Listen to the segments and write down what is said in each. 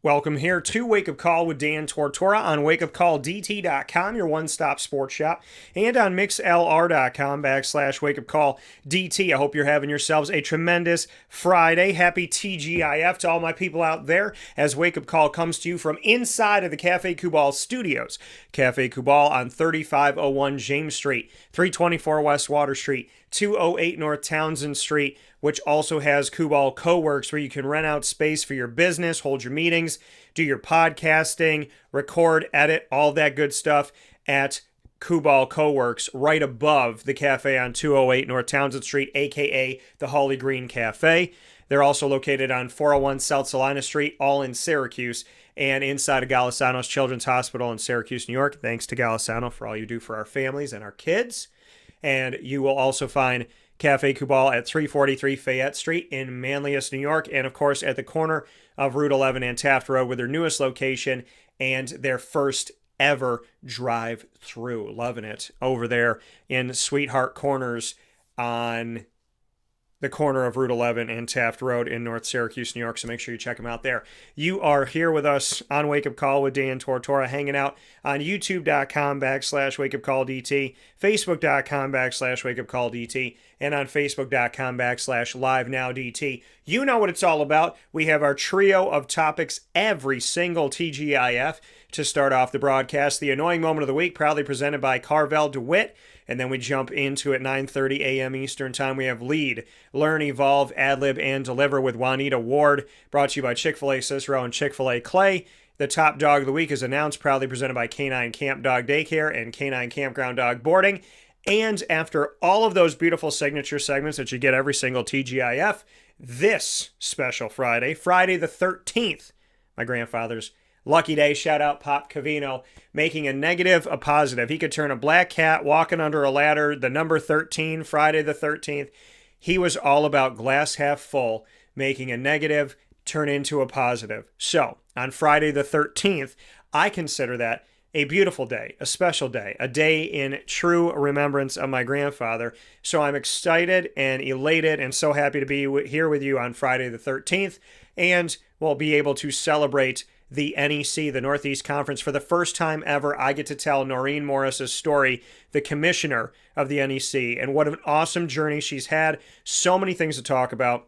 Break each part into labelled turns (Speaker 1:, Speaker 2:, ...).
Speaker 1: Welcome here to Wake Up Call with Dan Tortora on WakeUpCallDT.com, your one-stop sports shop, and on MixLR.com/WakeUpCallDT. I hope you're having yourselves a tremendous Friday. Happy TGIF to all my people out there as Wake Up Call comes to you from inside of the Cafe Kubal studios. Cafe Kubal on 3501 James Street, 324 West Water Street, 208 North Townsend Street, which also has Kubal Co-works where you can rent out space for your business, hold your meetings, do your podcasting, record, edit, all that good stuff at Kubal Co-works right above the cafe on 208 North Townsend Street, aka the Holly Green Cafe. They're also located on 401 South Salina Street, all in Syracuse, and inside of Golisano's Children's Hospital in Syracuse, New York. Thanks to Golisano for all you do for our families and our kids. And you will also find Cafe Kubal at 343 Fayette Street in Manlius, New York, and of course at the corner of Route 11 and Taft Road with their newest location and their first ever drive-through. Loving it over there in Sweetheart Corners on the corner of Route 11 and Taft Road in North Syracuse, New York, so make sure you check them out there. You are here with us on Wake Up Call with Dan Tortora, hanging out on YouTube.com/WakeUpCallDT, Facebook.com/WakeUpCallDT, and on Facebook.com/LiveNowDT. You know what it's all about. We have our trio of topics every single TGIF to start off the broadcast. The Annoying Moment of the Week, proudly presented by Carvel DeWitt. And then we jump into at 9:30 a.m. Eastern Time. We have Lead, Learn, Evolve, Adlib, and Deliver with Juanita Ward, brought to you by Chick-fil-A Cicero and Chick-fil-A Clay. The Top Dog of the Week is announced, proudly presented by Canine Camp Dog Daycare and Canine Campground Dog Boarding. And after all of those beautiful signature segments that you get every single TGIF, this special Friday, Friday the 13th, my grandfather's lucky day, shout out Pop Cavino, making a negative a positive. He could turn a black cat walking under a ladder, the number 13, Friday the 13th. He was all about glass half full, making a negative turn into a positive. So, on Friday the 13th, I consider that a beautiful day, a special day, a day in true remembrance of my grandfather. So I'm excited and elated and so happy to be here with you on Friday the 13th, and we'll be able to celebrate the NEC, the Northeast Conference. For the first time ever, I get to tell Noreen Morris's story, the commissioner of the NEC, and what an awesome journey she's had. So many things to talk about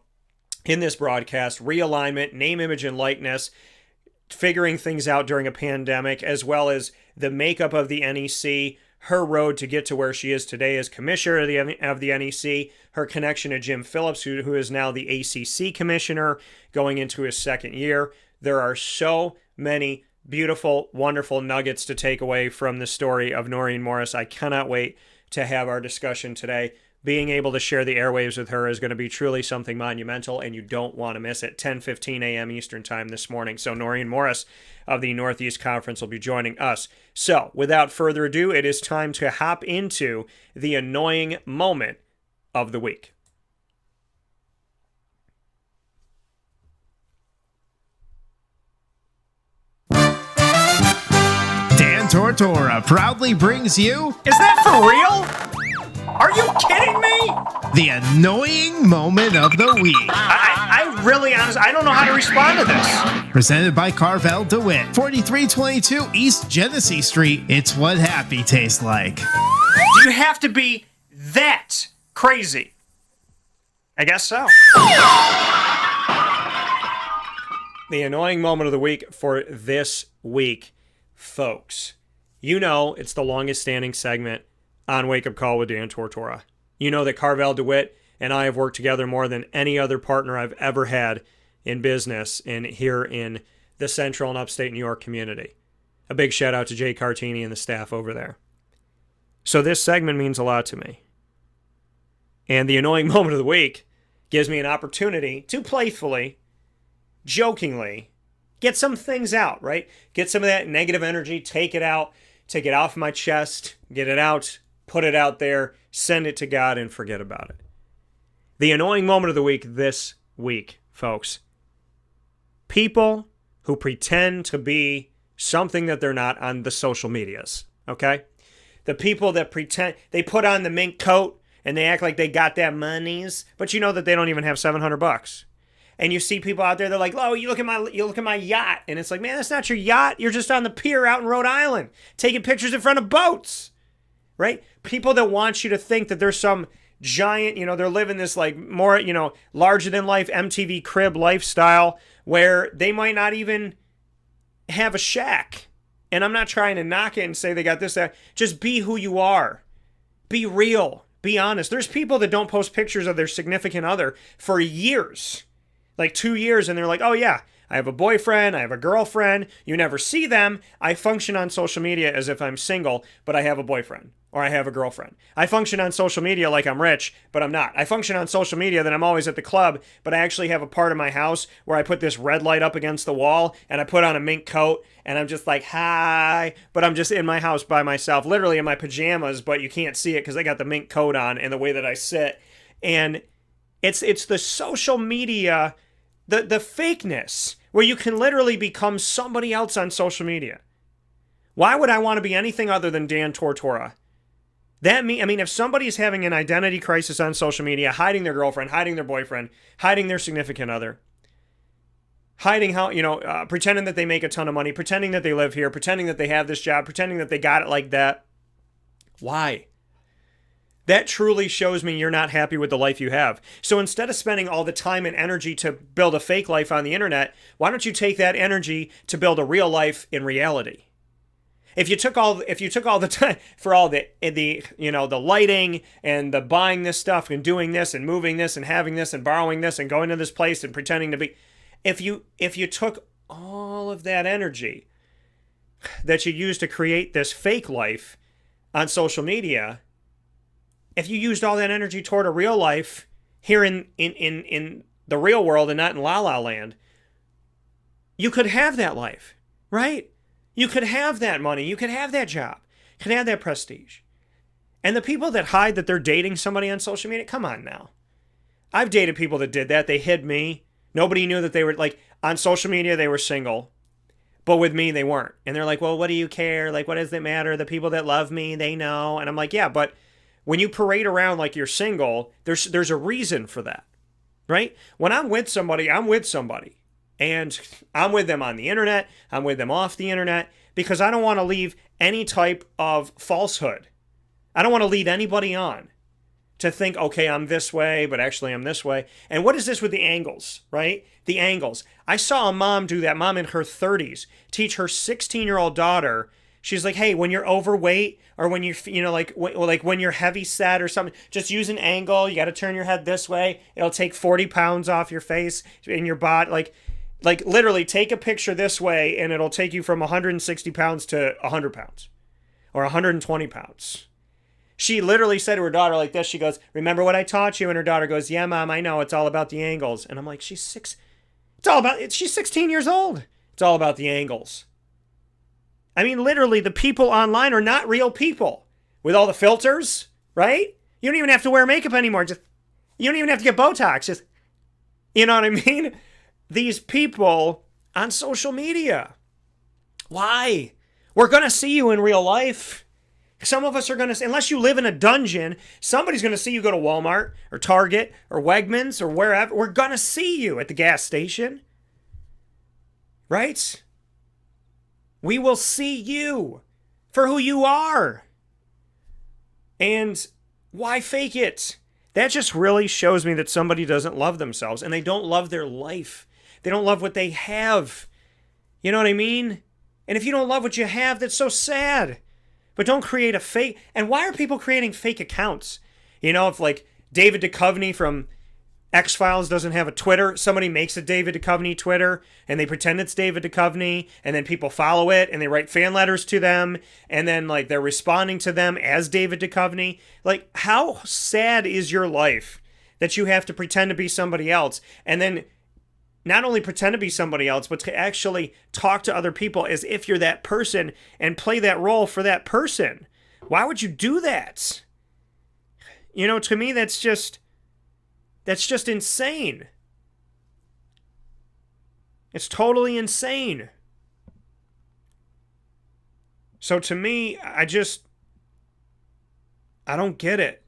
Speaker 1: in this broadcast: realignment, name, image, and likeness, figuring things out during a pandemic, as well as the makeup of the NEC, her road to get to where she is today as commissioner of the NEC, her connection to Jim Phillips, who is now the ACC commissioner, going into his second year. There are so many beautiful, wonderful nuggets to take away from the story of Noreen Morris. I cannot wait to have our discussion today. Being able to share the airwaves with her is going to be truly something monumental, and you don't want to miss it. 10:15 a.m. Eastern Time this morning. So Noreen Morris of the Northeast Conference will be joining us. So without further ado, it is time to hop into the annoying moment of the week.
Speaker 2: Tortora proudly brings you...
Speaker 1: Is that for real? Are you kidding me?
Speaker 2: The annoying moment of the week.
Speaker 1: I really, honestly, I don't know how to respond to this.
Speaker 2: Presented by Carvel DeWitt, 4322 East Genesee Street. It's what happy tastes like.
Speaker 1: Do you have to be that crazy? I guess so. The annoying moment of the week for this week, folks. You know it's the longest standing segment on Wake Up Call with Dan Tortora. You know that Carvel DeWitt and I have worked together more than any other partner I've ever had in business here in the central and upstate New York community. A big shout out to Jay Cartini and the staff over there. So this segment means a lot to me. And the annoying moment of the week gives me an opportunity to playfully, jokingly, get some things out, right? Get some of that negative energy, take it out, take it off my chest, get it out, put it out there, send it to God, and forget about it. The annoying moment of the week this week, folks. People who pretend to be something that they're not on the social medias, okay? The people that pretend, they put on the mink coat and they act like they got that monies, but you know that they don't even have $700. And you see people out there, they're like, oh, you look at my yacht. And it's like, man, that's not your yacht. You're just on the pier out in Rhode Island taking pictures in front of boats, right? People that want you to think that there's some giant, they're living this like more, larger than life MTV crib lifestyle where they might not even have a shack. And I'm not trying to knock it and say they got this, that. Just be who you are. Be real. Be honest. There's people that don't post pictures of their significant other for years. Like 2 years, and they're like, oh yeah, I have a boyfriend, I have a girlfriend, you never see them. I function on social media as if I'm single, but I have a boyfriend, or I have a girlfriend. I function on social media like I'm rich, but I'm not. I function on social media that I'm always at the club, but I actually have a part of my house where I put this red light up against the wall, and I put on a mink coat, and I'm just like, hi, but I'm just in my house by myself, literally in my pajamas, but you can't see it because I got the mink coat on and the way that I sit. And it's the social media, the fakeness, where you can literally become somebody else on social media. Why would I want to be anything other than Dan Tortora? If somebody's having an identity crisis on social media, hiding their girlfriend, hiding their boyfriend, hiding their significant other, hiding how, pretending that they make a ton of money, pretending that they live here, pretending that they have this job, pretending that they got it like that. Why? That truly shows me you're not happy with the life you have. So instead of spending all the time and energy to build a fake life on the internet, why don't you take that energy to build a real life in reality? If you took all the time for all the lighting and the buying this stuff and doing this and moving this and having this and borrowing this and going to this place and pretending to be, if you took all of that energy that you used to create this fake life on social media, if you used all that energy toward a real life here in the real world and not in La La Land, you could have that life, right? You could have that money. You could have that job. You could have that prestige. And the people that hide that they're dating somebody on social media, come on now. I've dated people that did that. They hid me. Nobody knew that they were, like, on social media, they were single. But with me, they weren't. And they're like, well, what do you care? Like, what does it matter? The people that love me, they know. And I'm like, yeah, but when you parade around like you're single, there's a reason for that, right? When I'm with somebody, I'm with somebody. And I'm with them on the internet. I'm with them off the internet because I don't want to leave any type of falsehood. I don't want to lead anybody on to think, okay, I'm this way, but actually I'm this way. And what is this with the angles, right? The angles. I saw a mom do that, mom in her 30s, teach her 16-year-old daughter. She's like, hey, when you're overweight or when you're, like when you're heavy set or something, just use an angle. You got to turn your head this way. It'll take 40 pounds off your face and your body. Like literally take a picture this way and it'll take you from 160 pounds to 100 pounds or 120 pounds. She literally said to her daughter like this. She goes, remember what I taught you? And her daughter goes, yeah, Mom, I know. It's all about the angles. And I'm like, she's 16 years old. It's all about the angles. I mean, literally, the people online are not real people with all the filters, right? You don't even have to wear makeup anymore. You don't even have to get Botox. You know what I mean? These people on social media. Why? We're going to see you in real life. Some of us are going to, unless you live in a dungeon, somebody's going to see you go to Walmart or Target or Wegmans or wherever. We're going to see you at the gas station. Right? We will see you for who you are. And why fake it? That just really shows me that somebody doesn't love themselves and they don't love their life. They don't love what they have. You know what I mean? And if you don't love what you have, that's so sad. But don't create a fake. And why are people creating fake accounts? You know, if like David Duchovny from X-Files doesn't have a Twitter, somebody makes a David Duchovny Twitter and they pretend it's David Duchovny and then people follow it and they write fan letters to them and then like they're responding to them as David Duchovny. Like, how sad is your life that you have to pretend to be somebody else and then not only pretend to be somebody else, but to actually talk to other people as if you're that person and play that role for that person? Why would you do that? You know, to me, that's just insane. It's totally insane. So to me, I don't get it.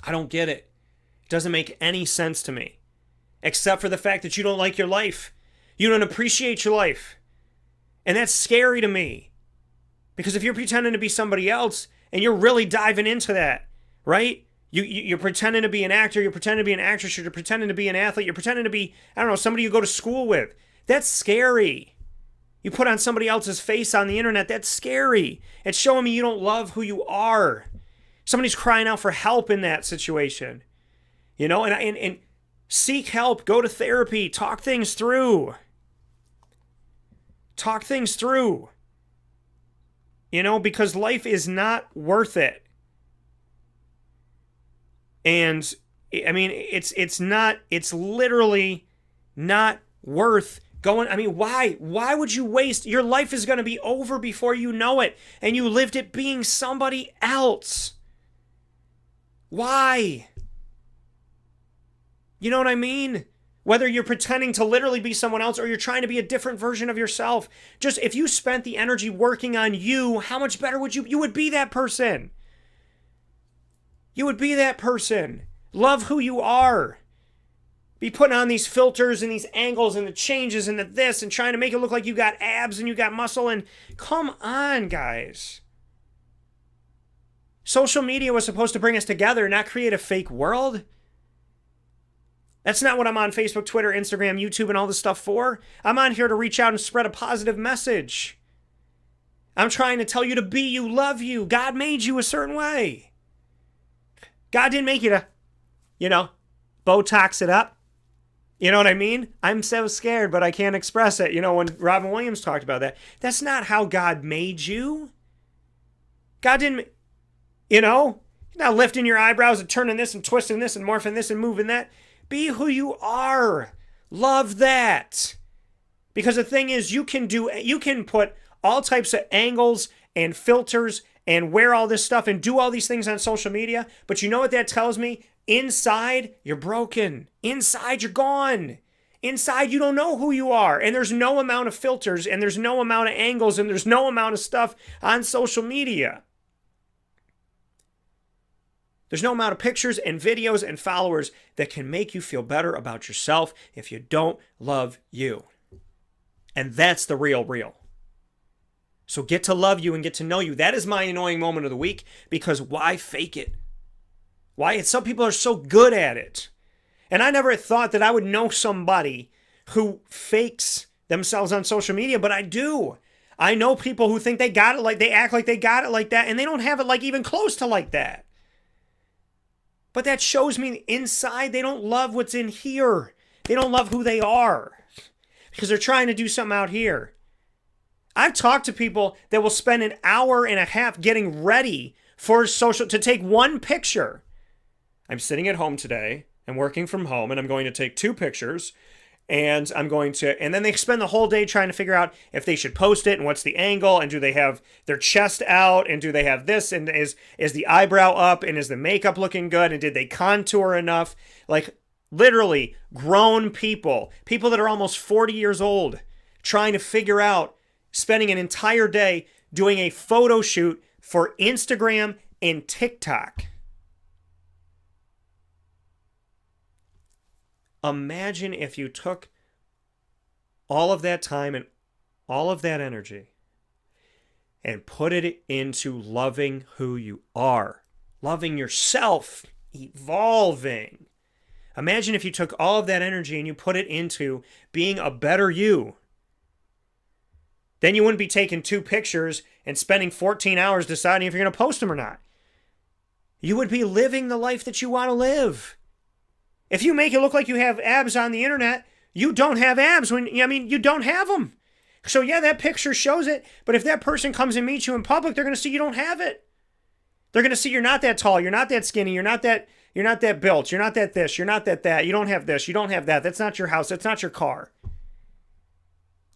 Speaker 1: I don't get it. It doesn't make any sense to me. except for the fact that you don't like your life. You don't appreciate your life. And that's scary to me. Because if you're pretending to be somebody else and you're really diving into that, right? You're pretending to be an actor, you're pretending to be an actress, you're pretending to be an athlete, you're pretending to be, I don't know, somebody you go to school with. That's scary. You put on somebody else's face on the internet, that's scary. It's showing me you don't love who you are. Somebody's crying out for help in that situation. You know, and seek help, go to therapy, talk things through. Talk things through. You know, because life is not worth it. And I mean, it's literally not worth going. I mean, why would you waste? Your life is going to be over before you know it. And you lived it being somebody else. Why? You know what I mean? Whether you're pretending to literally be someone else or you're trying to be a different version of yourself. Just if you spent the energy working on you, how much better would you would be that person. You would be that person. Love who you are. Be putting on these filters and these angles and the changes and the this and trying to make it look like you got abs and you got muscle. And come on, guys. Social media was supposed to bring us together, not create a fake world. That's not what I'm on Facebook, Twitter, Instagram, YouTube, and all this stuff for. I'm on here to reach out and spread a positive message. I'm trying to tell you to be you, love you. God made you a certain way. God didn't make you to, Botox it up. You know what I mean? I'm so scared, but I can't express it. You know, when Robin Williams talked about that, that's not how God made you. God didn't, you're not lifting your eyebrows and turning this and twisting this and morphing this and moving that. Be who you are. Love that. Because the thing is, you can put all types of angles and filters and wear all this stuff and do all these things on social media. But you know what that tells me? Inside, you're broken. Inside, you're gone. Inside, you don't know who you are. And there's no amount of filters and there's no amount of angles and there's no amount of stuff on social media. There's no amount of pictures and videos and followers that can make you feel better about yourself if you don't love you. And that's the real. So get to love you and get to know you. That is my annoying moment of the week, because why fake it? Why? Some people are so good at it. And I never thought that I would know somebody who fakes themselves on social media, but I do. I know people who think they got it, like they act like they got it like that, and they don't have it like even close to like that. But that shows me inside they don't love what's in here. They don't love who they are because they're trying to do something out here. I've talked to people that will spend an hour and a half getting ready for to take one picture. I'm sitting at home today. I'm working from home and I'm going to take 2 pictures. And then they spend the whole day trying to figure out if they should post it and what's the angle and do they have their chest out and do they have this and is the eyebrow up and is the makeup looking good and did they contour enough? Like literally grown people that are almost 40 years old trying to figure out, spending an entire day doing a photo shoot for Instagram and TikTok. Imagine if you took all of that time and all of that energy and put it into loving who you are, loving yourself, evolving. Imagine if you took all of that energy and you put it into being a better you. Then you wouldn't be taking 2 pictures and spending 14 hours deciding if you're going to post them or not. You would be living the life that you want to live. If you make it look like you have abs on the internet, you don't have abs. You don't have them. So yeah, that picture shows it. But if that person comes and meets you in public, they're going to see you don't have it. They're going to see you're not that tall. You're not that skinny. You're not that built. You're not that this. You're not that. You don't have this. You don't have that. That's not your house. That's not your car.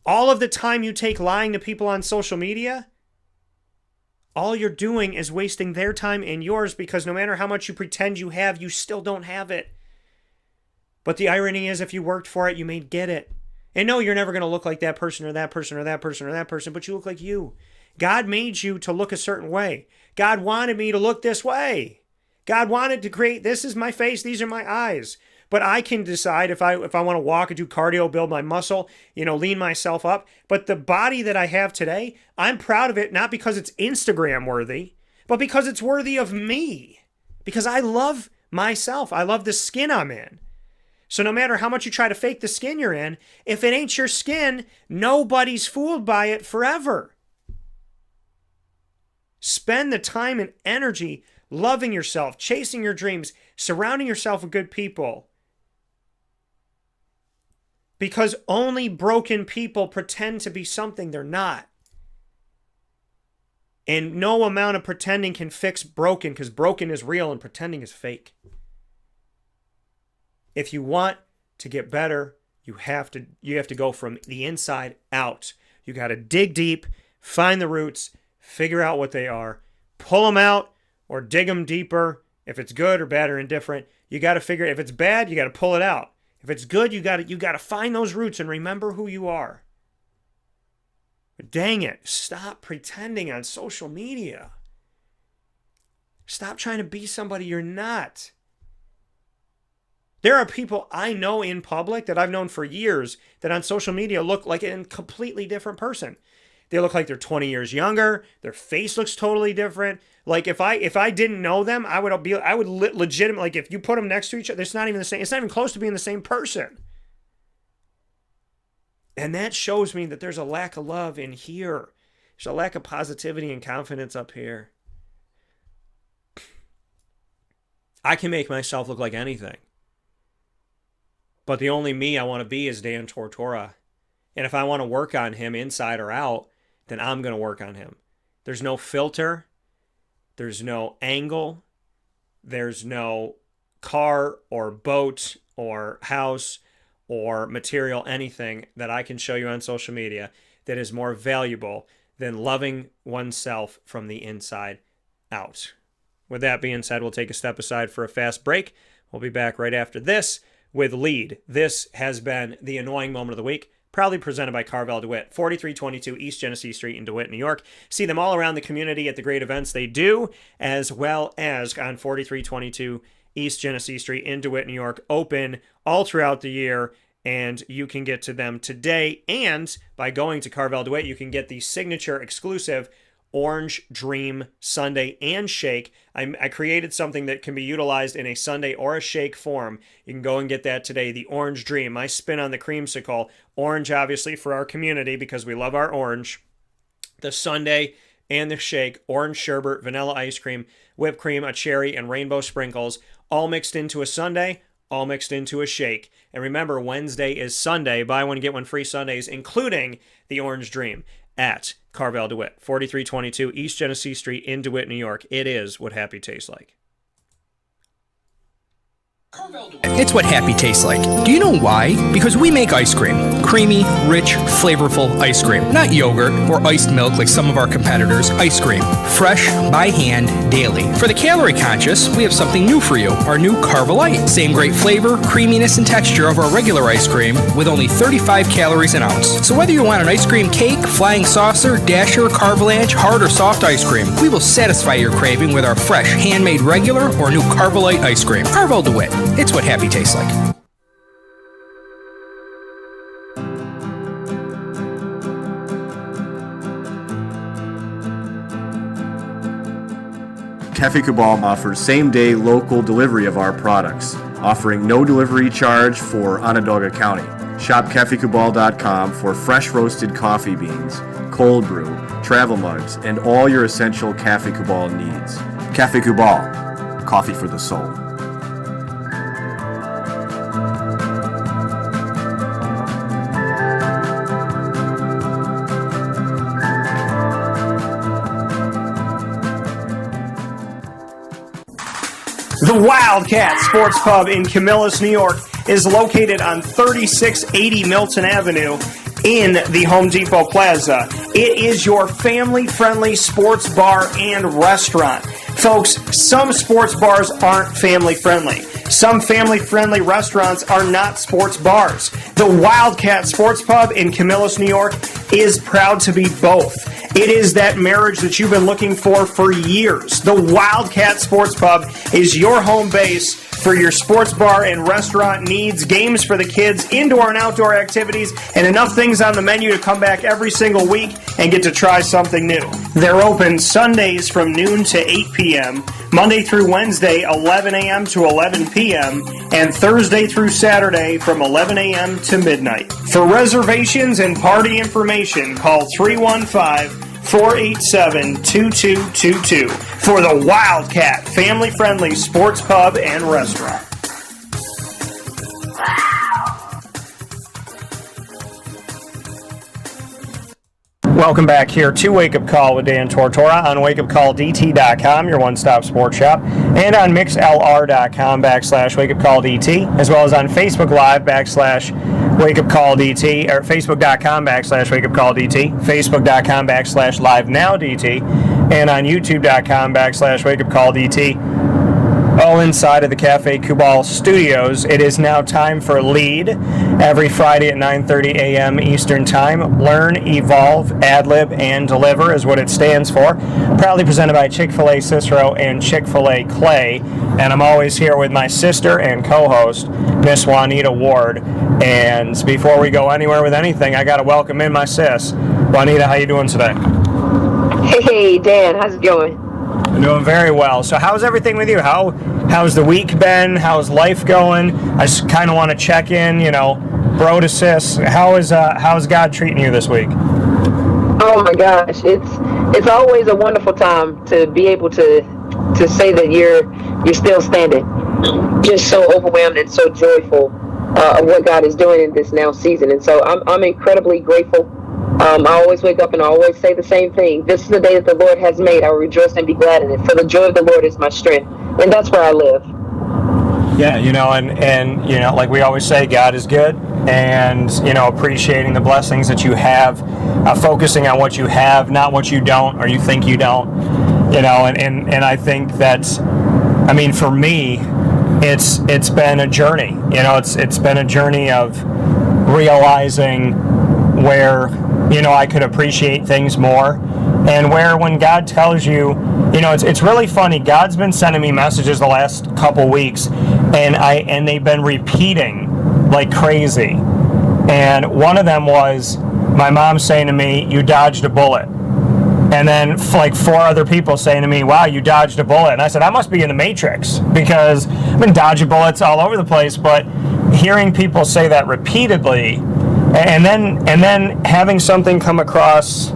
Speaker 1: All of the time you take lying to people on social media, all you're doing is wasting their time and yours, because no matter how much you pretend you have, you still don't have it. But the irony is, if you worked for it, you may get it. And no, you're never going to look like that person or that person or that person or that person, but you look like you. God made you to look a certain way. God wanted me to look this way. God wanted to create, this is my face, these are my eyes. but I can decide if I want to walk and do cardio, build my muscle, lean myself up. But the body that I have today, I'm proud of it, not because it's Instagram worthy, but because it's worthy of me. Because I love myself. I love the skin I'm in. So no matter how much you try to fake the skin you're in, if it ain't your skin, nobody's fooled by it forever. Spend the time and energy loving yourself, chasing your dreams, surrounding yourself with good people. Because only broken people pretend to be something they're not. And no amount of pretending can fix broken, because broken is real and pretending is fake. If you want to get better, you have to go from the inside out. You got to dig deep, find the roots, figure out what they are, pull them out or dig them deeper. If it's good or bad or indifferent, you got to figure. If it's bad, you got to pull it out. If it's good, you got to find those roots and remember who you are. But dang it, stop pretending on social media. Stop trying to be somebody you're not. There are people I know in public that I've known for years that on social media look like a completely different person. They look like they're 20 years younger. Their face looks totally different. Like if I didn't know them, I would legitimately, like if you put them next to each other, it's not even the same. It's not even close to being the same person. And that shows me that there's a lack of love in here. There's a lack of positivity and confidence up here. I can make myself look like anything. But the only me I want to be is Dan Tortora. And if I want to work on him inside or out, then I'm going to work on him. There's no filter. There's no angle. There's no car or boat or house or material, anything that I can show you on social media that is more valuable than loving oneself from the inside out. With that being said, we'll take a step aside for a fast break. We'll be back right after this with Lead. This has been the Annoying Moment of the Week, proudly presented by Carvel DeWitt, 4322 East Genesee Street in DeWitt, New York. See them all around the community at the great events they do, as well as on 4322 East Genesee Street in DeWitt, New York, open all throughout the year, and you can get to them today. And by going to Carvel DeWitt, you can get the signature exclusive Orange Dream Sundae and Shake. I created something that can be utilized in a sundae or a shake form. You can go and get that today, the Orange Dream. My spin on the creamsicle. Orange, obviously, for our community because we love our orange. The sundae and the shake, orange sherbet, vanilla ice cream, whipped cream, a cherry, and rainbow sprinkles, all mixed into a sundae, all mixed into a shake. And remember, Wednesday is Sunday. Buy one, get one free Sundays, including the Orange Dream at Carvel DeWitt, 4322 East Genesee Street in DeWitt, New York. It is what happy tastes like.
Speaker 3: It's what happy tastes like. Do you know why? Because we make ice cream. Creamy, rich, flavorful ice cream. Not yogurt or iced milk like some of our competitors. Ice cream. Fresh, by hand, daily. For the calorie conscious, we have something new for you. Our new Carvelite. Same great flavor, creaminess, and texture of our regular ice cream with only 35 calories an ounce. So whether you want an ice cream cake, flying saucer, dasher, carvalanche, hard or soft ice cream, we will satisfy your craving with our fresh, handmade regular or new Carvelite ice cream. Carvel DeWitt. It's what happy tastes like.
Speaker 4: Cafe Cabal offers same-day local delivery of our products, offering no delivery charge for Onondaga County. Shop cafecabal.com for fresh roasted coffee beans, cold brew, travel mugs, and all your essential Cafe Cabal needs. Cafe Cabal, coffee for the soul.
Speaker 1: The Wildcat Sports Pub in Camillus, New York is located on 3680 Milton Avenue in the Home Depot Plaza. It is your family-friendly sports bar and restaurant. Folks, some sports bars aren't family-friendly. Some family-friendly restaurants are not sports bars. The Wildcat Sports Pub in Camillus, New York is proud to be both. It is that marriage that you've been looking for years. The Wildcat Sports Pub is your home base for your sports bar and restaurant needs, games for the kids, indoor and outdoor activities, and enough things on the menu to come back every single week and get to try something new. They're open Sundays from noon to 8 p.m., Monday through Wednesday, 11 a.m. to 11 p.m., and Thursday through Saturday from 11 a.m. to midnight. For reservations and party information, call 315-487-2222 for the Wildcat family-friendly sports pub and restaurant. Welcome back here to Wake Up Call with Dan Tortora on WakeUpCallDT.com, your one-stop sports shop, and on MixLR.com/WakeUpCallDT, as well as on Facebook Live /WakeUpCallDT, or Facebook.com /WakeUpCallDT, Facebook.com /LiveNowDT, and on YouTube.com /WakeUpCallDT. All inside of the Cafe Kubal studios. It is now time for Lead every Friday at 9:30 a.m. Eastern Time. Learn, evolve, ad-lib, and deliver is what it stands for. Proudly presented by Chick-fil-A Cicero and Chick-fil-A Clay. And I'm always here with my sister and co-host, Miss Juanita Ward. And before we go anywhere with anything, I got to welcome in my sis. Juanita, how you doing today?
Speaker 5: Hey, Dan, how's it going?
Speaker 1: I'm doing very well. So how's everything with you? How's the week been? How's life going? I just kind of want to check in, bro to sis. How's God treating you this week?
Speaker 5: Oh my gosh, it's always a wonderful time to be able to say that you're still standing. Just so overwhelmed and so joyful of what God is doing in this now season, and so I'm incredibly grateful. I always wake up and I always say the same thing. This is the day that the Lord has made. I will rejoice and be glad in it. For the joy of the Lord is my strength. And that's where I live.
Speaker 1: Yeah, and like we always say, God is good. And, appreciating the blessings that you have, focusing on what you have, not what you don't or you think you don't. And I think that's, for me, it's been a journey. It's been a journey of realizing where I could appreciate things more, and where when God tells you, it's really funny. God's been sending me messages the last couple weeks, and they've been repeating like crazy. And one of them was my mom saying to me, "You dodged a bullet," and then like 4 other people saying to me, "Wow, you dodged a bullet." And I said, I must be in the Matrix, because I've been dodging bullets all over the place. But hearing people say that repeatedly. And then having something come across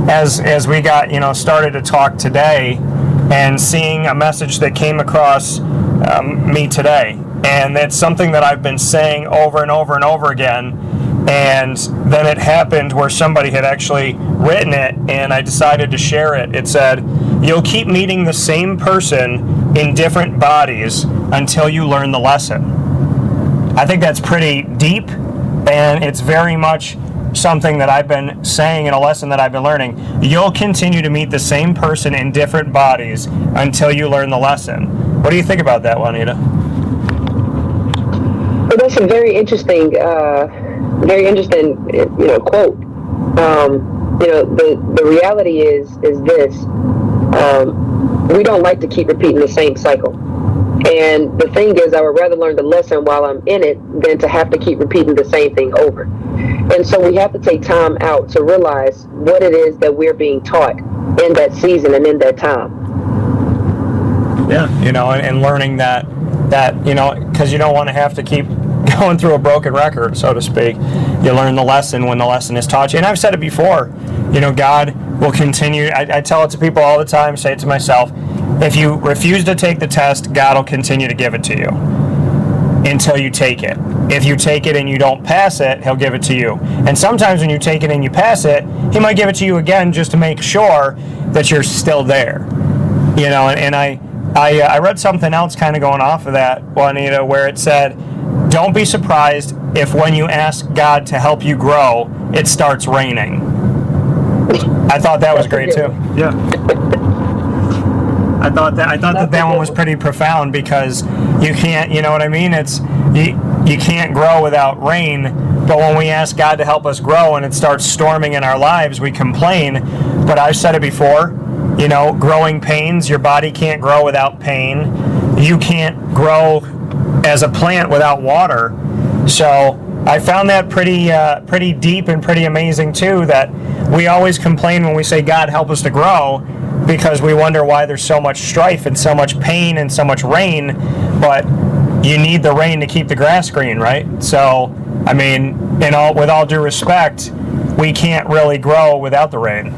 Speaker 1: as we got started to talk today, and seeing a message that came across me today, and it's something that I've been saying over and over and over again, and then it happened where somebody had actually written it, and I decided to share it. It said, "You'll keep meeting the same person in different bodies until you learn the lesson." I think that's pretty deep. And it's very much something that I've been saying in a lesson that I've been learning. You'll continue to meet the same person in different bodies until you learn the lesson. What do you think about that, Juanita?
Speaker 5: Well, that's a very interesting quote. The reality is this: we don't like to keep repeating the same cycle. And the thing is, I would rather learn the lesson while I'm in it than to have to keep repeating the same thing over. And so we have to take time out to realize what it is that we're being taught in that season and in that time.
Speaker 1: Yeah, and learning that because you don't want to have to keep going through a broken record, so to speak. You learn the lesson when the lesson is taught you. And I've said it before, God will continue. I tell it to people all the time, say it to myself. If you refuse to take the test, God will continue to give it to you until you take it. If you take it and you don't pass it, He'll give it to you. And sometimes when you take it and you pass it, He might give it to you again just to make sure that you're still there. And I read something else kind of going off of that, Juanita, where it said, don't be surprised if when you ask God to help you grow, it starts raining. I thought that was great too. Yeah. I thought that one was pretty profound, because you can't, you know what I mean? you can't grow without rain, but when we ask God to help us grow and it starts storming in our lives, we complain. But I've said it before, you know, growing pains, your body can't grow without pain. You can't grow as a plant without water. So I found that pretty deep and pretty amazing too, that we always complain when we say, God, help us to grow, because we wonder why there's so much strife and so much pain and so much rain, but you need the rain to keep the grass green, right? So, I mean, with all due respect, we can't really grow without the rain.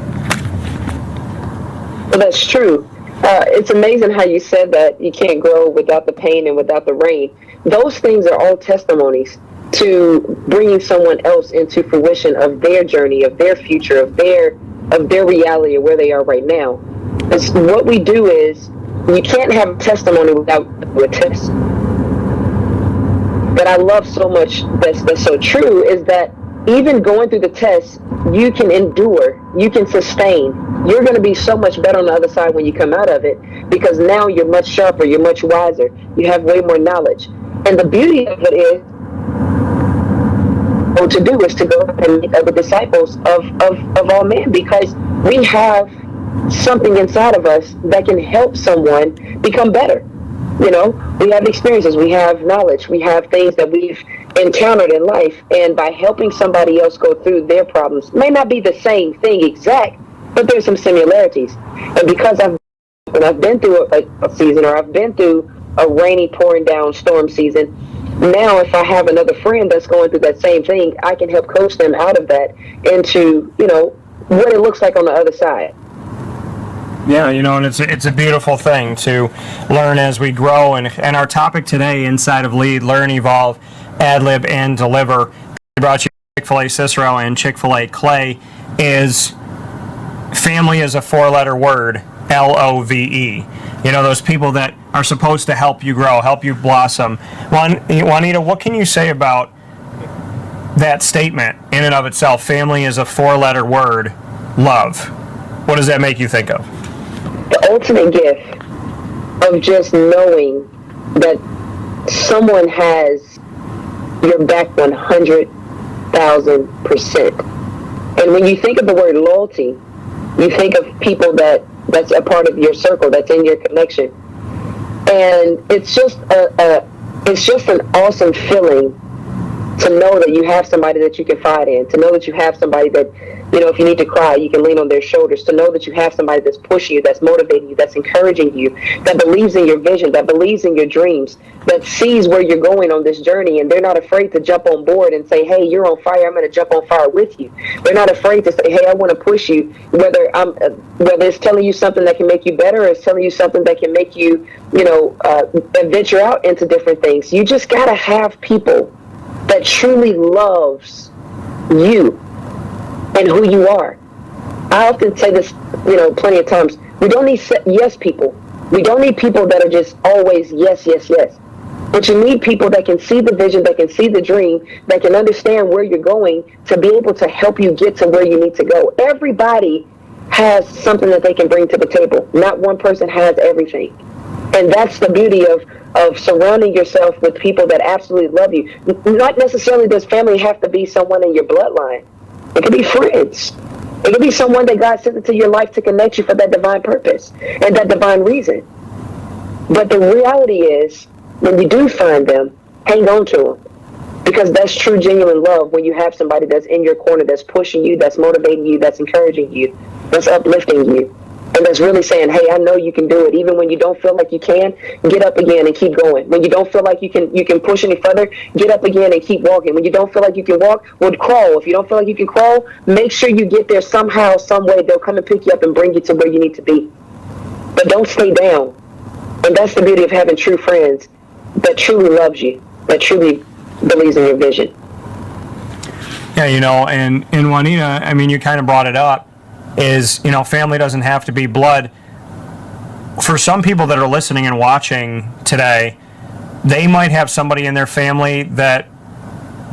Speaker 5: Well, that's true. It's amazing how you said that you can't grow without the pain and without the rain. Those things are all testimonies to bringing someone else into fruition of their journey, of their future, of their reality, of where they are right now. It's, what we do is, you can't have a testimony without a test. That I love so much, that's so true, is that even going through the test, you can endure, you can sustain. You're going to be so much better on the other side when you come out of it, because now you're much sharper, you're much wiser, you have way more knowledge. And the beauty of it is, what to do is to go and make other disciples of all men, because we have something inside of us that can help someone become better. You know, we have experiences, we have knowledge, we have things that we've encountered in life, and by helping somebody else go through their problems, may not be the same thing exact, but there's some similarities. And because I've been through a season, or I've been through a rainy, pouring down storm season, now if I have another friend that's going through that same thing, I can help coach them out of that into, you know, what it looks like on the other side.
Speaker 1: Yeah, you know, and it's a beautiful thing to learn as we grow. And our topic today inside of Lead, Learn, Evolve, Ad-Lib, and Deliver, brought you Chick-fil-A Cicero and Chick-fil-A Clay, is family is a four-letter word, LOVE. You know, those people that are supposed to help you grow, help you blossom. Juanita, what can you say about that statement in and of itself? Family is a four-letter word, love. What does that make you think of?
Speaker 5: The ultimate gift of just knowing that someone has your back 100,000%. And when you think of the word loyalty, you think of people that's a part of your circle, that's in your connection. And it's just an awesome feeling to know that you have somebody that you can confide in, to know that you have somebody that, you know, if you need to cry, you can lean on their shoulders, to know that you have somebody that's pushing you, that's motivating you, that's encouraging you, that believes in your vision, that believes in your dreams, that sees where you're going on this journey, and they're not afraid to jump on board and say, hey, you're on fire, I'm going to jump on fire with you. They're not afraid to say, hey, I want to push you, whether it's telling you something that can make you better, or it's telling you something that can make you, you know, venture out into different things. You just got to have people that truly loves you and who you are. I often say this, you know, plenty of times. We don't need yes people. We don't need people that are just always yes, yes, yes. But you need people that can see the vision, that can see the dream, that can understand where you're going, to be able to help you get to where you need to go. Everybody has something that they can bring to the table. Not one person has everything. And that's the beauty of surrounding yourself with people that absolutely love you. Not necessarily does family have to be someone in your bloodline. It could be friends. It could be someone that God sent into your life to connect you for that divine purpose and that divine reason. But the reality is, when you do find them, hang on to them. Because that's true, genuine love, when you have somebody that's in your corner, that's pushing you, that's motivating you, that's encouraging you, that's uplifting you. And that's really saying, hey, I know you can do it. Even when you don't feel like you can, get up again and keep going. When you don't feel like you can push any further, get up again and keep walking. When you don't feel like you can walk, well, crawl. If you don't feel like you can crawl, make sure you get there somehow, some way. They'll come and pick you up and bring you to where you need to be. But don't stay down. And that's the beauty of having true friends that truly loves you, that truly believes in your vision.
Speaker 1: Yeah, you know, and Juanita, I mean, you kind of brought it up, is, you know, family doesn't have to be blood. For some people that are listening and watching today, they might have somebody in their family that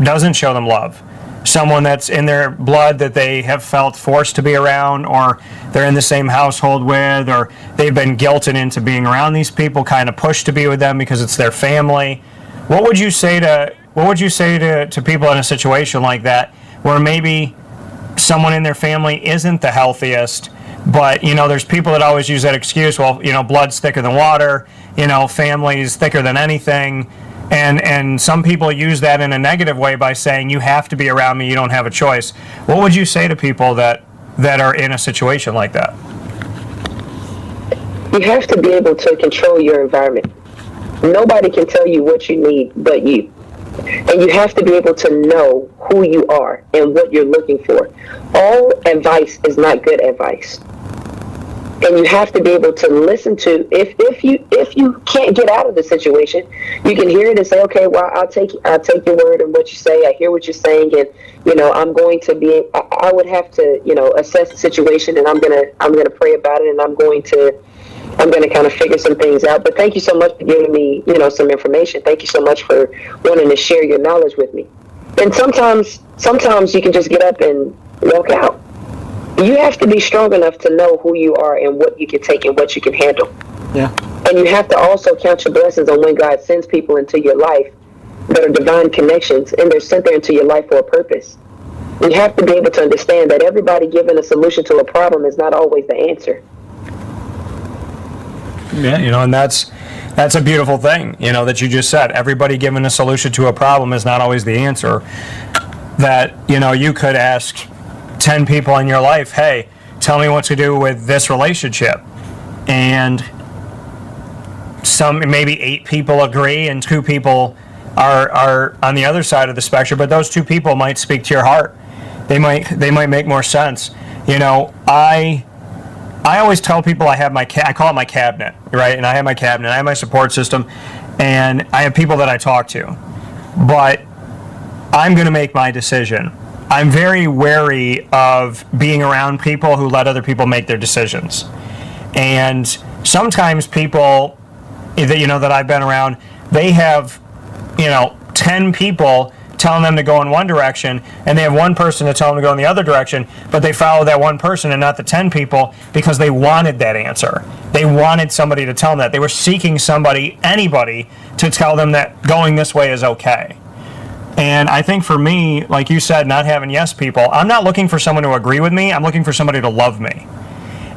Speaker 1: doesn't show them love. Someone that's in their blood that they have felt forced to be around, or they're in the same household with, or they've been guilted into being around these people, kind of pushed to be with them because it's their family. What would you say to what would you say to people in a situation like that where maybe someone in their family isn't the healthiest, but, there's people that always use that excuse, well, blood's thicker than water, family's thicker than anything. And some people use that in a negative way by saying, you have to be around me, you don't have a choice. What would you say to people that are in a situation like that?
Speaker 5: You have to be able to control your environment. Nobody can tell you what you need but you. And you have to be able to know who you are and what you're looking for. All advice is not good advice. And you have to be able to listen to, if you can't get out of the situation, you can hear it and say, okay, well, I'll take your word and what you say. I hear what you're saying, and I'm going to be. I would have to assess the situation, and I'm gonna pray about it, and I'm going to kind of figure some things out. But thank you so much for giving me some information. Thank you so much for wanting to share your knowledge with me. And sometimes you can just get up and walk out. You have to be strong enough to know who you are and what you can take and what you can handle.
Speaker 1: Yeah.
Speaker 5: And you have to also count your blessings on when God sends people into your life that are divine connections, and they're sent there into your life for a purpose. You have to be able to understand that everybody giving a solution to a problem is not always the answer.
Speaker 1: Yeah, and that's a beautiful thing, that you just said. Everybody giving a solution to a problem is not always the answer. That, you could ask 10 people in your life, hey, tell me what to do with this relationship. And maybe 8 people agree and 2 people are on the other side of the spectrum, but those 2 people might speak to your heart. They might make more sense. I always tell people I call it my cabinet, right? And I have my cabinet, I have my support system, and I have people that I talk to. But I'm going to make my decision. I'm very wary of being around people who let other people make their decisions. And sometimes people that I've been around, they have 10 people telling them to go in one direction, and they have one person to tell them to go in the other direction, but they follow that one person and not the 10 people because they wanted that answer. They wanted somebody to tell them that. They were seeking anybody to tell them that going this way is okay. And I think for me, like you said, not having yes people, I'm not looking for someone to agree with me. I'm looking for somebody to love me.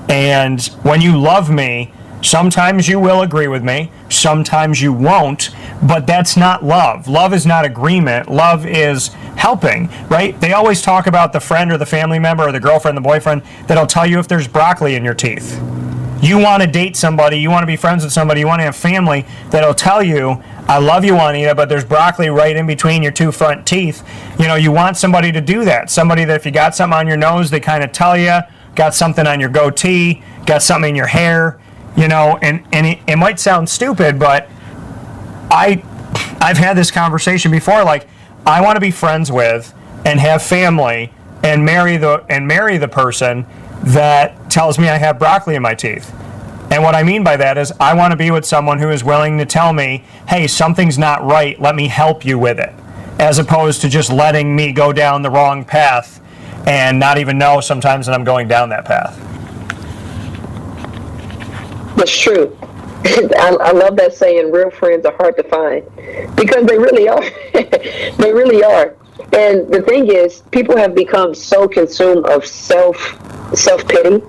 Speaker 1: And when you love me, sometimes you will agree with me, sometimes you won't, but that's not love. Love is not agreement. Love is helping, right? They always talk about the friend or the family member or the girlfriend, the boyfriend that'll tell you if there's broccoli in your teeth. You want to date somebody, you want to be friends with somebody, you want to have family that'll tell you, I love you, Juanita, but there's broccoli right in between your 2 front teeth. You want somebody to do that. Somebody that if you got something on your nose, they kind of tell you, got something on your goatee, got something in your hair, and it might sound stupid, but I've had this conversation before, like, I want to be friends with and have family and marry the person that tells me I have broccoli in my teeth. And what I mean by that is I want to be with someone who is willing to tell me, hey, something's not right, let me help you with it, as opposed to just letting me go down the wrong path and not even know sometimes that I'm going down that path.
Speaker 5: That's true. I love that saying, real friends are hard to find, because they really are. They really are. And the thing is, people have become so consumed of self-pity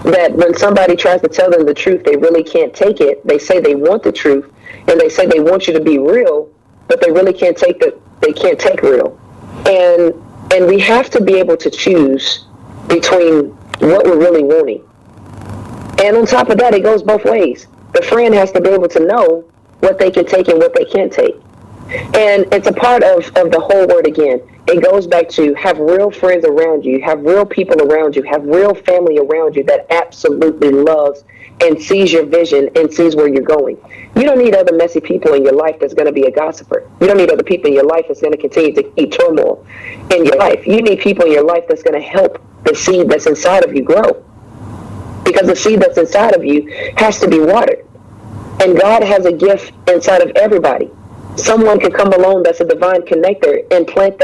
Speaker 5: that when somebody tries to tell them the truth, they really can't take it. They say they want the truth, and they say they want you to be real, but they really can't take they can't take real. And we have to be able to choose between what we're really wanting. And on top of that, it goes both ways. The friend has to be able to know what they can take and what they can't take. And it's a part of the whole word again. It goes back to have real friends around you, have real people around you, have real family around you that absolutely loves and sees your vision and sees where you're going. You don't need other messy people in your life that's going to be a gossiper. You don't need other people in your life that's going to continue to keep turmoil in your life. You need people in your life that's going to help the seed that's inside of you grow. Because the seed that's inside of you has to be watered. And God has a gift inside of everybody. Someone can come along that's a divine connector and plant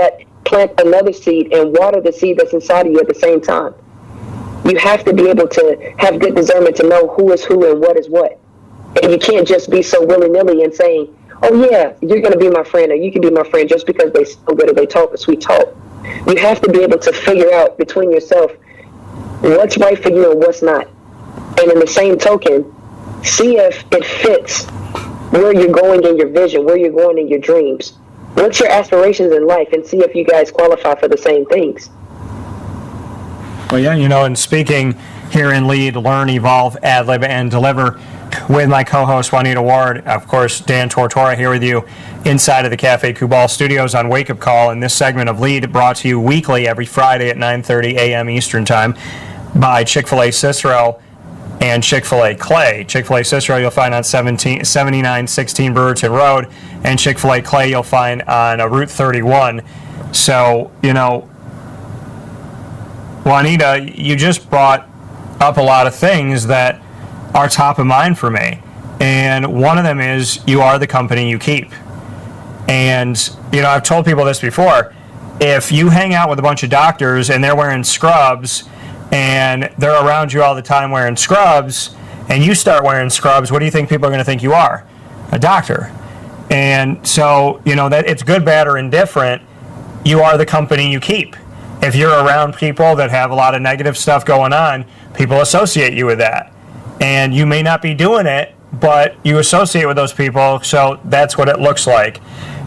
Speaker 5: another seed and water the seed that's inside of you at the same time. You have to be able to have good discernment to know who is who and what is what. And you can't just be so willy-nilly and saying, oh yeah, you're going to be my friend, or you can be my friend just because they so good or they talk a sweet talk. You have to be able to figure out between yourself what's right for you and what's not. And in the same token, see if it fits where you're going in your vision, where you're going in your dreams. What's your aspirations in life, and see if you guys qualify for the same things.
Speaker 1: Well, yeah, and speaking here in Lead, Learn, Evolve, Ad-Lib, and Deliver with my co-host Juanita Ward, of course, Dan Tortora here with you inside of the Cafe Kubal studios on Wake Up Call. And this segment of Lead brought to you weekly every Friday at 9:30 a.m. Eastern Time by Chick-fil-A Cicero and Chick-fil-A Clay. Chick-fil-A Cicero you'll find on 7916 Brewerton Road, and Chick-fil-A Clay you'll find on Route 31. So, Juanita, you just brought up a lot of things that are top of mind for me. And one of them is you are the company you keep. And, I've told people this before. If you hang out with a bunch of doctors and they're wearing scrubs and they're around you all the time wearing scrubs, and you start wearing scrubs, what do you think people are going to think you are? A doctor. And so, that it's good, bad, or indifferent, you are the company you keep. If you're around people that have a lot of negative stuff going on, people associate you with that. And you may not be doing it, but you associate with those people, so that's what it looks like.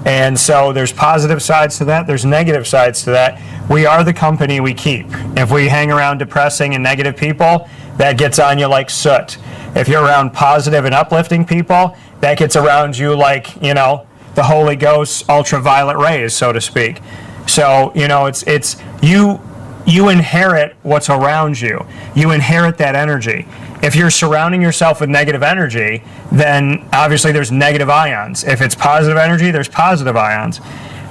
Speaker 1: And so there's positive sides to that, there's negative sides to that. We are the company we keep. If we hang around depressing and negative people, that gets on you like soot. If you're around positive and uplifting people, that gets around you like, the Holy Ghost's ultraviolet rays, so to speak. So, it's you inherit what's around you. You inherit that energy. If you're surrounding yourself with negative energy, then obviously there's negative ions. If it's positive energy, there's positive ions.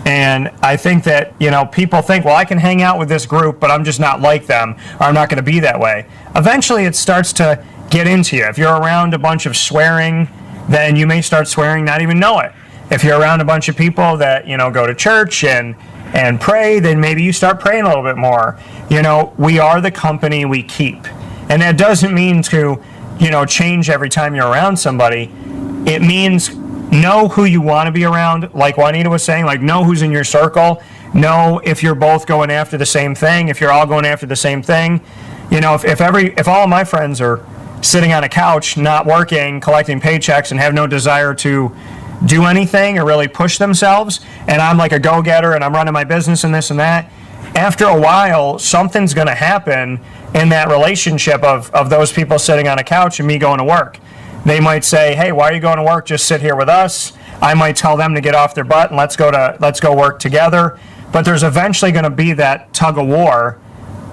Speaker 1: And I think that, people think, well, I can hang out with this group, but I'm just not like them, or I'm not going to be that way. Eventually it starts to get into you. If you're around a bunch of swearing, then you may start swearing, not even know it. If you're around a bunch of people that, go to church and pray, then maybe you start praying a little bit more. We are the company we keep. And that doesn't mean to, change every time you're around somebody. It means know who you want to be around, like Juanita was saying, like know who's in your circle, know if you're both going after the same thing, if you're all going after the same thing. If all of my friends are sitting on a couch, not working, collecting paychecks, and have no desire to do anything or really push themselves, and I'm like a go-getter and I'm running my business and this and that, after a while, something's going to happen in that relationship of those people sitting on a couch and me going to work. They might say, hey, why are you going to work? Just sit here with us. I might tell them to get off their butt and let's go work together. But there's eventually going to be that tug of war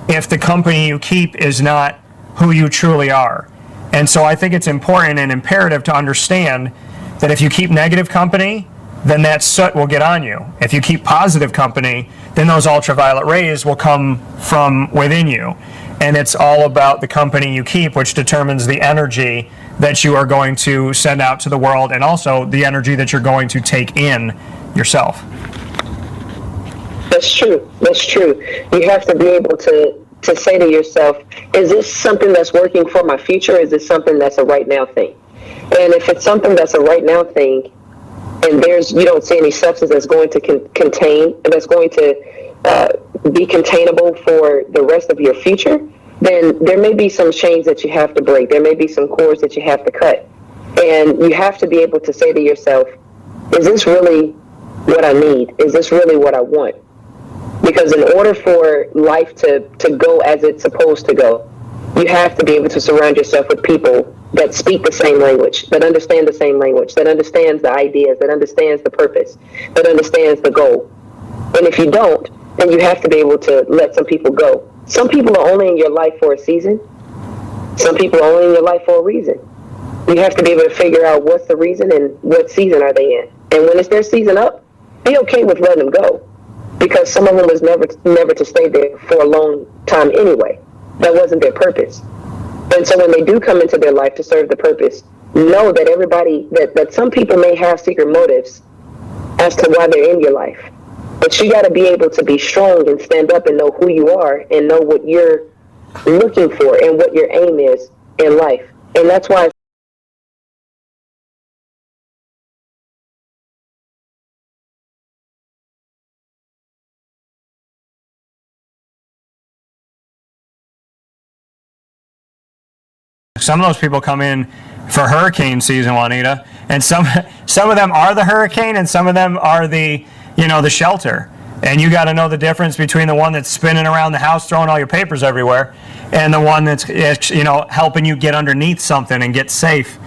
Speaker 1: if the company you keep is not who you truly are. And so I think it's important and imperative to understand that if you keep negative company, then that soot will get on you. If you keep positive company, then those ultraviolet rays will come from within you. And it's all about the company you keep, which determines the energy that you are going to send out to the world, and also the energy that you're going to take in yourself.
Speaker 5: That's true. That's true. You have to be able to say to yourself, is this something that's working for my future, or is this something that's a right now thing? And if it's something that's a right now thing, and you don't see any substance that's going to that's going to be containable for the rest of your future, then there may be some chains that you have to break. There may be some cords that you have to cut. And you have to be able to say to yourself, is this really what I need? Is this really what I want? Because in order for life to go as it's supposed to go, you have to be able to surround yourself with people that speak the same language, that understand the same language, that understands the ideas, that understands the purpose, that understands the goal. And if you don't, then you have to be able to let some people go. Some people are only in your life for a season. Some people are only in your life for a reason. You have to be able to figure out what's the reason and what season are they in. And when it's their season up, be okay with letting them go. Because some of them was never to stay there for a long time anyway. That wasn't their purpose. And so when they do come into their life to serve the purpose, know that that some people may have secret motives as to why they're in your life. But you got to be able to be strong and stand up and know who you are and know what you're looking for and what your aim is in life. And that's why
Speaker 1: some of those people come in for hurricane season, Juanita, and some of them are the hurricane, and some of them are the shelter. And you got to know the difference between the one that's spinning around the house, throwing all your papers everywhere, and the one that's helping you get underneath something and get safe.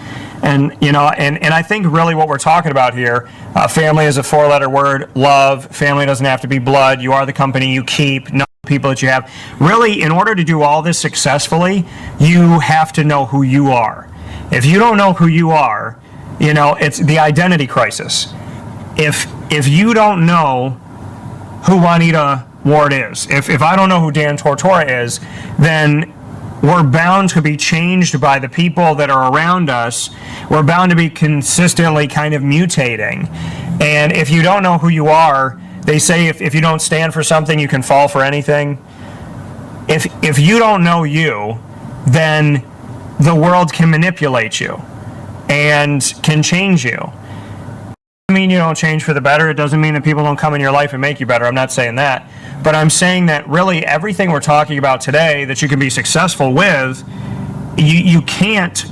Speaker 1: And and I think really what we're talking about here, family is a 4-letter word. Love. Family doesn't have to be blood. You are the company you keep. Know the people that you have. Really, in order to do all this successfully, you have to know who you are. If you don't know who you are, it's the identity crisis. If you don't know who Juanita Ward is, if I don't know who Dan Tortora is, then we're bound to be changed by the people that are around us. We're bound to be consistently kind of mutating. And if you don't know who you are, they say if you don't stand for something, you can fall for anything. If you don't know you, then the world can manipulate you and can change you. It doesn't mean you don't change for the better. It doesn't mean that people don't come in your life and make you better. I'm not saying that. But I'm saying that really everything we're talking about today that you can be successful with, you can't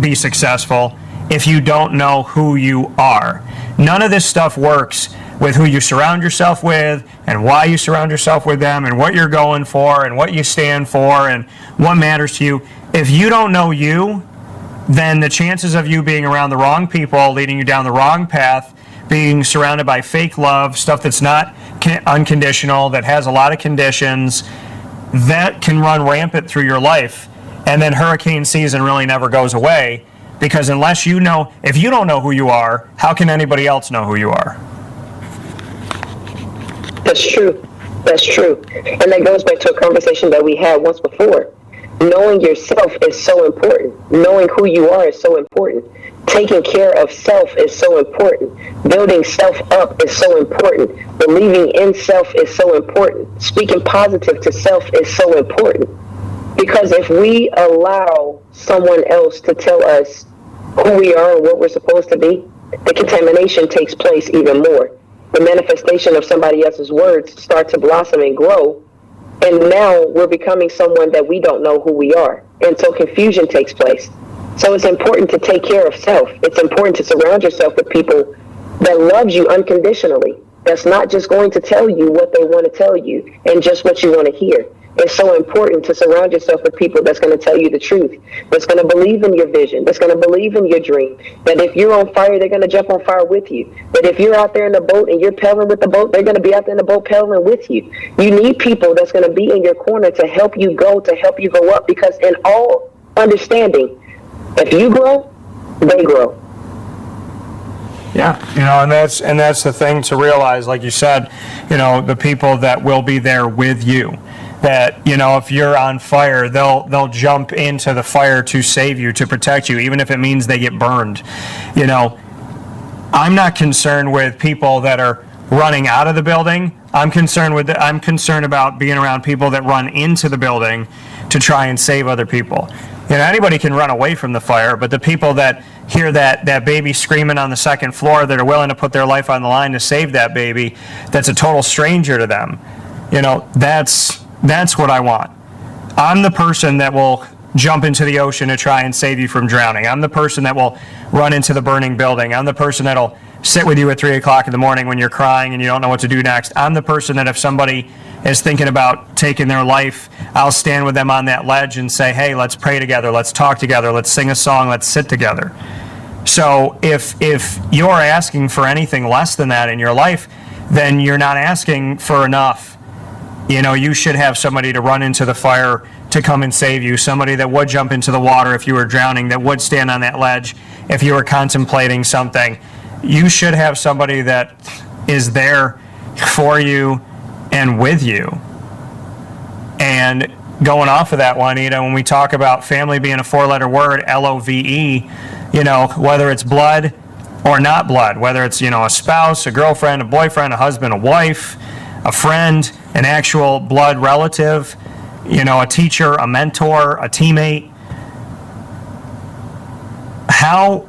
Speaker 1: be successful if you don't know who you are. None of this stuff works with who you surround yourself with and why you surround yourself with them and what you're going for and what you stand for and what matters to you. If you don't know you, then the chances of you being around the wrong people, leading you down the wrong path, being surrounded by fake love, stuff that's not unconditional, that has a lot of conditions, that can run rampant through your life. And then hurricane season really never goes away, because if you don't know who you are, how can anybody else know who you are?
Speaker 5: That's true. That's true. And that goes back to a conversation that we had once before. Knowing yourself is so important. Knowing who you are is so important. Taking care of self is so important. Building self up is so important. Believing in self is so important. Speaking positive to self is so important. Because if we allow someone else to tell us who we are and what we're supposed to be, the contamination takes place even more. The manifestation of somebody else's words start to blossom and grow. And now we're becoming someone that we don't know who we are. And so confusion takes place. So it's important to take care of self. It's important to surround yourself with people that loves you unconditionally. That's not just going to tell you what they want to tell you and just what you want to hear. It's so important to surround yourself with people that's going to tell you the truth, that's going to believe in your vision, that's going to believe in your dream, that if you're on fire, they're going to jump on fire with you, that if you're out there in the boat and you're paddling with the boat, they're going to be out there in the boat paddling with you. You need people that's going to be in your corner to help you go up, because in all understanding, if you grow, they grow.
Speaker 1: Yeah, and that's the thing to realize, like you said, the people that will be there with you. That, if you're on fire, they'll jump into the fire to save you, to protect you, even if it means they get burned. I'm not concerned with people that are running out of the building. I'm concerned about being around people that run into the building to try and save other people. Anybody can run away from the fire, but the people that hear that baby screaming on the second floor, that are willing to put their life on the line to save that baby, that's a total stranger to them. That's what I want. I'm the person that will jump into the ocean to try and save you from drowning. I'm the person that will run into the burning building. I'm the person that'll sit with you at 3 o'clock in the morning when you're crying and you don't know what to do next. I'm the person that if somebody is thinking about taking their life, I'll stand with them on that ledge and say, hey, let's pray together, let's talk together, let's sing a song, let's sit together. So if you're asking for anything less than that in your life, then you're not asking for enough. You should have somebody to run into the fire to come and save you, somebody that would jump into the water if you were drowning, that would stand on that ledge if you were contemplating something. You should have somebody that is there for you and with you. And going off of that, Juanita, when we talk about family being a 4-letter word, LOVE, whether it's blood or not blood, whether it's, a spouse, a girlfriend, a boyfriend, a husband, a wife, a friend, an actual blood relative, a teacher, a mentor, a teammate. How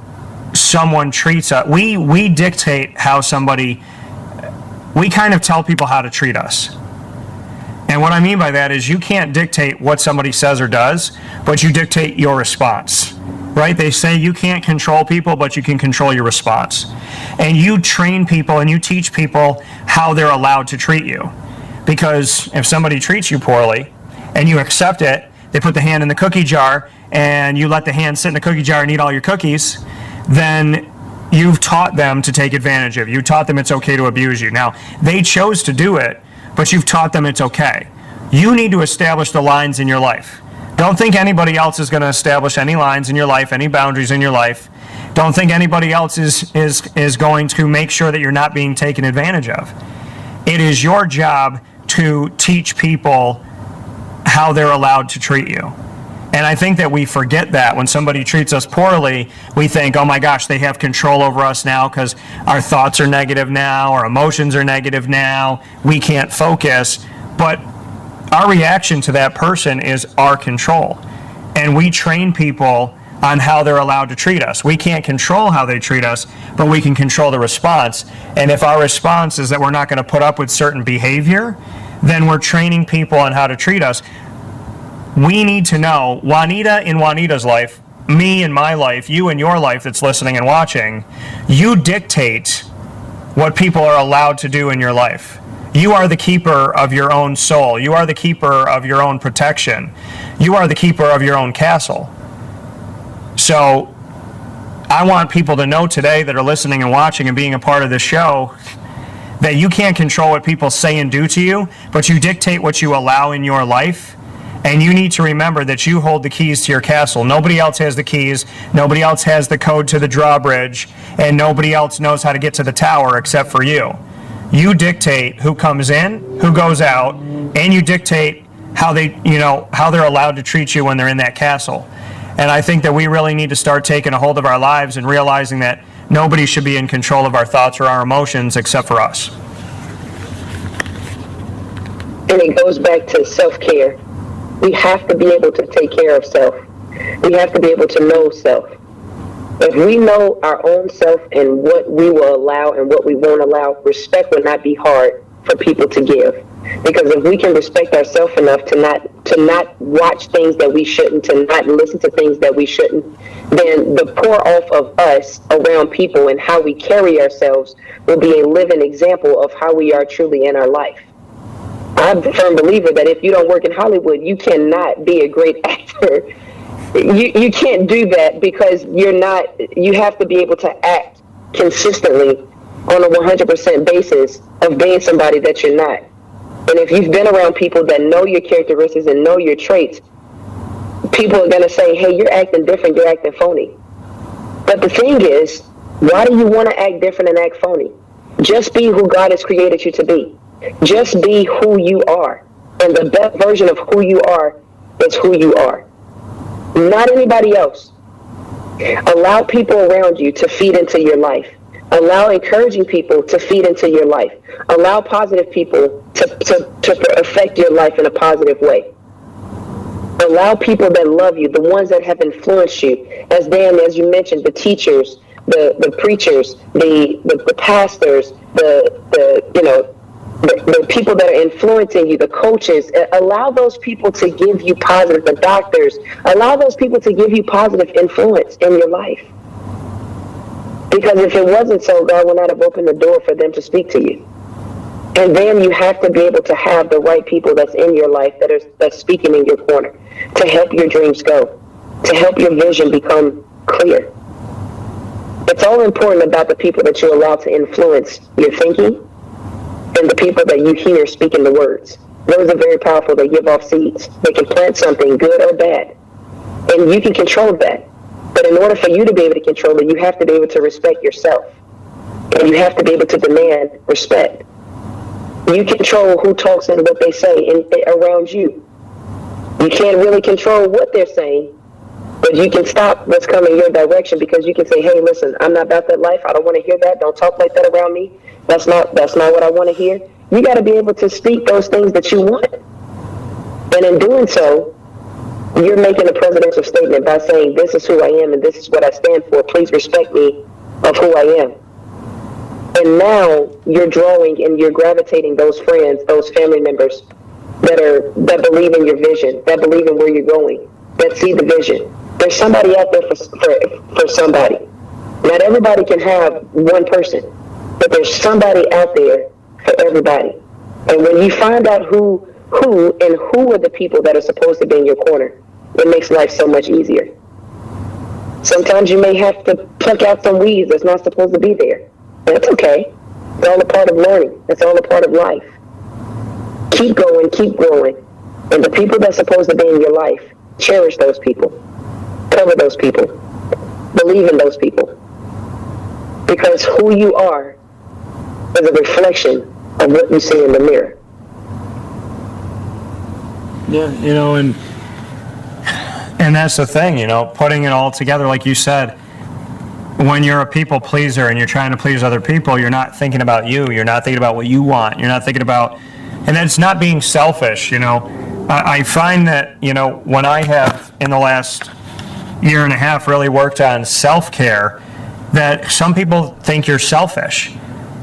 Speaker 1: someone treats us, we dictate how somebody, we kind of tell people how to treat us. And what I mean by that is you can't dictate what somebody says or does, but you dictate your response, right? They say you can't control people, but you can control your response. And you train people and you teach people how they're allowed to treat you. Because if somebody treats you poorly and you accept it, they put the hand in the cookie jar and you let the hand sit in the cookie jar and eat all your cookies, then you've taught them to take advantage of you. You taught them it's okay to abuse you. Now, they chose to do it, but you've taught them it's okay. You need to establish the lines in your life. Don't think anybody else is going to establish any lines in your life, any boundaries in your life. Don't think anybody else is going to make sure that you're not being taken advantage of. It is your job to teach people how they're allowed to treat you. And I think that we forget that when somebody treats us poorly, we think, oh my gosh, they have control over us now because our thoughts are negative now, our emotions are negative now, we can't focus. But our reaction to that person is our control. And we train people on how they're allowed to treat us. We can't control how they treat us, but we can control the response. And if our response is that we're not going to put up with certain behavior, then we're training people on how to treat us. We need to know, Juanita in Juanita's life, me in my life, you in your life that's listening and watching, you dictate what people are allowed to do in your life. You are the keeper of your own soul. You are the keeper of your own protection. You are the keeper of your own castle. So I want people to know today that are listening and watching and being a part of this show that you can't control what people say and do to you, but you dictate what you allow in your life. And you need to remember that you hold the keys to your castle. Nobody else has the keys. Nobody else has the code to the drawbridge. And nobody else knows how to get to the tower except for you. You dictate who comes in, who goes out, and you dictate how they're allowed to treat you when they're in that castle. And I think that we really need to start taking a hold of our lives and realizing that nobody should be in control of our thoughts or our emotions except for us.
Speaker 5: And it goes back to self-care. We have to be able to take care of self. We have to be able to know self. If we know our own self and what we will allow and what we won't allow, respect will not be hard for people to give. Because if we can respect ourselves enough to not watch things that we shouldn't, to not listen to things that we shouldn't, then the pour off of us around people and how we carry ourselves will be a living example of how we are truly in our life. I'm a firm believer that if you don't work in Hollywood, you cannot be a great actor. You can't do that because you have to be able to act consistently on a 100% basis of being somebody that you're not. And if you've been around people that know your characteristics and know your traits, people are going to say, hey, you're acting different, you're acting phony. But the thing is, why do you want to act different and act phony? Just be who God has created you to be. Just be who you are. And the best version of who you are is who you are. Not anybody else. Allow people around you to feed into your life. Allow encouraging people to feed into your life. Allow positive people to affect your life in a positive way. Allow people that love you, the ones that have influenced you. As you mentioned, the teachers, the preachers, the pastors, the people that are influencing you, the coaches, allow those people to give you positive, the doctors, allow those people to give you positive influence in your life. Because if it wasn't so, God would not have opened the door for them to speak to you. And then you have to be able to have the right people that's in your life that's speaking in your corner to help your dreams go, to help your vision become clear. It's all important about the people that you allow to influence your thinking and the people that you hear speaking the words. Words are very powerful. They give off seeds. They can plant something good or bad. And you can control that. But in order for you to be able to control it, you have to be able to respect yourself. And you have to be able to demand respect. You control who talks and what they say around you. You can't really control what they're saying, but you can stop what's coming your direction because you can say, hey, listen, I'm not about that life. I don't want to hear that. Don't talk like that around me. That's not what I want to hear. You got to be able to speak those things that you want. And in doing so, you're making a presidential statement by saying, this is who I am and this is what I stand for. Please respect me of who I am. And now you're drawing and you're gravitating those friends, those family members that believe in your vision, that believe in where you're going, that see the vision. There's somebody out there for somebody. Not everybody can have one person, but there's somebody out there for everybody. And when you find out who are the people that are supposed to be in your corner, it makes life so much easier. Sometimes you may have to pluck out some weeds that's not supposed to be there. That's okay. It's all a part of learning. It's all a part of life. Keep going, keep growing. And the people that's supposed to be in your life, cherish those people. Cover those people. Believe in those people. Because who you are is a reflection of what you see in the mirror.
Speaker 1: Yeah, and that's the thing, putting it all together, like you said, when you're a people pleaser and you're trying to please other people, you're not thinking about you. You're not thinking about what you want. You're not thinking about, and it's not being selfish, I find that, when I have in the last year and a half really worked on self-care, that some people think you're selfish.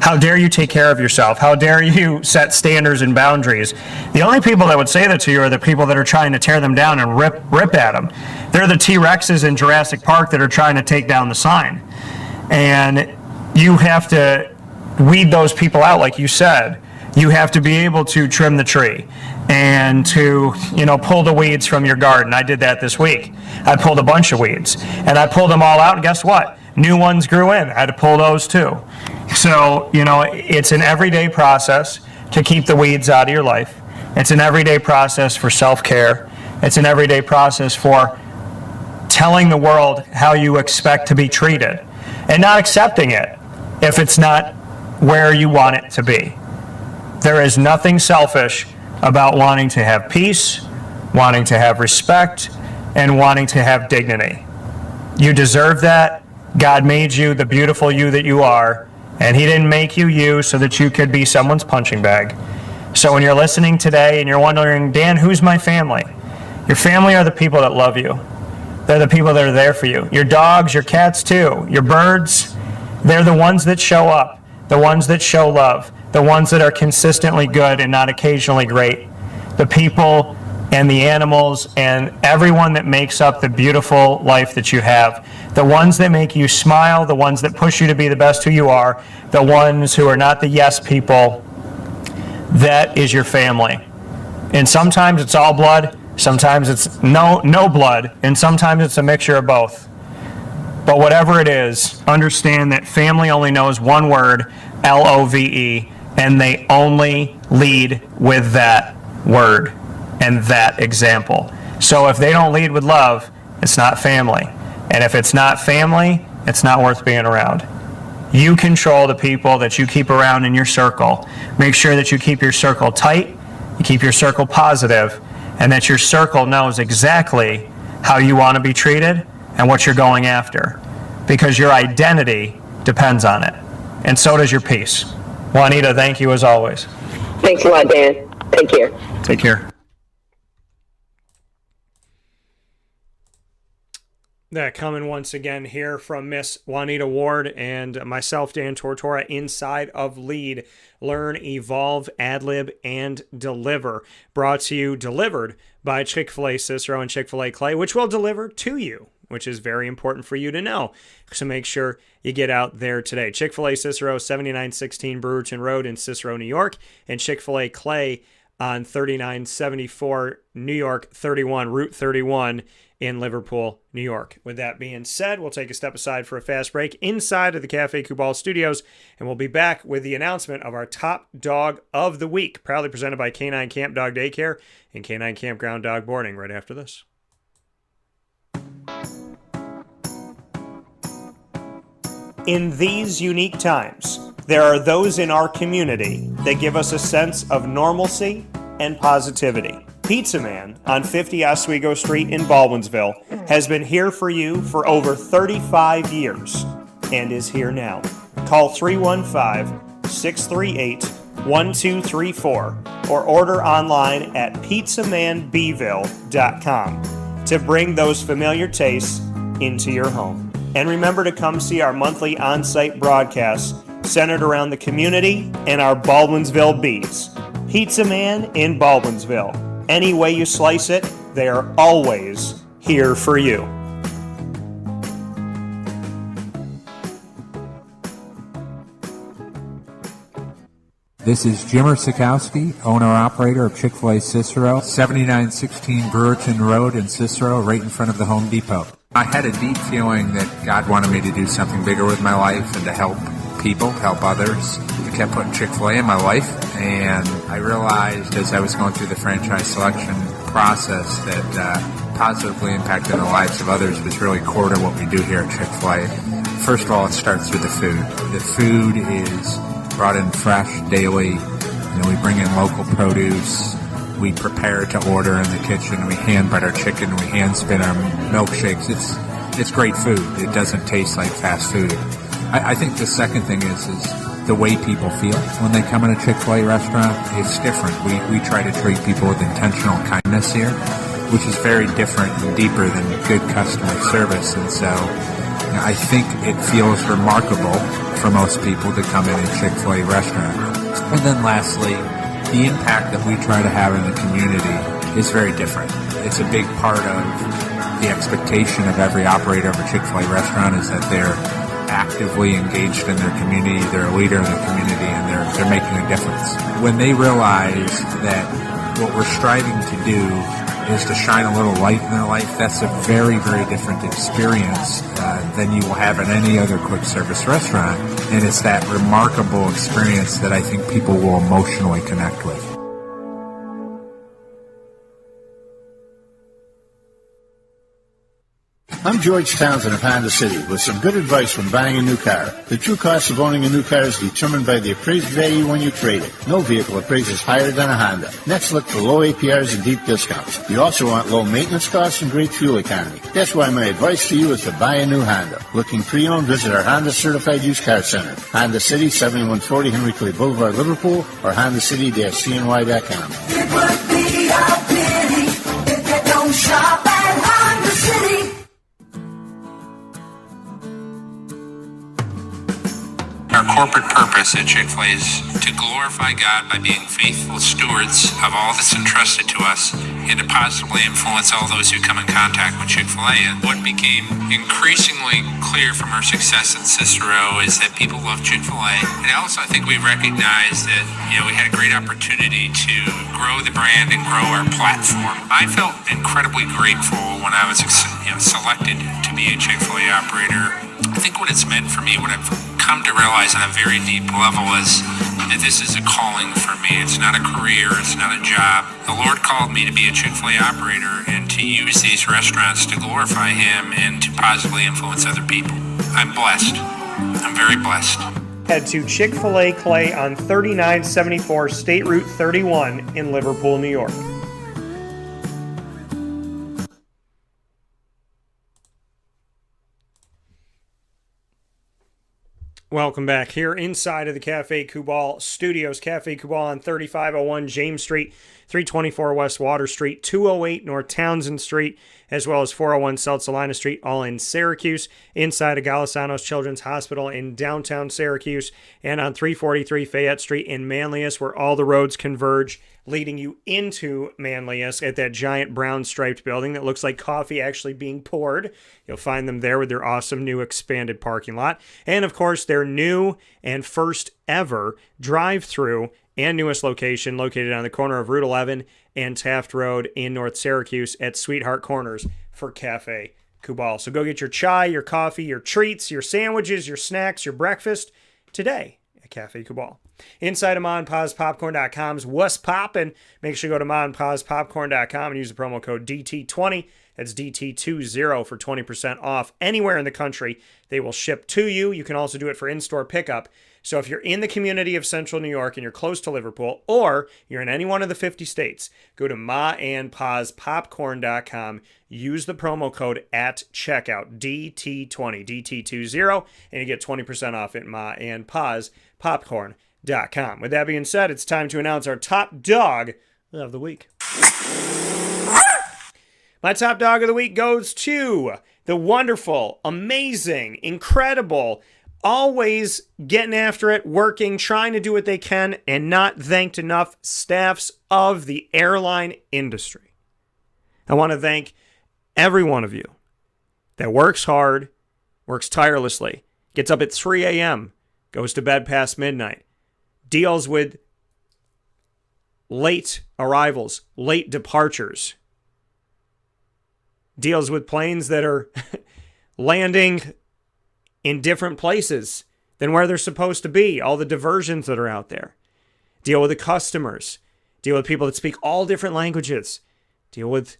Speaker 1: How dare you take care of yourself? How dare you set standards and boundaries? The only people that would say that to you are the people that are trying to tear them down and rip at them. They're the T-Rexes in Jurassic Park that are trying to take down the sign. And you have to weed those people out, like you said. You have to be able to trim the tree and to, pull the weeds from your garden. I did that this week. I pulled a bunch of weeds and I pulled them all out, and guess what? New ones grew in. I had to pull those too. So, it's an everyday process to keep the weeds out of your life. It's an everyday process for self-care. It's an everyday process for telling the world how you expect to be treated and not accepting it if it's not where you want it to be. There is nothing selfish about wanting to have peace, wanting to have respect, and wanting to have dignity. You deserve that. God made you the beautiful you that you are, and He didn't make you so that you could be someone's punching bag. So when you're listening today and you're wondering, Dan, who's my family? Your family are the people that love you. They're the people that are there for you. Your dogs, your cats too, your birds, they're the ones that show up, the ones that show love, the ones that are consistently good and not occasionally great. The people and the animals and everyone that makes up the beautiful life that you have. The ones that make you smile, the ones that push you to be the best who you are, the ones who are not the yes people, that is your family. And sometimes it's all blood, sometimes it's no blood, and sometimes it's a mixture of both. But whatever it is, understand that family only knows one word, L-O-V-E, and they only lead with that word and that example. So if they don't lead with love, it's not family. And if it's not family, it's not worth being around. You control the people that you keep around in your circle. Make sure that you keep your circle tight, you keep your circle positive, and that your circle knows exactly how you want to be treated and what you're going after. Because your identity depends on it. And so does your peace. Juanita, thank you as always.
Speaker 5: Thanks a lot, Dan. Take care.
Speaker 1: Take care. That coming once again here from Miss Juanita Ward and myself, Dan Tortora, inside of Lead, Learn, Evolve, Adlib, and Deliver. Delivered by Chick-fil-A Cicero and Chick-fil-A Clay, which will deliver to you, which is very important for you to know. So make sure you get out there today. Chick-fil-A Cicero, 7916 Brewerton Road in Cicero, New York, and Chick-fil-A Clay on 3974 New York 31, Route 31 in Liverpool, New York. With that being said, we'll take a step aside for a fast break inside of the Cafe Kubal studios, and we'll be back with the announcement of our top dog of the week, proudly presented by Canine Camp Dog Daycare and Canine Campground Dog Boarding, right after this. In these unique times, there are those in our community that give us a sense of normalcy and positivity. Pizza Man on 50 Oswego Street in Baldwinsville has been here for you for over 35 years and is here now. Call 315-638-1234 or order online at pizzamanbville.com to bring those familiar tastes into your home. And remember to come see our monthly on-site broadcasts centered around the community and our Baldwinsville bees. Pizza Man in Baldwinsville. Any way you slice it, they are always here for you.
Speaker 6: This is Jimmer Sikowski, owner-operator of Chick-fil-A Cicero, 7916 Brewerton Road in Cicero, right in front of the Home Depot. I had a deep feeling that God wanted me to do something bigger with my life and to help people, help others. I kept putting Chick-fil-A in my life, and I realized as I was going through the franchise selection process that positively impacting the lives of others was really core to what we do here at Chick-fil-A. First of all, it starts with the food. The food is brought in fresh daily. We bring in local produce. We prepare to order in the kitchen. We hand bread our chicken. We hand spin our milkshakes. It's great food. It doesn't taste like fast food. I think the second thing is the way people feel when they come in a Chick-fil-A restaurant. It's different. We try to treat people with intentional kindness here, which is very different and deeper than good customer service. And so I think it feels remarkable for most people to come in a Chick-fil-A restaurant. And then lastly, the impact that we try to have in the community is very different. It's a big part of the expectation of every operator of a Chick-fil-A restaurant is that they're actively engaged in their community, they're a leader in the community, and they're making a difference. When they realize that what we're striving to do is to shine a little light in their life, that's a very, very different experience than you will have in any other quick service restaurant. And it's that remarkable experience that I think people will emotionally connect with.
Speaker 7: I'm George Townsend of Honda City with some good advice when buying a new car. The true cost of owning a new car is determined by the appraised value when you trade it. No vehicle appraises higher than a Honda. Next, look for low APRs and deep discounts. You also want low maintenance costs and great fuel economy. That's why my advice to you is to buy a new Honda. Looking pre-owned, visit our Honda Certified Used Car Center. Honda City, 7140 Henry Clay Boulevard, Liverpool, or HondaCity-CNY.com.
Speaker 8: It would be a pity if you don't shop at Honda City.
Speaker 9: Our corporate purpose at Chick-fil-A is to glorify God by being faithful stewards of all that's entrusted to us and to positively influence all those who come in contact with Chick-fil-A. And what became increasingly clear from our success at Cicero is that people love Chick-fil-A. And also I think we recognized that, we had a great opportunity to grow the brand and grow our platform. I felt incredibly grateful when I was selected to be a Chick-fil-A operator. I think what it's meant for me, what I've come to realize on a very deep level is that this is a calling for me. It's not a career. It's not a job. The Lord called me to be a Chick-fil-A operator and to use these restaurants to glorify Him and to positively influence other people. I'm blessed. I'm very blessed.
Speaker 1: Head to Chick-fil-A Clay on 3974 State Route 31 in Liverpool, New York. Welcome back here inside of the Cafe Kubal Studios. Cafe Kubal on 3501 James Street, 324 West Water Street, 208 North Townsend Street, as well as 401 South Salina Street, all in Syracuse, inside of Galisanos Children's Hospital in downtown Syracuse, and on 343 Fayette Street in Manlius, where all the roads converge, leading you into Manlius at that giant brown striped building that looks like coffee actually being poured. You'll find them there with their awesome new expanded parking lot. And of course, their new and first ever drive-through and newest location located on the corner of Route 11 and Taft Road in North Syracuse at Sweetheart Corners for Cafe Kubal. So go get your chai, your coffee, your treats, your sandwiches, your snacks, your breakfast today at Cafe Kubal. Inside of MonPazPopcorn.com's What's Poppin'. Make sure you go to MonPazPopcorn.com and use the promo code DT20. That's DT20 for 20% off anywhere in the country. They will ship to you. You can also do it for in-store pickup. So if you're in the community of Central New York and you're close to Liverpool, or you're in any one of the 50 states, go to MaandPazPopcorn.com. Use the promo code at checkout, DT20, DT20, and you get 20% off at MaandPazPopcorn.com. With that being said, it's time to announce our top dog of the week. My top dog of the week goes to the wonderful, amazing, incredible, always getting after it, working, trying to do what they can, and not thanked enough staffs of the airline industry. I want to thank every one of you that works hard, works tirelessly, gets up at 3 a.m., goes to bed past midnight, deals with late arrivals, late departures, deals with planes that are landing in different places than where they're supposed to be, all the diversions that are out there. Deal with the customers, deal with people that speak all different languages, deal with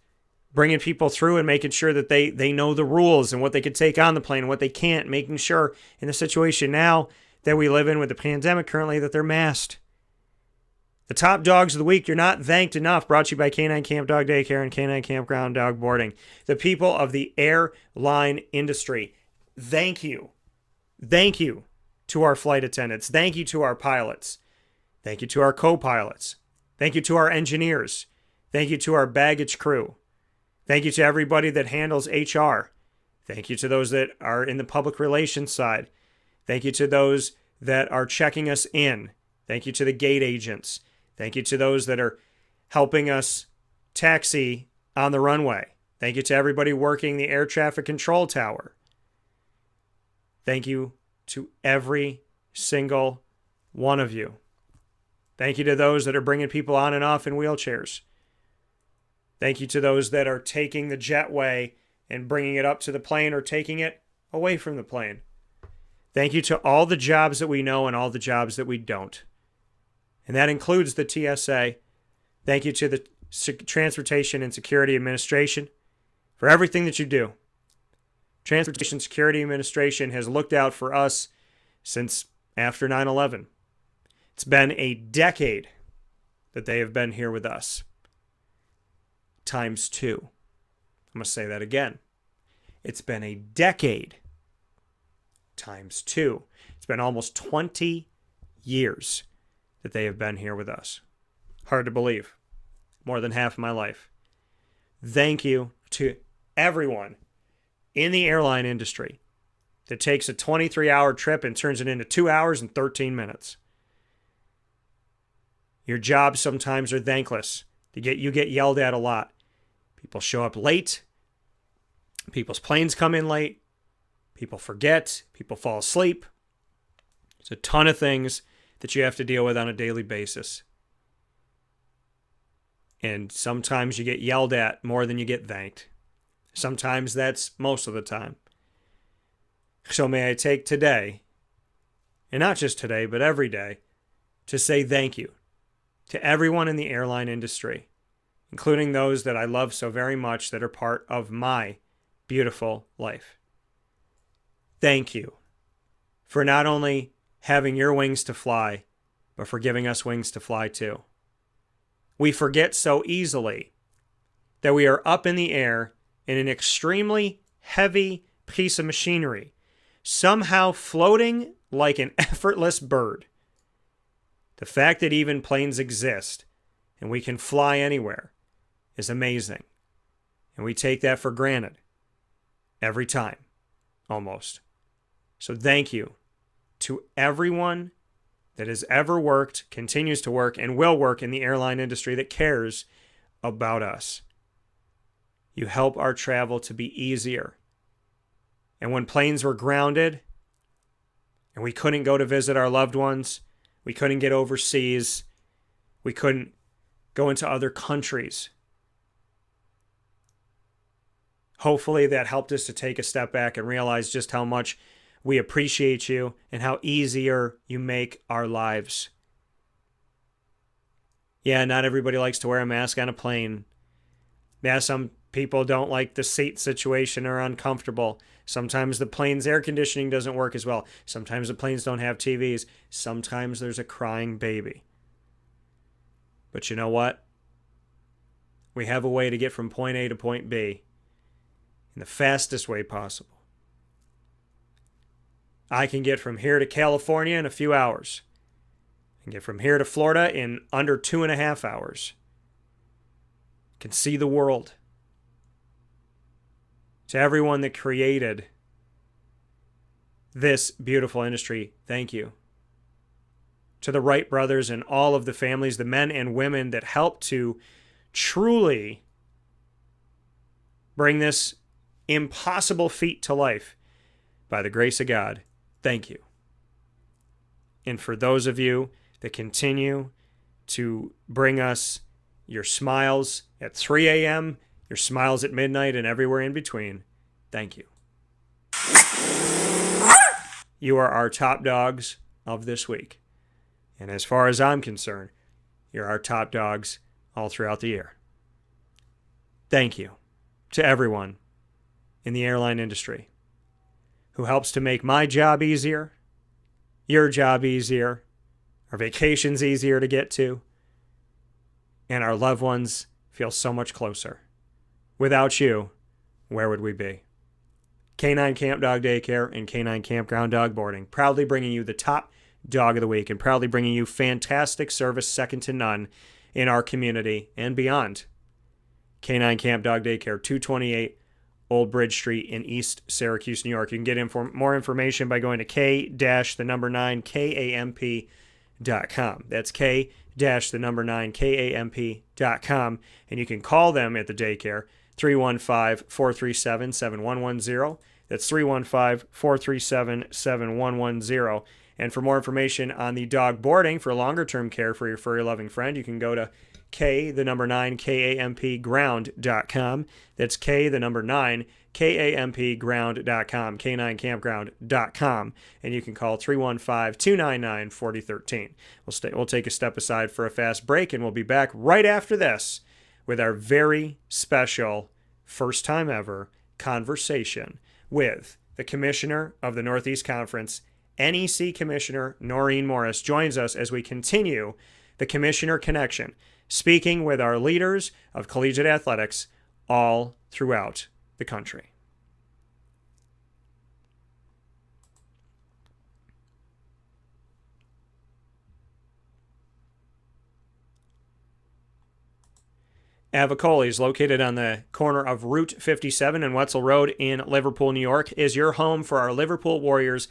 Speaker 1: bringing people through and making sure that they know the rules and what they could take on the plane and what they can't, making sure in the situation now that we live in with the pandemic currently that they're masked. The top dogs of the week, you're not thanked enough, brought to you by Canine Camp Dog Daycare and Canine Campground Dog Boarding. The people of the airline industry, thank you. Thank you to our flight attendants. Thank you to our pilots. Thank you to our co-pilots. Thank you to our engineers. Thank you to our baggage crew. Thank you to everybody that handles HR. Thank you to those that are in the public relations side. Thank you to those that are checking us in. Thank you to the gate agents. Thank you to those that are helping us taxi on the runway. Thank you to everybody working the air traffic control tower. Thank you to every single one of you. Thank you to those that are bringing people on and off in wheelchairs. Thank you to those that are taking the jetway and bringing it up to the plane or taking it away from the plane. Thank you to all the jobs that we know and all the jobs that we don't. And that includes the TSA. Thank you to the Transportation and Security Administration for everything that you do. Transportation Security Administration has looked out for us since after 9/11. It's been a decade that they have been here with us. Times 2. I'm going to say that again. It's been a decade times 2. It's been almost 20 years that they have been here with us. Hard to believe. More than half of my life. Thank you to everyone in the airline industry that takes a 23-hour trip and turns it into 2 hours and 13 minutes. Your jobs sometimes are thankless. You get yelled at a lot. People show up late. People's planes come in late. People forget. People fall asleep. There's a ton of things that you have to deal with on a daily basis. And sometimes you get yelled at more than you get thanked. Sometimes that's most of the time. So may I take today, and not just today, but every day, to say thank you to everyone in the airline industry, including those that I love so very much that are part of my beautiful life. Thank you for not only having your wings to fly, but for giving us wings to fly too. We forget so easily that we are up in the air in an extremely heavy piece of machinery, somehow floating like an effortless bird. The fact that even planes exist and we can fly anywhere is amazing. And we take that for granted every time, almost. So thank you to everyone that has ever worked, continues to work, and will work in the airline industry that cares about us. You help our travel to be easier. And when planes were grounded and we couldn't go to visit our loved ones, we couldn't get overseas, we couldn't go into other countries. Hopefully that helped us to take a step back and realize just how much we appreciate you and how easier you make our lives. Yeah, not everybody likes to wear a mask on a plane. Yeah, some people don't like the seat situation or are uncomfortable. Sometimes the plane's air conditioning doesn't work as well. Sometimes the planes don't have TVs. Sometimes there's a crying baby. But you know what? We have a way to get from point A to point B in the fastest way possible. I can get from here to California in a few hours. I can get from here to Florida in under 2.5 hours. I can see the world. To everyone that created this beautiful industry, thank you. To the Wright brothers and all of the families, the men and women that helped to truly bring this impossible feat to life, by the grace of God, thank you. And for those of you that continue to bring us your smiles at 3 a.m., your smiles at midnight, and everywhere in between, thank you. You are our top dogs of this week. And as far as I'm concerned, you're our top dogs all throughout the year. Thank you to everyone in the airline industry who helps to make my job easier, your job easier, our vacations easier to get to, and our loved ones feel so much closer. Without you, where would we be? Canine Camp Dog Daycare and Canine Campground Dog Boarding, proudly bringing you the top dog of the week and proudly bringing you fantastic service second to none in our community and beyond. Canine Camp Dog Daycare, 228 Old Bridge Street in East Syracuse, New York. You can get more information by going to k-9kamp.com. That's k-9kamp.com. And you can call them at the daycare, 315-437-7110. That's 315-437-7110. And for more information on the dog boarding for longer-term care for your furry loving friend, you can go to kampground.com. That's kampground.com, k9campground.com. And you can call 315-299-4013. We'll take a step aside for a fast break, and we'll be back right after this with our very special, first time ever, conversation with the Commissioner of the Northeast Conference, NEC Commissioner Noreen Morris, joins us as we continue the Commissioner Connection, speaking with our leaders of collegiate athletics all throughout the country. Avicoli's, located on the corner of Route 57 and Wetzel Road in Liverpool, New York, is your home for our Liverpool Warriors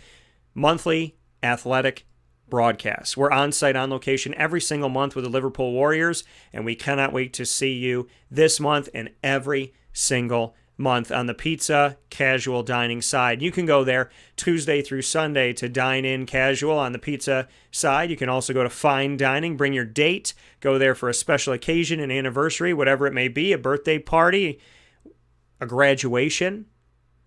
Speaker 1: monthly athletic broadcasts. We're on site, on location every single month with the Liverpool Warriors, and we cannot wait to see you this month and every single month on the pizza casual dining side. You can go there Tuesday through Sunday to dine in casual on the pizza side. You can also go to fine dining, bring your date, go there for a special occasion, an anniversary, whatever it may be, a birthday party, a graduation,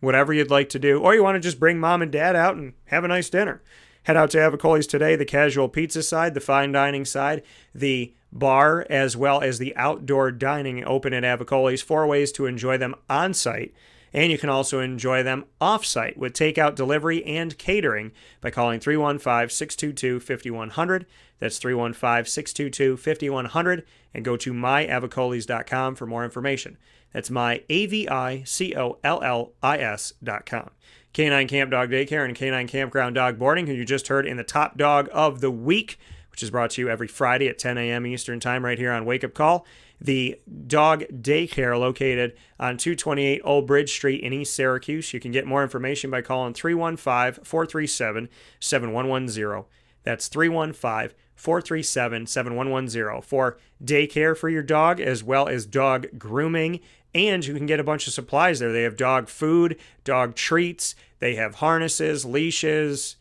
Speaker 1: whatever you'd like to do, or you want to just bring mom and dad out and have a nice dinner. Head out to Avicoli's today, the casual pizza side, the fine dining side, the bar, as well as the outdoor dining open at Avicoli's. 4 ways to enjoy them on site, and you can also enjoy them off site with takeout, delivery, and catering by calling 315-622-5100. That's 315-622-5100, and go to myavicoli's.com for more information. That's myavicoli's.com. Canine Camp Dog Daycare and Canine Campground Dog Boarding, who you just heard in the Top Dog of the Week, which is brought to you every Friday at 10 a.m. Eastern Time right here on Wake Up Call. The dog daycare located on 228 Old Bridge Street in East Syracuse. You can get more information by calling 315-437-7110. That's 315-437-7110 for daycare for your dog, as well as dog grooming. And you can get a bunch of supplies there. They have dog food, dog treats. They have harnesses, leashes,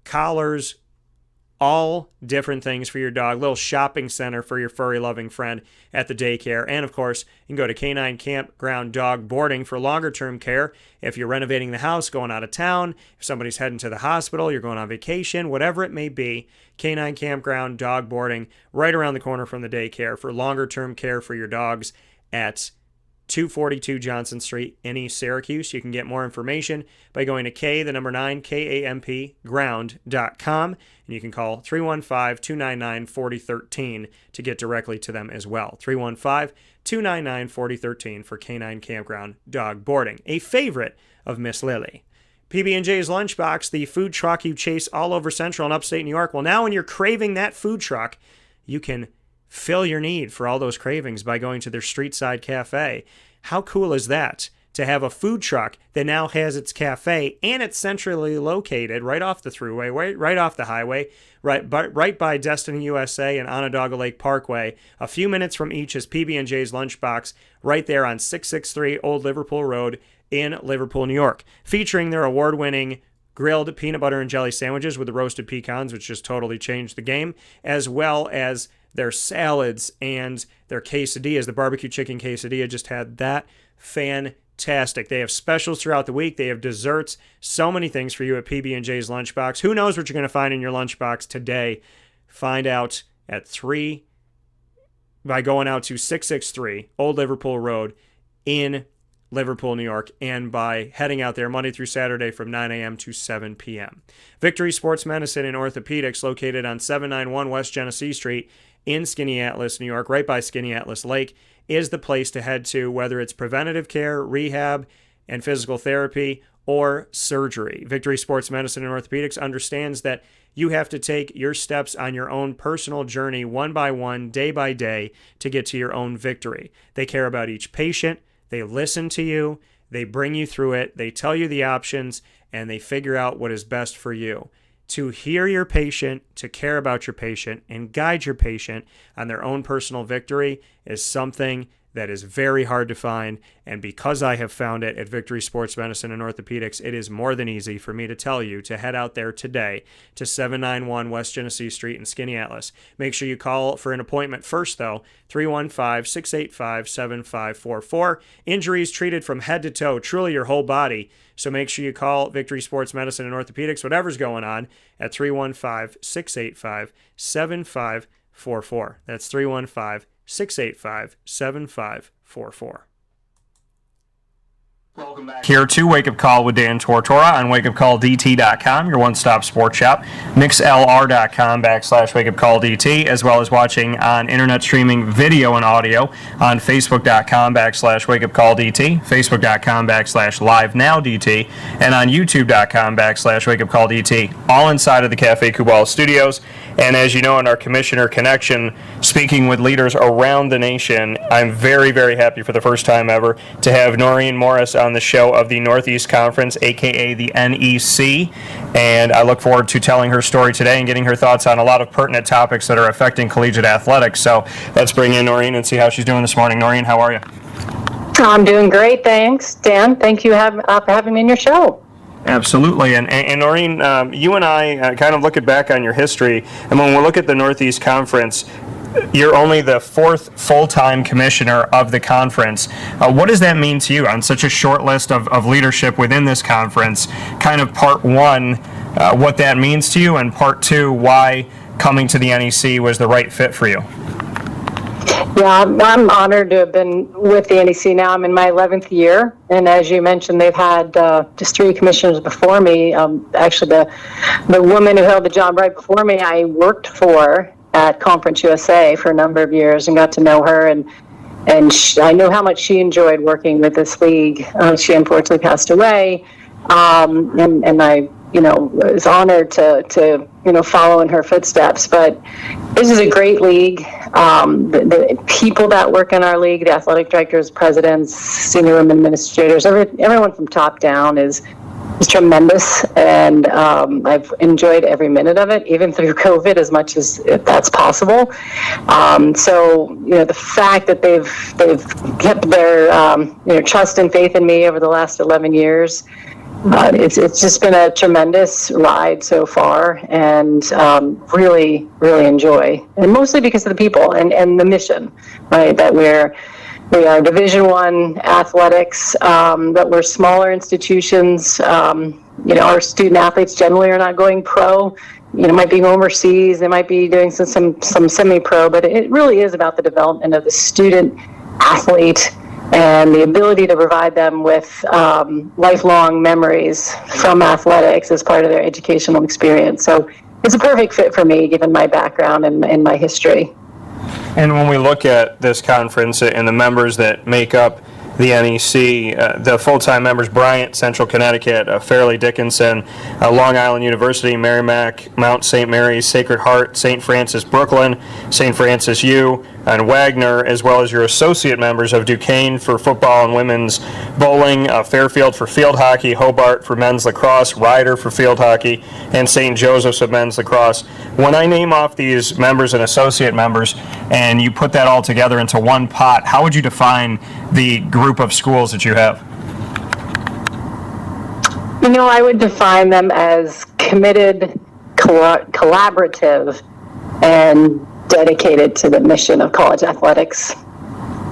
Speaker 1: collars, all different things for your dog. Little shopping center for your furry loving friend at the daycare. And of course, you can go to Canine Campground Dog Boarding for longer term care. If you're renovating the house, going out of town, if somebody's heading to the hospital, you're going on vacation, whatever it may be, Canine Campground Dog Boarding right around the corner from the daycare for longer term care for your dogs at 242 Johnson Street in East Syracuse. You can get more information by going to kampground.com, and you can call 315-299-4013 to get directly to them as well. 315-299-4013 for Canine Campground Dog Boarding, a favorite of Miss Lily. PB&J's Lunchbox, the food truck you chase all over Central and Upstate New York. Well, now when you're craving that food truck, you can fill your need for all those cravings by going to their Street Side Cafe. How cool is that? to have a food truck that now has its cafe, and it's centrally located right off the thruway, right off the highway, right by Destiny USA and Onondaga Lake Parkway. A few minutes from each is PB&J's Lunchbox, right there on 663 Old Liverpool Road in Liverpool, New York, featuring their award-winning grilled peanut butter and jelly sandwiches with the roasted pecans, which just totally changed the game, as well as their salads and their quesadillas. The barbecue chicken quesadilla just had that fantastic. They have specials throughout the week. They have desserts, so many things for you at PB&J's Lunchbox. Who knows what you're going to find in your lunchbox today? Find out at 3 by going out to 663 Old Liverpool Road in Liverpool, New York, and by heading out there Monday through Saturday from 9 a.m. to 7 p.m. Victory Sports Medicine and Orthopedics, located on 791 West Genesee Street in Skaneateles, New York, right by Skaneateles Lake, is the place to head to, whether it's preventative care, rehab, and physical therapy, or surgery. Victory Sports Medicine and Orthopedics understands that you have to take your steps on your own personal journey, one by one, day by day, to get to your own victory. They care about each patient. They listen to you, they bring you through it, they tell you the options, and they figure out what is best for you. To hear your patient, to care about your patient, and guide your patient on their own personal victory is something that is very hard to find, and because I have found it at Victory Sports Medicine and Orthopedics, it is more than easy for me to tell you to head out there today to 791 West Genesee Street in Skaneateles. Make sure you call for an appointment first, though, 315-685-7544. Injuries treated from head to toe, truly your whole body. So make sure you call Victory Sports Medicine and Orthopedics, whatever's going on, at 315-685-7544. That's 315-685-7544. Welcome back here to Wake Up Call with Dan Tortora on WakeUpCallDT.com, your one-stop sports shop, mixlr.com/WakeUpCallDT, as well as watching on internet streaming video and audio on Facebook.com/WakeUpCallDT, Facebook.com/LiveNowDT, and on YouTube.com/WakeUpCallDT, all inside of the Cafe Kubal studios. And as you know, in our Commissioner Connection, speaking with leaders around the nation, I'm very, very happy for the first time ever to have Noreen Morris on the show of the Northeast Conference, a.k.a. the NEC. And I look forward to telling her story today and getting her thoughts on a lot of pertinent topics that are affecting collegiate athletics. So let's bring in Noreen and see how she's doing this morning. Noreen, how are you?
Speaker 10: I'm doing great, thanks. Dan, thank you for having me in your show.
Speaker 1: Absolutely. And Noreen, you and I kind of looking back on your history, and when we look at the Northeast Conference, you're only the fourth full-time commissioner of the conference. What does that mean to you on such a short list of leadership within this conference? Kind of part one, what that means to you, and part two, why coming to the NEC was the right fit for you.
Speaker 10: Yeah, I'm honored to have been with the NEC now. I'm in my 11th year, and as you mentioned, they've had just 3 commissioners before me. Actually, the woman who held the job right before me, I worked for at Conference USA for a number of years and got to know her, and I know how much she enjoyed working with this league. She unfortunately passed away, and I was honored to follow in her footsteps. But this is a great league. The people that work in our league, the athletic directors, presidents, senior women administrators, everyone from top down is tremendous, and I've enjoyed every minute of it, even through COVID, as much as that's possible. So the fact that they've kept their trust and faith in me over the last 11 years. It's just been a tremendous ride so far, and really, really enjoy, and mostly because of the people and the mission, right? That we are Division I athletics, that we're smaller institutions. Our student athletes generally are not going pro. Might be overseas. They might be doing some semi-pro, but it really is about the development of the student athlete and the ability to provide them with lifelong memories from athletics as part of their educational experience. So it's a perfect fit for me, given my background and my history.
Speaker 1: And when we look at this conference and the members that make up the NEC, the full-time members, Bryant, Central Connecticut, Fairleigh Dickinson, Long Island University, Merrimack, Mount St. Mary's, Sacred Heart, St. Francis, Brooklyn, St. Francis U, and Wagner, as well as your associate members of Duquesne for football and women's bowling, Fairfield for field hockey, Hobart for men's lacrosse, Ryder for field hockey, and St. Joseph's of men's lacrosse. When I name off these members and associate members, and you put that all together into one pot, how would you define the group of schools that you have?
Speaker 10: I would define them as committed, collaborative, and dedicated to the mission of college athletics.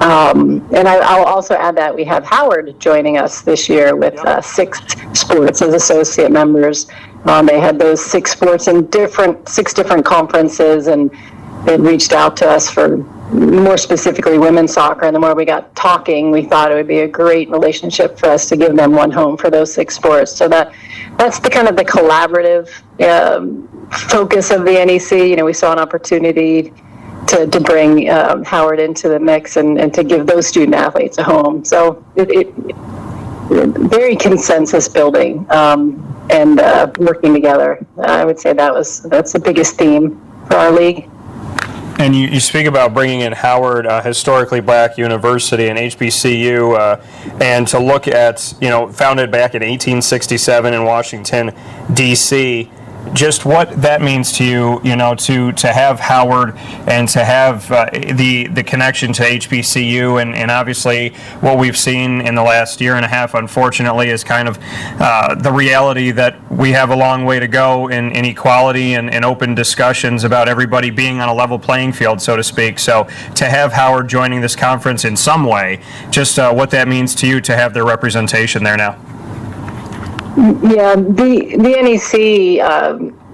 Speaker 10: And I'll also add that we have Howard joining us this year with 6 sports as associate members. They had those 6 sports in 6 different conferences, and they reached out to us for more specifically women's soccer. And the more we got talking, we thought it would be a great relationship for us to give them one home for those 6 sports. So that's the kind of the collaborative focus of the NEC. We saw an opportunity to bring Howard into the mix and to give those student athletes a home. So it very consensus building and working together. I would say that's the biggest theme for our league.
Speaker 1: And you speak about bringing in Howard, historically black university, and HBCU, and to look at, founded back in 1867 in Washington, D.C., just what that means to you, to have Howard and to have the connection to HBCU, and obviously what we've seen in the last year and a half, unfortunately, is kind of the reality that we have a long way to go in equality and open discussions about everybody being on a level playing field, so to speak. So to have Howard joining this conference in some way, just what that means to you to have their representation there now.
Speaker 10: Yeah, the NEC,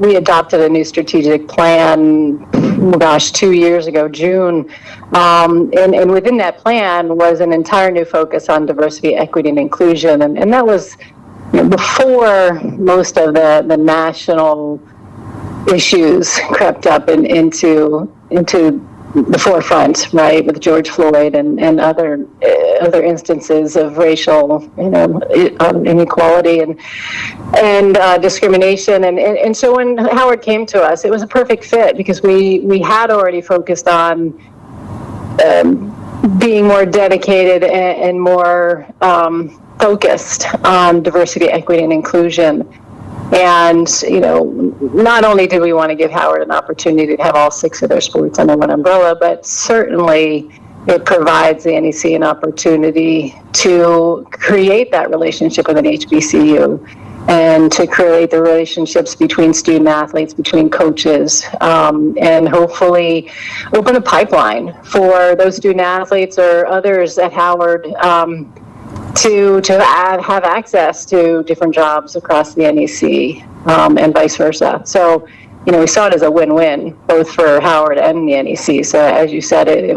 Speaker 10: we adopted a new strategic plan, 2 years ago, June. And within that plan was an entire new focus on diversity, equity, and inclusion. And that was before most of the national issues crept up into the forefront, right, with George Floyd and other instances of racial, inequality and discrimination. And so when Howard came to us, it was a perfect fit because we had already focused on being more dedicated and more focused on diversity, equity, and inclusion. And, not only do we want to give Howard an opportunity to have all 6 of their sports under one umbrella, but certainly it provides the NEC an opportunity to create that relationship with an HBCU and to create the relationships between student athletes, between coaches, and hopefully open a pipeline for those student athletes or others at Howard to have access to different jobs across the NEC and vice versa. So, we saw it as a win-win, both for Howard and the NEC. So as you said, it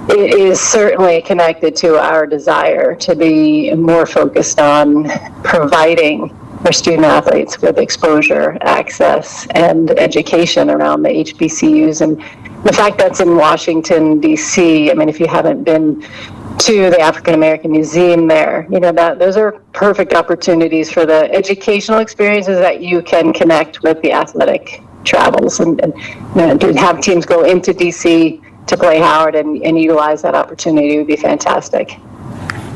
Speaker 10: is certainly connected to our desire to be more focused on providing our student athletes with exposure, access, and education around the HBCUs. And the fact that's in Washington, D.C., if you haven't been to the African American Museum there, those are perfect opportunities for the educational experiences that you can connect with the athletic travels and to have teams go into DC to play Howard and utilize that opportunity would be fantastic.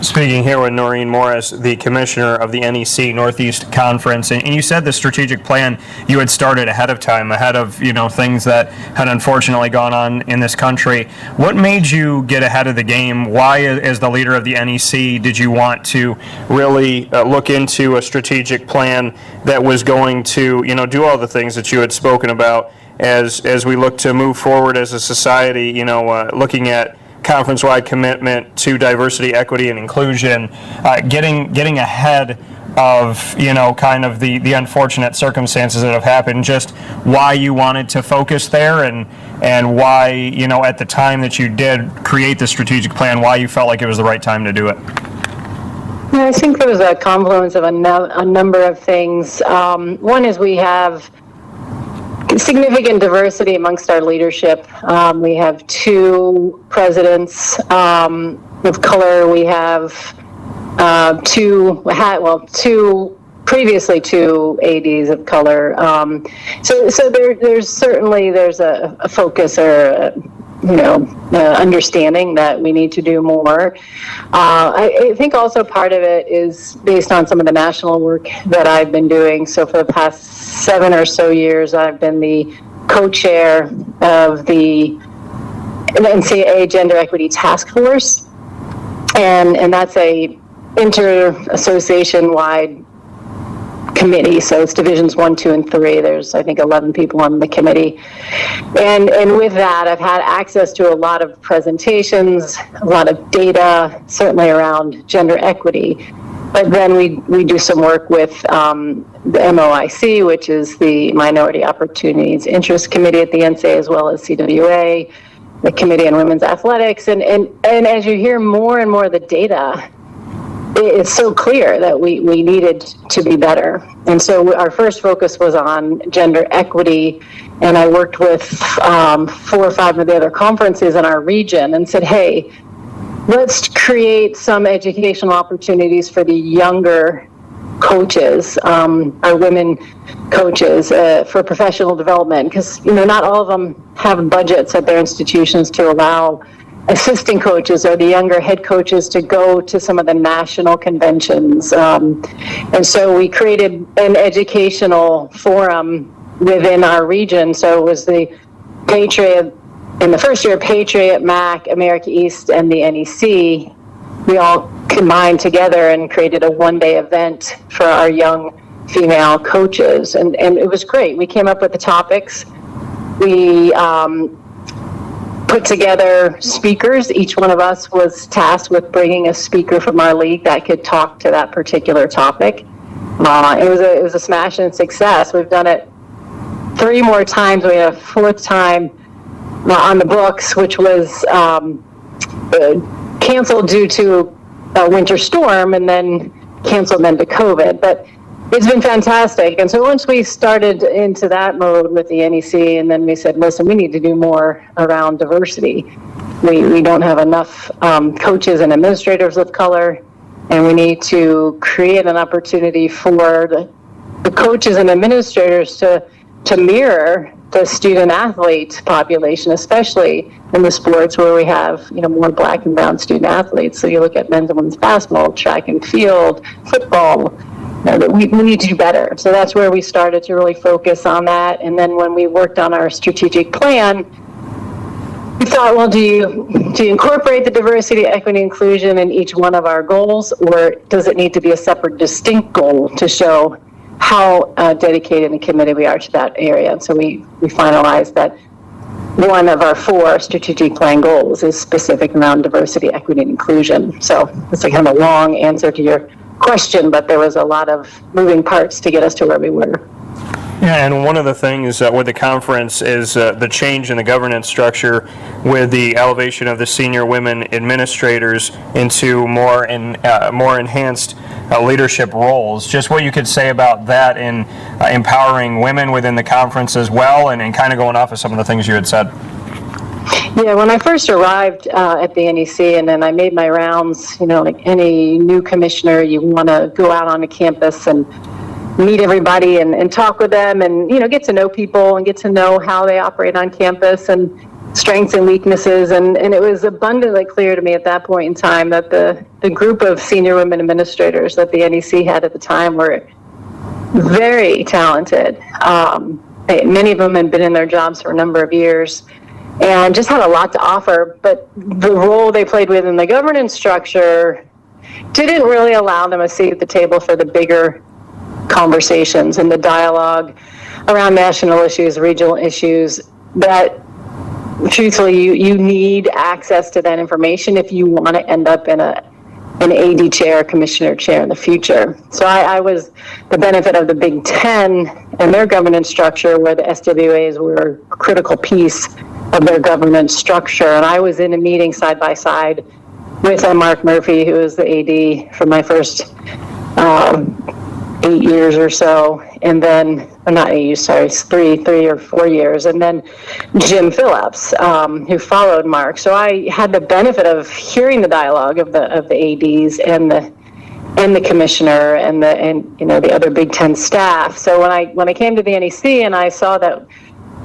Speaker 1: Speaking here with Noreen Morris, the commissioner of the NEC Northeast Conference, and you said the strategic plan you had started ahead of time, ahead of things that had unfortunately gone on in this country. What made you get ahead of the game? Why, as the leader of the NEC, did you want to really look into a strategic plan that was going to do all the things that you had spoken about as we look to move forward as a society? Looking at conference-wide commitment to diversity, equity, and inclusion, getting ahead of kind of the unfortunate circumstances that have happened. Just why you wanted to focus there, and why at the time that you did create the strategic plan, why you felt like it was the right time to do it.
Speaker 10: I think there was a confluence of a number of things. One is we have significant diversity amongst our leadership. We have 2 presidents of color. We have previously 2 ADs of color. So there's a focus or understanding that we need to do more. I think also part of it is based on some of the national work that I've been doing. So for the past 7 or so years, I've been the co-chair of the NCAA Gender Equity Task Force, and that's a inter-association-wide committee. So it's divisions 1, 2, and 3. There's, I think, 11 people on the committee. And with that, I've had access to a lot of presentations, a lot of data, certainly around gender equity. But then we do some work with the MOIC, which is the Minority Opportunities Interest Committee at the NCAA, as well as CWA, the Committee on Women's Athletics. And as you hear more and more of the data, it's so clear that we needed to be better. And so our first focus was on gender equity, and I worked with 4 or 5 of the other conferences in our region and said, hey, let's create some educational opportunities for the younger coaches, our women coaches, for professional development, because not all of them have budgets at their institutions to allow assistant coaches or the younger head coaches to go to some of the national conventions. And so we created an educational forum within our region. So it was the Patriot, in the first year, Patriot, MAC, America East, and the NEC. We all combined together and created a one-day event for our young female coaches. And it was great. We came up with the topics. We put together speakers. Each one of us was tasked with bringing a speaker from our league that could talk to that particular topic. It was a smash and success. We've done it 3 more times. We had a 4th time on the books, which was canceled due to a winter storm and then canceled then to COVID. But it's been fantastic. And so once we started into that mode with the NEC, and then we said, listen, we need to do more around diversity. We don't have enough coaches and administrators of color, and we need to create an opportunity for the coaches and administrators to mirror the student athlete population, especially in the sports where we have more Black and brown student athletes. So you look at men's and women's basketball, track and field, football. We need to do better. So that's where we started to really focus on that. And then when we worked on our strategic plan, we thought, well, do you incorporate the diversity, equity, inclusion in each one of our goals, or does it need to be a separate, distinct goal to show how dedicated and committed we are to that area? And so we finalized that one of our 4 strategic plan goals is specific around diversity, equity, and inclusion. So it's kind of a long answer to your question, but there was a lot of moving parts to get us to where we were.
Speaker 1: Yeah, and one of the things with the conference is the change in the governance structure with the elevation of the senior women administrators into more enhanced leadership roles. Just what you could say about that in empowering women within the conference as well, and kind of going off of some of the things you had said.
Speaker 10: Yeah, when I first arrived at the NEC, and then I made my rounds, like any new commissioner, you want to go out on the campus and meet everybody and talk with them and, get to know people and get to know how they operate on campus and strengths and weaknesses. And it was abundantly clear to me at that point in time that the group of senior women administrators that the NEC had at the time were very talented. Many of them had been in their jobs for a number of years and just had a lot to offer, but the role they played within the governance structure didn't really allow them a seat at the table for the bigger conversations and the dialogue around national issues, regional issues, that truthfully you need access to that information if you want to end up in an AD chair, commissioner chair in the future. So I was the benefit of the Big Ten and their governance structure, where the SWAs were a critical piece of their governance structure. And I was in a meeting side by side with Mark Murphy, who was the AD for my first 8 years or so, and then, not 8 years, sorry, 3 or 4 years, and then Jim Phillips, who followed Mark. So I had the benefit of hearing the dialogue of the ADs and the commissioner and the other Big Ten staff. So when I came to the NEC and I saw that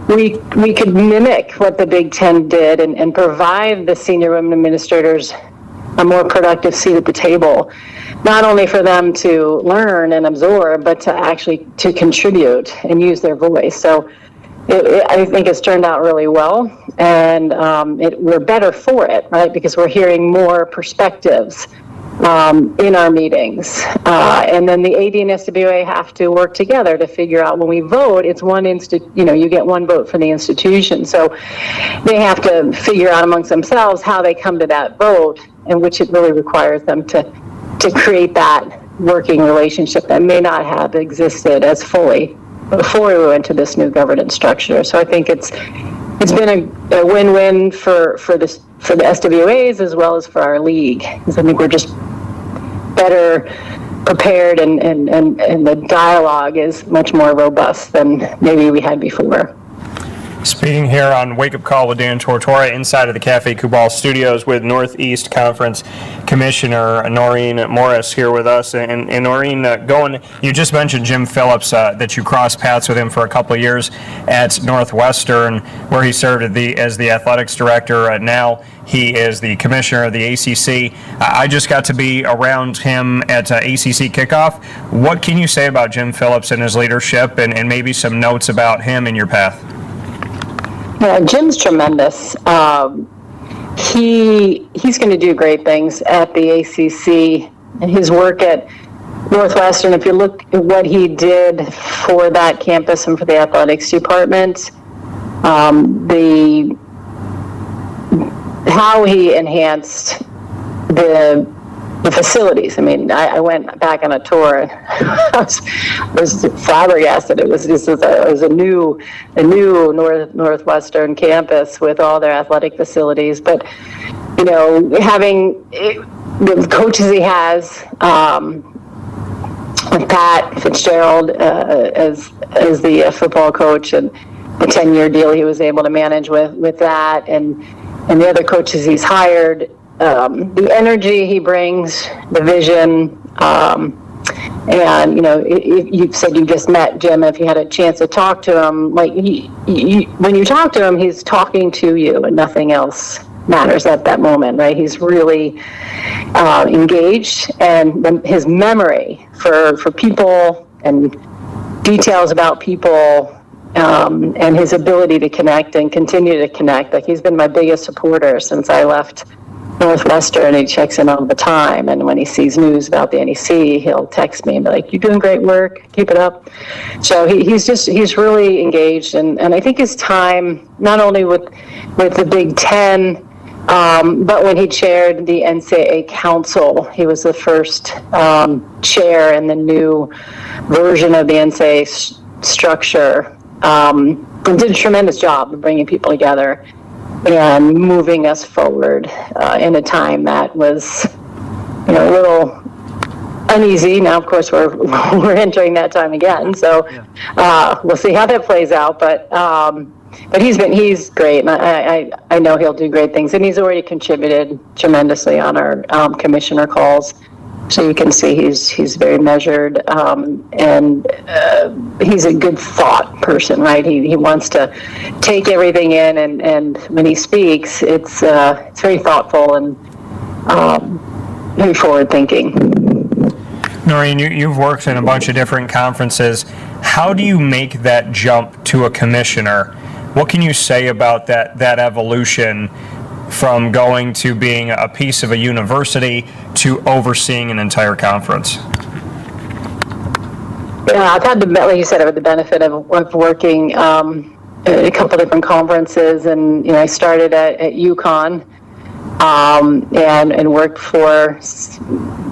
Speaker 10: we could mimic what the Big Ten did and provide the senior women administrators a more productive seat at the table, not only for them to learn and absorb, but to actually to contribute and use their voice. So I think it's turned out really well, and we're better for it, right? Because we're hearing more perspectives in our meetings. And then the AD and SWA have to work together to figure out when we vote, it's you get one vote for the institution. So they have to figure out amongst themselves how they come to that vote, and which it really requires them to create that working relationship that may not have existed as fully before we went to this new governance structure. So I think it's been a win-win for the SWAs as well as for our league, because I think we're just better prepared, and the dialogue is much more robust than maybe we had before.
Speaker 1: Speaking here on Wake Up Call with Dan Tortora inside of the Cafe Kubal studios with Northeast Conference Commissioner Noreen Morris here with us. And Noreen, you just mentioned Jim Phillips, that you crossed paths with him for a couple of years at Northwestern, where he served as the athletics director. Now he is the commissioner of the ACC. I just got to be around him at ACC kickoff. What can you say about Jim Phillips and his leadership, and maybe some notes about him in your path?
Speaker 10: Yeah, Jim's tremendous. He's going to do great things at the ACC, and his work at Northwestern. If you look at what he did for that campus and for the athletics department, how he enhanced the facilities. I mean, I went back on a tour and I was flabbergasted. It was a new Northwestern campus with all their athletic facilities. But having the coaches he has, with Pat Fitzgerald as the football coach, and the 10-year deal he was able to manage with that, and the other coaches he's hired. The energy he brings, the vision, and you said you just met Jim. If you had a chance to talk to him, like when you talk to him, he's talking to you, and nothing else matters at that moment, right? He's really engaged, and his memory for people and details about people. And his ability to connect and continue to connect. Like, he's been my biggest supporter since I left Northwestern. He checks in all the time, and when he sees news about the NEC, he'll text me and be like, "You're doing great work, keep it up." So he's really engaged, and I think his time, not only with the Big Ten, but when he chaired the NCAA Council, he was the first chair in the new version of the NCAA structure. And did a tremendous job of bringing people together and moving us forward in a time that was, a little uneasy. Now, of course, we're entering that time again, so we'll see how that plays out. But he's great, and I know he'll do great things, and he's already contributed tremendously on our commissioner calls. So you can see he's very measured, and he's a good thought person, right? He wants to take everything in, and when he speaks, it's very thoughtful and very forward thinking.
Speaker 1: Noreen, you've worked in a bunch of different conferences. How do you make that jump to a commissioner? What can you say about that evolution from going to being a piece of a university to overseeing an entire conference?
Speaker 10: Yeah, I've had like you said, I've had the benefit of working at a couple different conferences, and I started at UConn, and worked for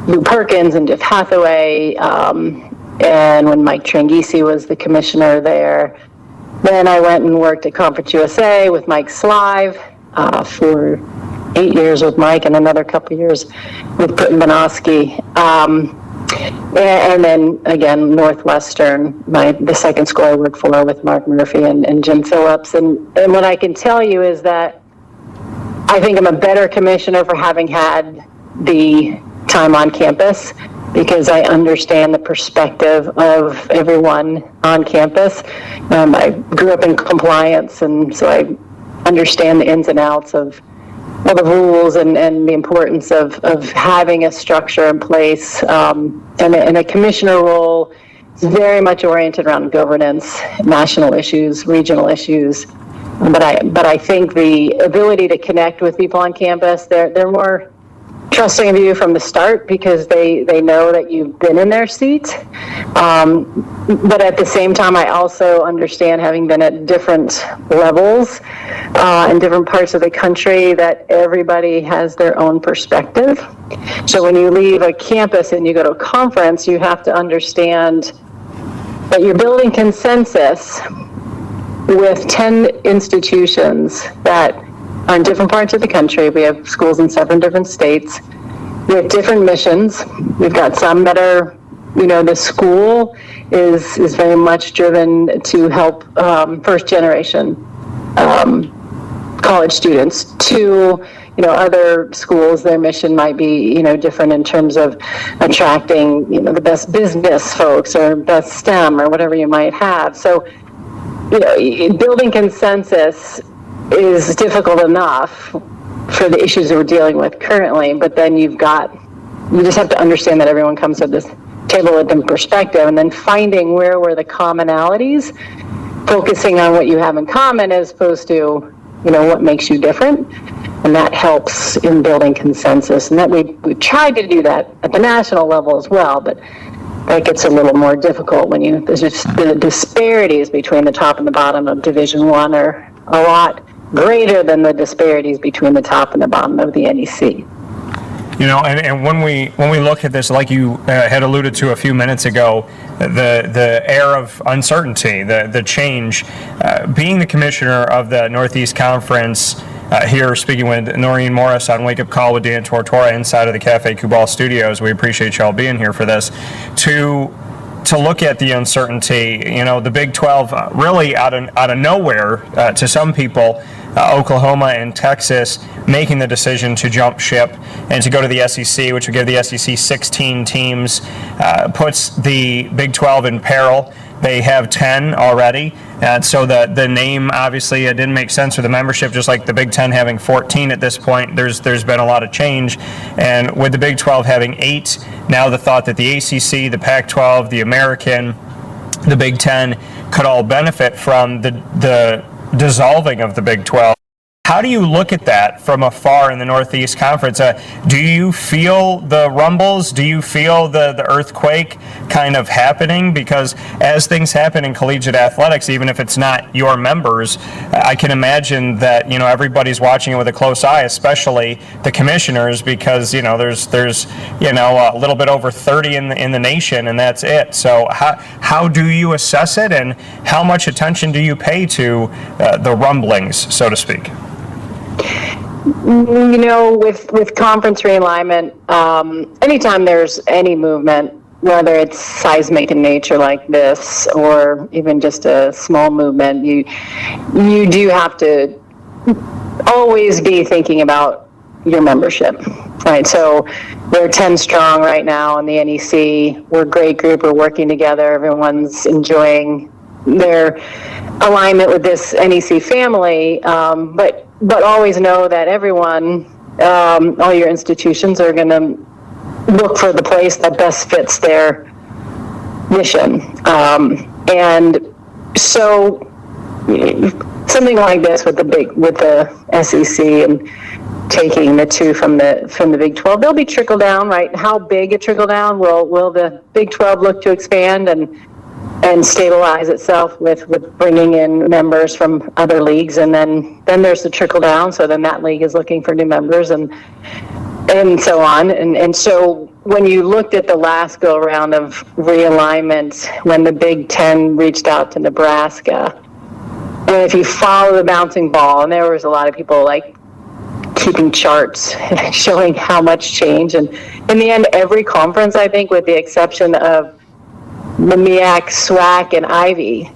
Speaker 10: Lou Perkins and Jeff Hathaway, and when Mike Tranghese was the commissioner there. Then I went and worked at Conference USA with Mike Slive for 8 years with Mike, and another couple years with Britton Bonoski. And then again, Northwestern, the second school I worked for with Mark Murphy and Jim Phillips. And what I can tell you is that I think I'm a better commissioner for having had the time on campus because I understand the perspective of everyone on campus. I grew up in compliance, and so I understand the ins and outs of all the rules and the importance of having a structure in place. And a commissioner role is very much oriented around governance, national issues, regional issues. But I think the ability to connect with people on campus, they're more trusting of you from the start because they know that you've been in their seat. But at the same time, I also understand, having been at different levels in different parts of the country, that everybody has their own perspective. So when you leave a campus and you go to a conference, you have to understand that you're building consensus with 10 institutions that are in different parts of the country. We have schools in 7 different states. We have different missions. We've got some that are, the school is very much driven to help first generation college students. To other schools, their mission might be, different in terms of attracting, the best business folks or best STEM or whatever you might have. So, building consensus is difficult enough for the issues that we're dealing with currently, but then you just have to understand that everyone comes to this table with a perspective, and then finding where were the commonalities, focusing on what you have in common as opposed to, what makes you different. And that helps in building consensus. And that we tried to do that at the national level as well, but that gets a little more difficult when there's just the disparities between the top and the bottom of Division I are a lot greater than the disparities between the top and the bottom of the NEC.
Speaker 1: And when we look at this, like you had alluded to a few minutes ago, the air of uncertainty, the change, being the commissioner of the Northeast Conference, here speaking with Noreen Morris on Wake Up Call with Dan Tortora inside of the Cafe Kubal studios. We appreciate y'all being here for this. To look at the uncertainty, the Big 12 really out of nowhere to some people, Oklahoma and Texas making the decision to jump ship and to go to the SEC, which would give the SEC 16 teams, puts the Big 12 in peril. They have 10 already. So the name, obviously, it didn't make sense for the membership, just like the Big 10 having 14 at this point. There's been a lot of change. And with the Big 12 having 8, now the thought that the ACC, the Pac-12, the American, the Big 10 could all benefit from the dissolving of the Big 12. How do you look at that from afar in the Northeast Conference? Do you feel the rumbles? Do you feel the earthquake kind of happening? Because as things happen in collegiate athletics, even if it's not your members, I can imagine that everybody's watching it with a close eye, especially the commissioners, because there's a little bit over 30 in the nation, and that's it. So how do you assess it, and how much attention do you pay to the rumblings, so to speak?
Speaker 10: With conference realignment, anytime there's any movement, whether it's seismic in nature like this or even just a small movement, you do have to always be thinking about your membership, right? So we're 10 strong right now in the NEC. We're a great group. We're working together. Everyone's enjoying their alignment with this NEC family, but always know that everyone, all your institutions are going to look for the place that best fits their mission. And so something like this with the SEC and taking the 2 from the Big 12, there'll be trickle down, right? How big a trickle down? Will the Big 12 look to expand and stabilize itself with bringing in members from other leagues, and then there's the trickle down, so then that league is looking for new members and so on. And so when you looked at the last go around of realignment, when the Big 10 reached out to Nebraska, and if you follow the bouncing ball, and there was a lot of people like keeping charts showing how much change, and in the end every conference, I think with the exception of the MEAC, SWAC, and Ivy,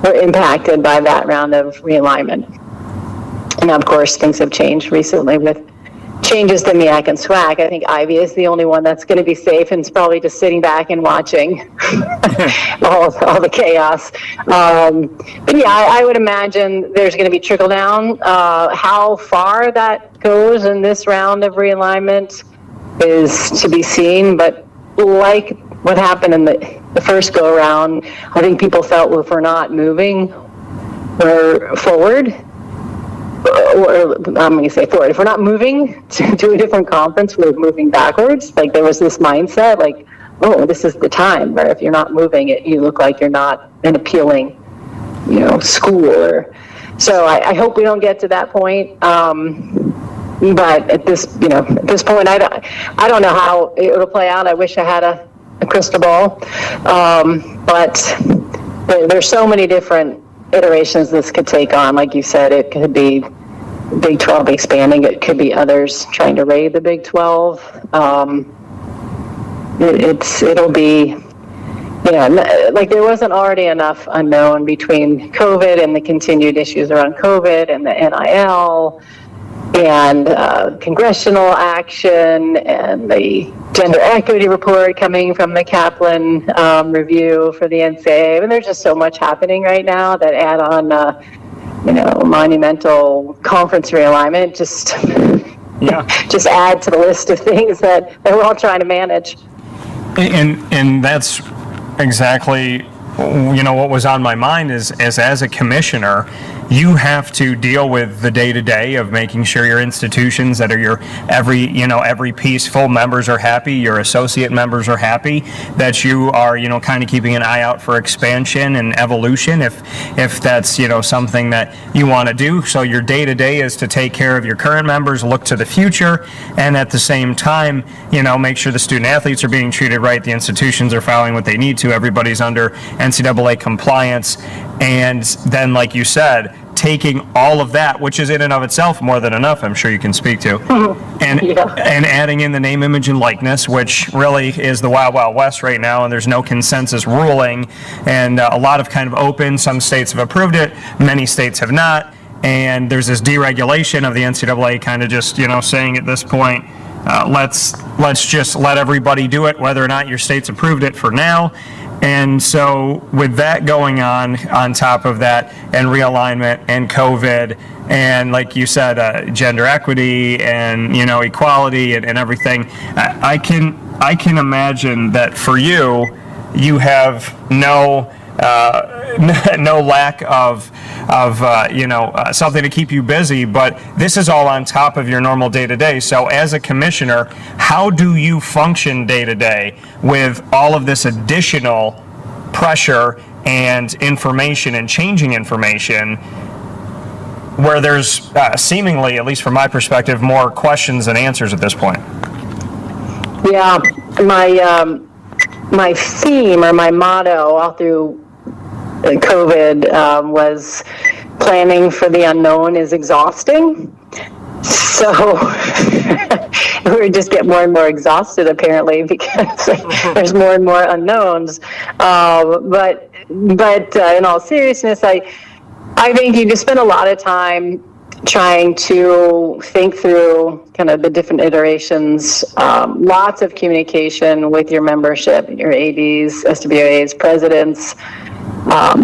Speaker 10: were impacted by that round of realignment. And of course, things have changed recently with changes to MEAC and SWAC. I think Ivy is the only one that's going to be safe, and it's probably just sitting back and watching all the chaos. But yeah, I would imagine there's going to be trickle down. How far that goes in this round of realignment is to be seen. But like what happened in the first go around, I think people felt, well, if we're not moving, we're forward. Or I'm going to say forward. If we're not moving to a different conference, we're moving backwards. Like there was this mindset, like, oh, this is the time. Where if you're not moving, you look like you're not an appealing, school. So I hope we don't get to that point. But at this point, I don't know how it'll play out. I wish I had a crystal ball. But there's so many different iterations this could take on. Like you said, it could be Big 12 expanding. It could be others trying to raid the Big 12. It'll be, like there wasn't already enough unknown between COVID and the continued issues around COVID and the NIL and congressional action and the gender equity report coming from the Kaplan review for the NCAA. I mean, there's just so much happening right now that add on, monumental conference realignment, just add to the list of things that we're all trying to manage.
Speaker 1: And that's exactly, what was on my mind is as a commissioner, you have to deal with the day-to-day of making sure your institutions that are your every piece full members are happy, your associate members are happy, that you are kind of keeping an eye out for expansion and evolution if that's something that you want to do. So your day-to-day is to take care of your current members, look to the future, and at the same time make sure the student athletes are being treated right, the institutions are following what they need to, everybody's under NCAA compliance, and then like you said, taking all of that, which is in and of itself more than enough, I'm sure you can speak to, and adding in the name, image, and likeness, which really is the wild, wild west right now, and there's no consensus ruling, and a lot of kind of open. Some states have approved it, many states have not, and there's this deregulation of the NCAA kind of just, saying at this point, let's just let everybody do it, whether or not your state's approved it for now. And so with that going on top of that, and realignment and COVID, and like you said, gender equity and equality and everything, I can imagine that for you have no lack of something to keep you busy, but this is all on top of your normal day-to-day. So as a commissioner, how do you function day-to-day with all of this additional pressure and information and changing information, where there's seemingly, at least from my perspective, more questions than answers at this point?
Speaker 10: Yeah, my theme or my motto all through COVID was planning for the unknown is exhausting. So we just get more and more exhausted apparently because there's more and more unknowns. But in all seriousness, I think you just spend a lot of time trying to think through kind of the different iterations, lots of communication with your membership, your ADs, SWAs, presidents,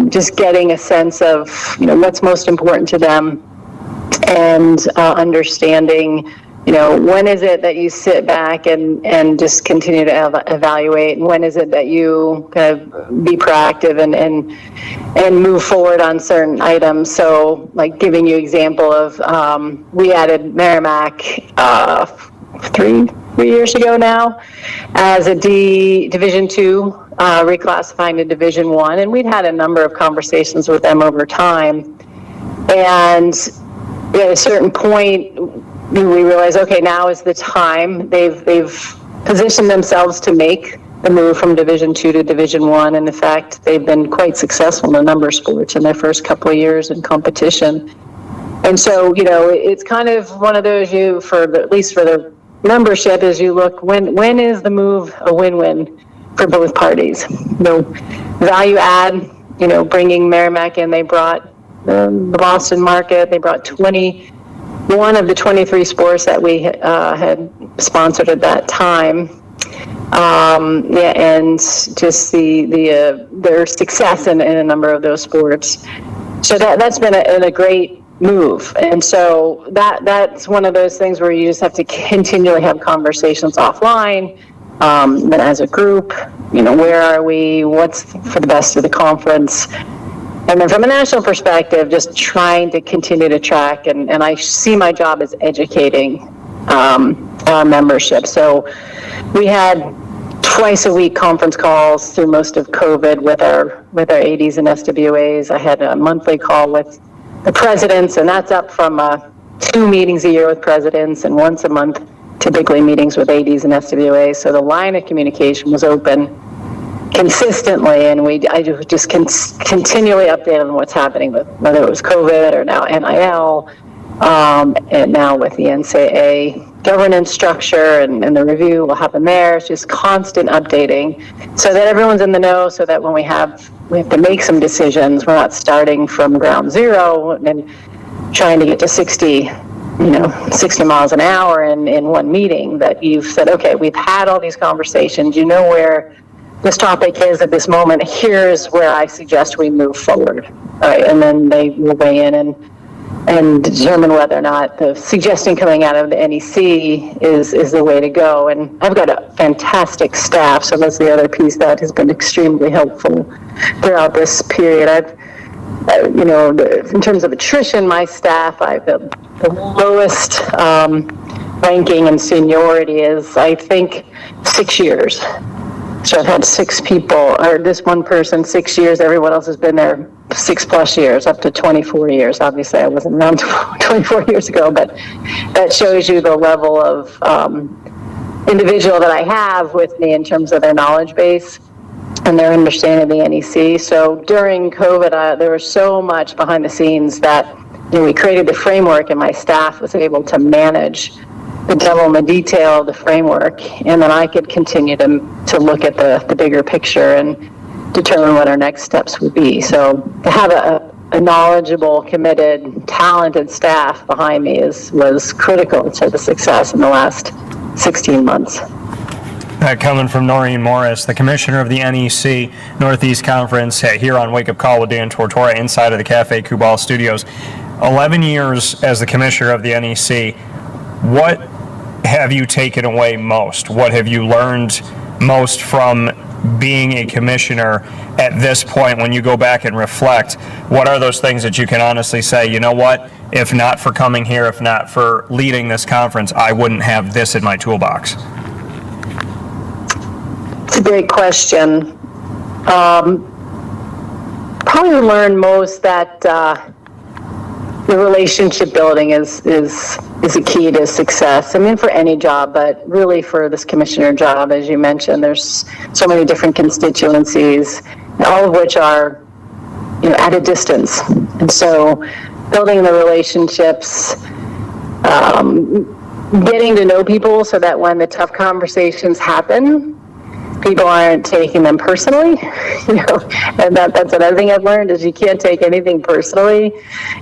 Speaker 10: just getting a sense of what's most important to them, and understanding when is it that you sit back and just continue to evaluate, and when is it that you kind of be proactive and move forward on certain items. So like giving you example of, we added Merrimack 3 years ago now as a Division II, reclassifying to Division I, and we'd had a number of conversations with them over time, and at a certain point we realized, okay, now is the time. They've positioned themselves to make the move from Division II to Division I, and in fact they've been quite successful in a number of sports in their first couple of years in competition. And so it's kind of one of those, at least for the membership, as you look, when is the move a win-win for both parties? Value add, bringing Merrimack in, they brought the Boston market, they brought 20 one of the 23 sports that we had sponsored at that time. And just their success in a number of those sports. So that's been a great move. And so that's one of those things where you just have to continually have conversations offline, but as a group, where are we, what's for the best of the conference. And then from a national perspective, just trying to continue to track, and I see my job as educating our membership. So we had twice a week conference calls through most of COVID with our ADs and SWAs. I had a monthly call with the presidents, and that's up from 2 meetings a year with presidents and once a month, typically meetings with ADs and SWAs. So the line of communication was open consistently, and I just continually update on what's happening with whether it was COVID or now NIL, and now with the NCAA governance structure and the review will happen there. It's just constant updating so that everyone's in the know, so that when we have to make some decisions, we're not starting from ground zero and trying to get to 60 miles an hour in one meeting, that you've said, okay, we've had all these conversations, where this topic is at this moment, here's where I suggest we move forward. All right, and then they will weigh in and determine whether or not the suggestion coming out of the NEC is the way to go. And I've got a fantastic staff, so that's the other piece that has been extremely helpful throughout this period. In terms of attrition, my staff, the lowest ranking and seniority is, I think, 6 years. So I've had 6 people, or this one person, 6 years. Everyone else has been there 6+ years, up to 24 years. Obviously, I wasn't around 24 years ago, but that shows you the level of individual that I have with me in terms of their knowledge base and their understanding of the NEC. So during COVID, there was so much behind the scenes that we created the framework, and my staff was able to manage the devil in the detail of the framework, and then I could continue to look at the bigger picture and determine what our next steps would be. So to have a knowledgeable, committed, talented staff behind me was critical to the success in the last 16 months.
Speaker 1: That coming from Noreen Morris, the commissioner of the NEC Northeast Conference, here on Wake Up Call with Dan Tortora inside of the Cafe Kubal Studios. 11 years as the commissioner of the NEC, what have you taken away most? What have you learned most from being a commissioner at this point when you go back and reflect? What are those things that you can honestly say, you know what, if not for coming here, if not for leading this conference, I wouldn't have this in my toolbox?
Speaker 10: It's a great question. Probably learned most that the relationship building is a key to success. I mean, for any job, but really for this commissioner job, as you mentioned, there's so many different constituencies, all of which are, at a distance. And so building the relationships, getting to know people so that when the tough conversations happen, people aren't taking them personally, and that's another thing I've learned is you can't take anything personally.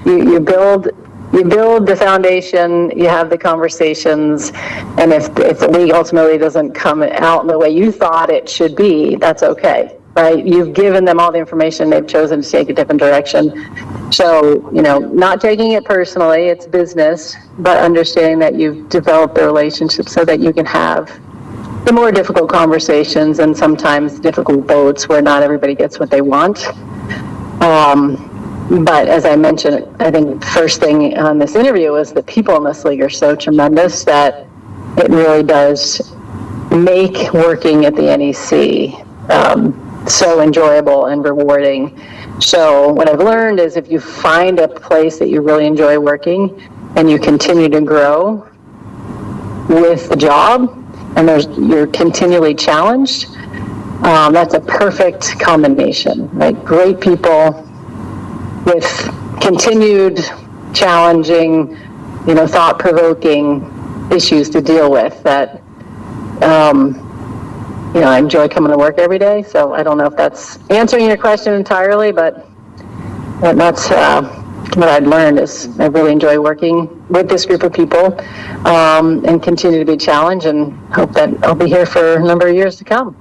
Speaker 10: You build the foundation, you have the conversations, and if the league ultimately doesn't come out in the way you thought it should be, that's okay, right? You've given them all the information, they've chosen to take a different direction. So, not taking it personally, it's business, but understanding that you've developed the relationship so that you can have the more difficult conversations and sometimes difficult votes where not everybody gets what they want. But as I mentioned, I think the first thing on this interview was the people in this league are so tremendous that it really does make working at the NEC so enjoyable and rewarding. So what I've learned is if you find a place that you really enjoy working and you continue to grow with the job, and you're continually challenged, that's a perfect combination, right? Great people with continued challenging, thought-provoking issues to deal with that, I enjoy coming to work every day. So I don't know if that's answering your question entirely, but that's what I'd learned is I really enjoy working with this group of people, and continue to be challenged, and hope that I'll be here for a number of years to come.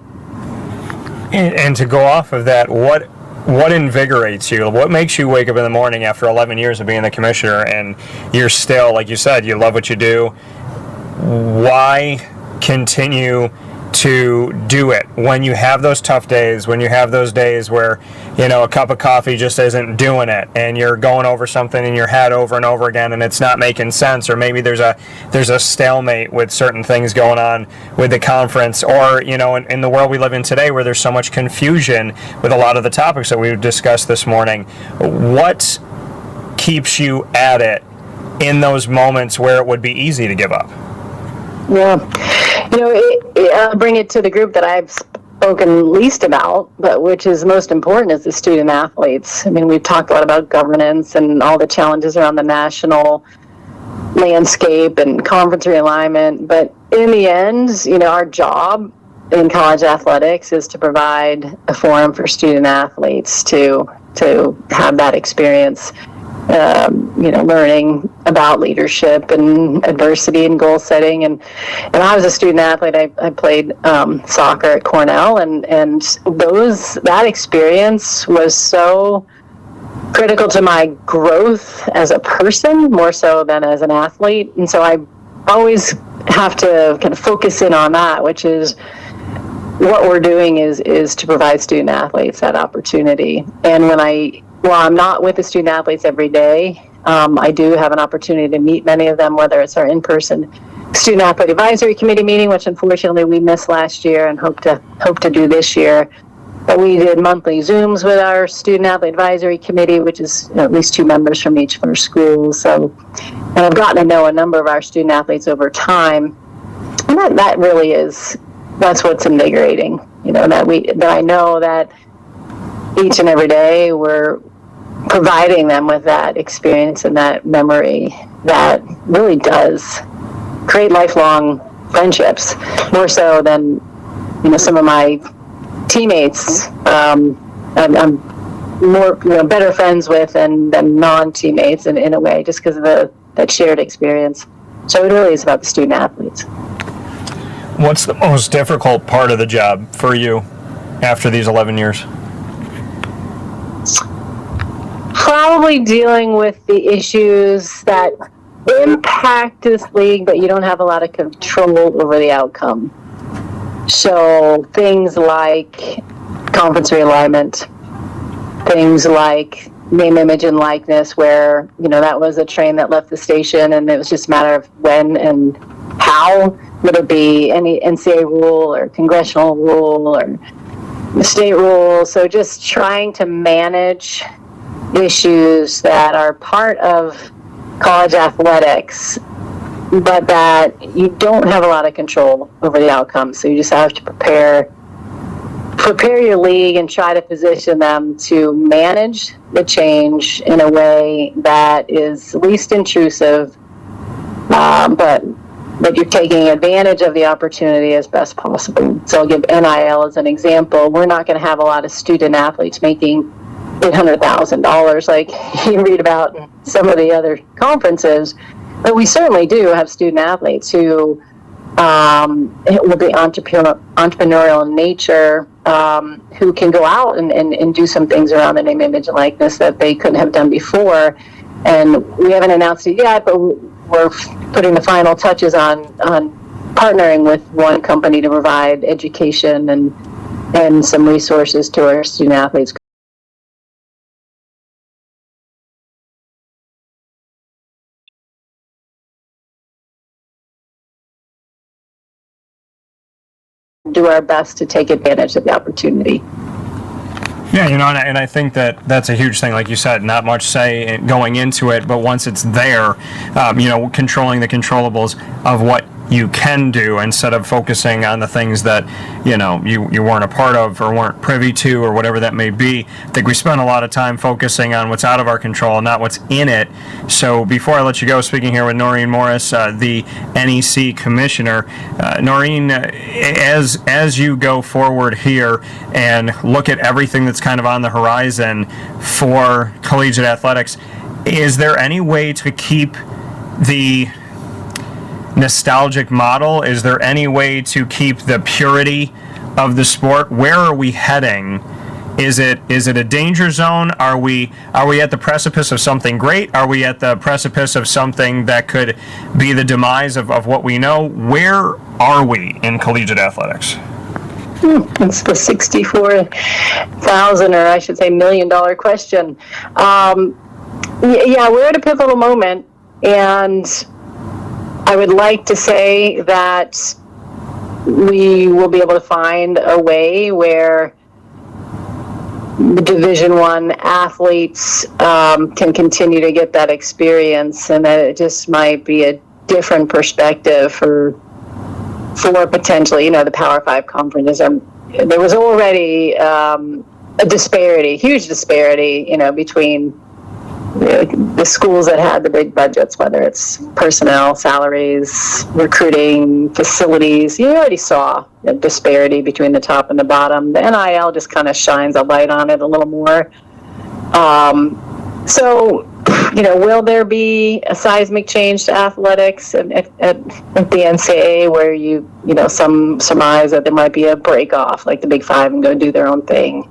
Speaker 1: And to go off of that, what invigorates you? What makes you wake up in the morning after 11 years of being the commissioner and you're still, like you said, you love what you do? Why continue to do it when you have those tough days, when you have those days where, you know, a cup of coffee just isn't doing it and you're going over something in your head over and over again and it's not making sense, or maybe there's a stalemate with certain things going on with the conference, or, you know, in the world we live in today where there's so much confusion with a lot of the topics that we've discussed this morning. What keeps you at it in those moments where it would be easy to give up?
Speaker 10: Yeah, you know, I'll bring it to the group that I've spoken least about, but which is most important, is the student athletes. I mean, we've talked a lot about governance and all the challenges around the national landscape and conference realignment, but in the end, you know, our job in college athletics is to provide a forum for student athletes to have that experience. You know, learning about leadership and adversity and goal setting. And I was a student athlete. I played soccer at Cornell, and that experience was so critical to my growth as a person, more so than as an athlete. And so I always have to kind of focus in on that, which is what we're doing is to provide student athletes that opportunity. And while I'm not with the student athletes every day, I do have an opportunity to meet many of them, whether it's our in-person Student Athlete Advisory Committee meeting, which unfortunately we missed last year and hope to do this year. But we did monthly Zooms with our Student Athlete Advisory Committee, which is at least 2 members from each of our schools. So, and I've gotten to know a number of our student athletes over time, and that really that's what's invigorating. You know, that I know that each and every day we're providing them with that experience and that memory that really does create lifelong friendships, more so than, you know, some of my teammates. I'm more, you know, better friends with than non-teammates in a way, just because of that shared experience. So it really is about the student athletes.
Speaker 1: What's the most difficult part of the job for you after these 11 years?
Speaker 10: Probably dealing with the issues that impact this league, but you don't have a lot of control over the outcome. So things like conference realignment, things like name, image, and likeness, where, you know, that was a train that left the station and it was just a matter of when and how. Would it be any NCAA rule or congressional rule or the state rule? So just trying to manage issues that are part of college athletics, but that you don't have a lot of control over the outcome. So you just have to prepare your league and try to position them to manage the change in a way that is least intrusive, but you're taking advantage of the opportunity as best possible. So I'll give NIL as an example. We're not going to have a lot of student athletes making $800,000 like you read about in some of the other conferences, but we certainly do have student athletes who will be entrepreneurial in nature, who can go out and do some things around the name, image, and likeness that they couldn't have done before. And we haven't announced it yet, but we're putting the final touches on partnering with one company to provide education and some resources to our student athletes. Do our best to take advantage of the opportunity.
Speaker 1: Yeah, you know, and I think that's a huge thing. Like you said, not much say going into it, but once it's there, you know, controlling the controllables of what you can do instead of focusing on the things that, you know, you weren't a part of or weren't privy to or whatever that may be. I think we spend a lot of time focusing on what's out of our control, not what's in it. So before I let you go, speaking here with Noreen Morris, the NEC commissioner, Noreen, as you go forward here and look at everything that's kind of on the horizon for collegiate athletics, Is there any way to keep the nostalgic model? Is there any way to keep the purity of the sport? Where are we heading? Is it a danger zone? Are we at the precipice of something great? Are we at the precipice of something that could be the demise of what we know? Where are we in collegiate athletics?
Speaker 10: It's the $64,000, or I should say $1 million question. Yeah, we're at a pivotal moment, and I would like to say that we will be able to find a way where the Division I athletes can continue to get that experience, and that it just might be a different perspective for potentially, the Power 5 conferences. There was already a disparity, huge disparity, between the schools that had the big budgets, whether it's personnel, salaries, recruiting, facilities. You already saw a disparity between the top and the bottom. The NIL just kind of shines a light on it a little more. So, will there be a seismic change to athletics at the NCAA where some surmise that there might be a break off, like the Big Five, and go do their own thing?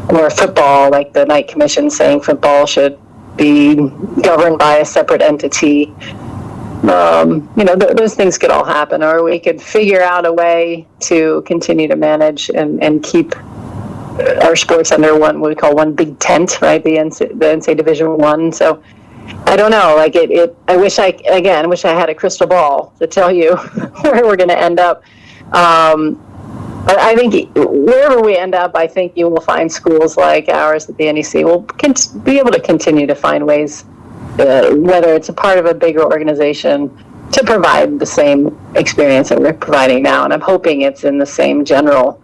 Speaker 10: Or football, like the Knight Commission saying football should be governed by a separate entity. Those things could all happen, or we could figure out a way to continue to manage and keep our sports under what we call one big tent, right? The NCAA Division I. So I don't know. I wish I had a crystal ball to tell you where we're going to end up. But I think wherever we end up, I think you will find schools like ours at the NEC will be able to continue to find ways, whether it's a part of a bigger organization, to provide the same experience that we're providing now. And I'm hoping it's in the same general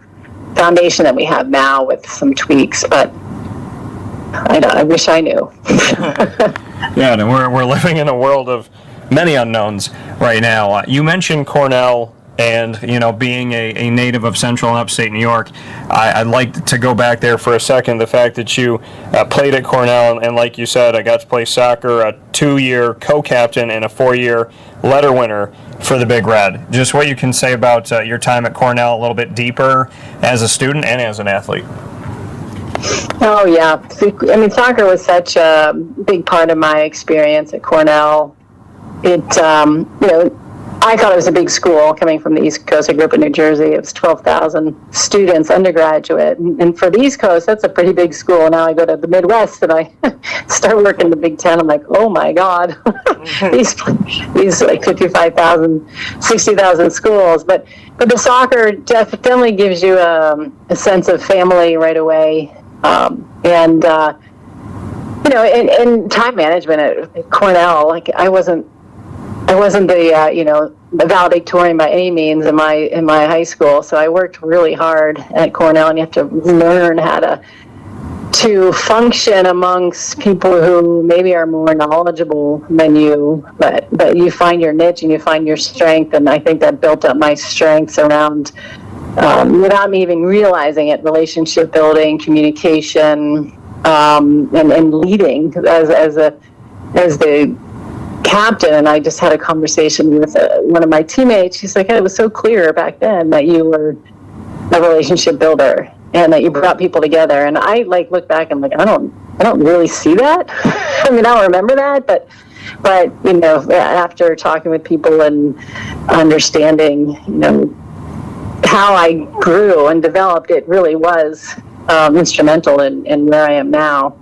Speaker 10: foundation that we have now with some tweaks. But I wish I knew.
Speaker 1: Yeah, and we're living in a world of many unknowns right now. You mentioned Cornell. And, being a native of Central and Upstate New York, I'd like to go back there for a second. The fact that you played at Cornell, and like you said, I got to play soccer, a 2-year co-captain and a 4-year letter winner for the Big Red. Just what you can say about your time at Cornell a little bit deeper as a student and as an athlete.
Speaker 10: Oh, yeah. Soccer was such a big part of my experience at Cornell. I thought it was a big school coming from the East Coast. I grew up in New Jersey. It was 12,000 students, undergraduate. And for the East Coast, that's a pretty big school. Now I go to the Midwest and I start working the Big Ten. I'm like, oh my God, these like 55,000, 60,000 schools. But the soccer definitely gives you a sense of family right away. And time management at Cornell, I wasn't the valedictorian by any means in my high school. So I worked really hard at Cornell, and you have to learn how to function amongst people who maybe are more knowledgeable than you, but you find your niche and you find your strength. And I think that built up my strengths around, without me even realizing it, relationship building, communication, and leading as the captain. And I just had a conversation with one of my teammates. She's like, it was so clear back then that you were a relationship builder and that you brought people together. And I look back and I don't really see that. I don't remember that, but after talking with people and understanding how I grew and developed, it really was instrumental in where I am now.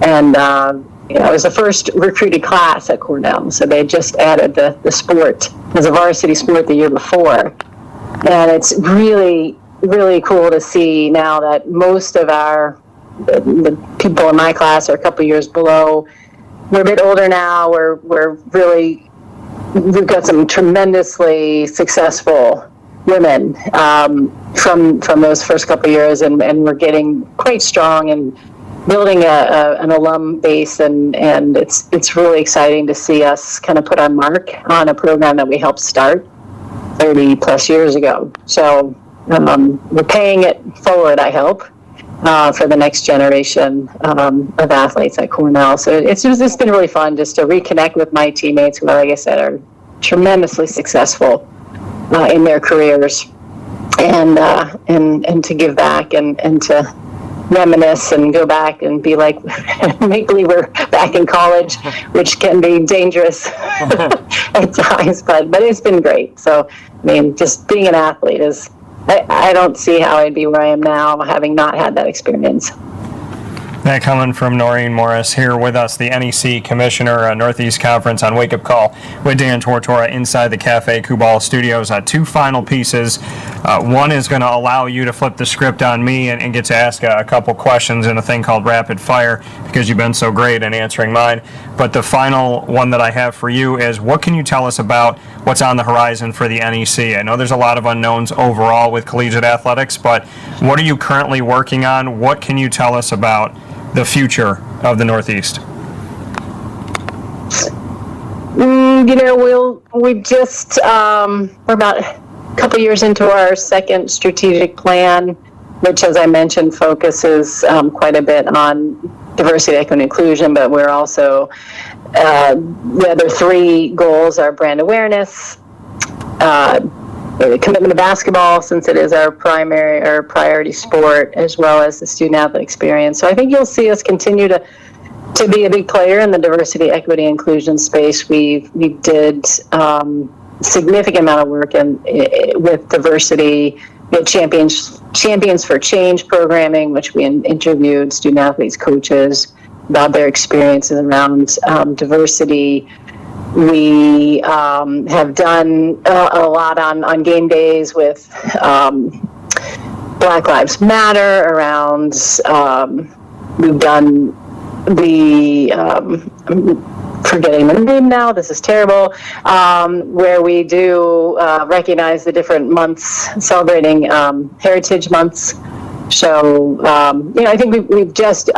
Speaker 10: And I was the first recruited class at Cornell, so they had just added the sport as a varsity sport the year before. And it's really, really cool to see now that most of the people in my class are a couple years below. We're a bit older now. We've got some tremendously successful women from those first couple of years, and we're getting quite strong and building an alum base, and it's really exciting to see us kind of put our mark on a program that we helped start 30 plus years ago. So we're paying it forward, I hope, for the next generation of athletes at Cornell. So it's been really fun just to reconnect with my teammates who, like I said, are tremendously successful in their careers, and to give back and to reminisce and go back and be like, make believe we're back in college, which can be dangerous at times, but it's been great. So, I mean, just being an athlete is, I don't see how I'd be where I am now having not had that experience.
Speaker 1: That coming from Noreen Morris here with us, the NEC Commissioner, Northeast Conference on Wake Up Call with Dan Tortora inside the Cafe Kubal Studios. Two final pieces. One is going to allow you to flip the script on me and get to ask a couple questions in a thing called Rapid Fire because you've been so great in answering mine. But the final one that I have for you is, what can you tell us about what's on the horizon for the NEC? I know there's a lot of unknowns overall with collegiate athletics, but what are you currently working on? What can you tell us about the future of the Northeast?
Speaker 10: We're about a couple years into our second strategic plan, which, as I mentioned, focuses quite a bit on diversity, equity, and inclusion, but we're also, the other three goals are brand awareness, commitment to basketball, since it is our primary or priority sport, as well as the student athlete experience. So I think you'll see us continue to be a big player in the diversity, equity, inclusion space. We did significant amount of work with diversity. We had Champions for Change programming, which we interviewed student athletes, coaches about their experiences around diversity. We have done a lot on game days with Black Lives Matter around, we've done I'm forgetting the name now, this is terrible, where we do recognize the different months, celebrating heritage months. So, I think we've just,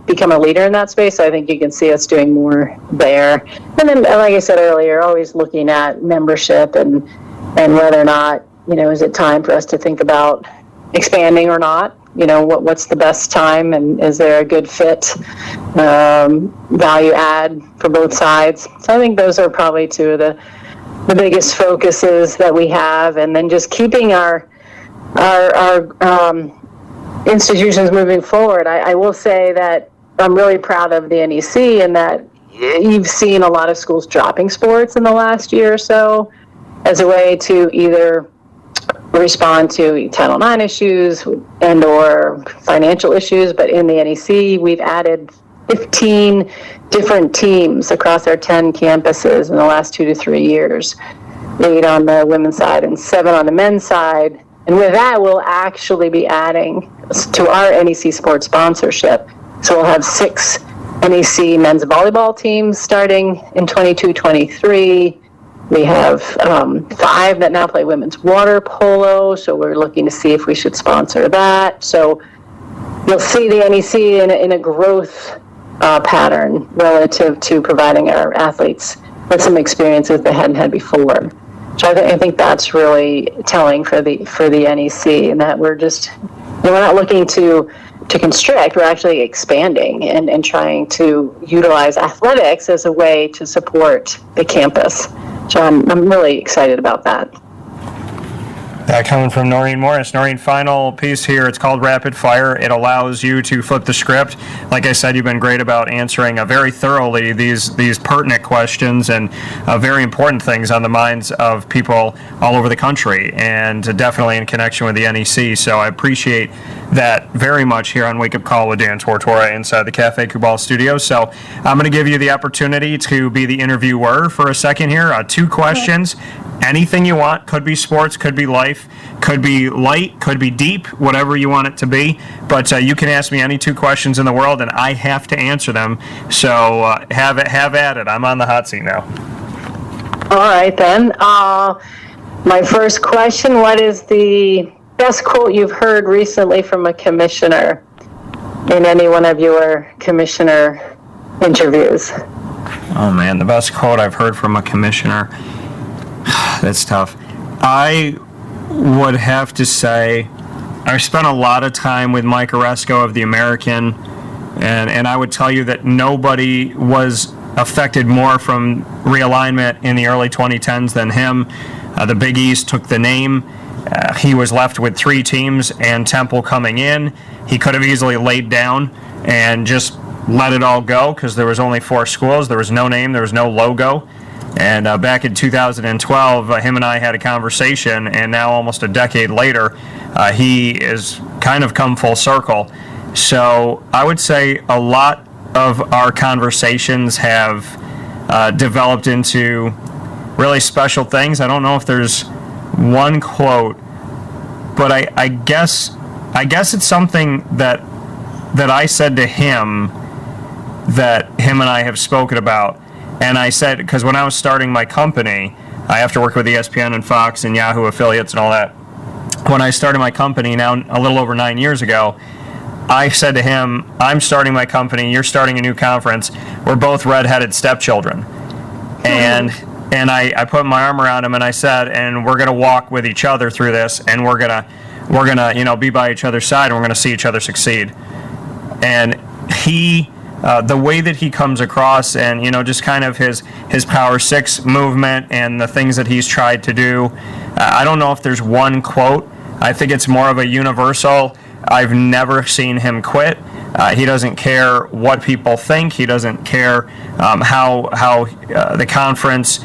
Speaker 10: become a leader in that space. So I think you can see us doing more there. And then, like I said earlier, always looking at membership and whether or not, is it time for us to think about expanding or not? What's the best time, and is there a good fit, value add for both sides? So I think those are probably two of the biggest focuses that we have. And then just keeping our institutions moving forward. I will say that I'm really proud of the NEC and that you've seen a lot of schools dropping sports in the last year or so as a way to either respond to Title IX issues and or financial issues. But in the NEC, we've added 15 different teams across our 10 campuses in the last 2 to 3 years, 8 on the women's side and 7 on the men's side. And with that, we'll actually be adding to our NEC sports sponsorship. So we'll have 6 NEC men's volleyball teams starting in 22-23. We have 5 that now play women's water polo, so we're looking to see if we should sponsor that. So you'll see the NEC in a growth pattern relative to providing our athletes with some experiences they hadn't had before. So I think that's really telling for the NEC, and that we're not looking to constrict. We're actually expanding and trying to utilize athletics as a way to support the campus. So I'm really excited about that.
Speaker 1: That coming from Noreen Morris. Noreen, final piece here. It's called Rapid Fire. It allows you to flip the script. Like I said, you've been great about answering very thoroughly these pertinent questions and very important things on the minds of people all over the country, and definitely in connection with the NEC. So I appreciate that very much here on Wake Up Call with Dan Tortora inside the Cafe Kubal studio. So I'm going to give you the opportunity to be the interviewer for a second here. 2 questions. Anything you want. Could be sports, could be life, could be light, could be deep, whatever you want it to be. But you can ask me any 2 questions in the world, and I have to answer them. So have at it. I'm on the hot seat now.
Speaker 10: All right, then. My first question, what is the best quote you've heard recently from a commissioner in any one of your commissioner interviews?
Speaker 1: Oh, man, the best quote I've heard from a commissioner. That's tough. I would have to say I spent a lot of time with Mike Oresco of The American, and I would tell you that nobody was affected more from realignment in the early 2010s than him. The Big East took the name. He was left with 3 teams and Temple coming in. He could have easily laid down and just let it all go because there was only 4 schools. There was no name. There was no logo. And back in 2012, him and I had a conversation, and now almost a decade later, he is kind of come full circle. So I would say a lot of our conversations have developed into really special things. I don't know if there's one quote, but I guess it's something that I said to him that him and I have spoken about. And I said, because when I was starting my company, I have to work with ESPN and Fox and Yahoo affiliates and all that. When I started my company now a little over 9 years ago, I said to him, I'm starting my company, you're starting a new conference, we're both redheaded stepchildren. And I put my arm around him and I said, and we're gonna walk with each other through this, and we're gonna be by each other's side, and we're gonna see each other succeed. And he, the way that he comes across, and just kind of his Power 6 movement and the things that he's tried to do, I don't know if there's one quote. I think it's more of a universal. I've never seen him quit. He doesn't care what people think. He doesn't care how the conference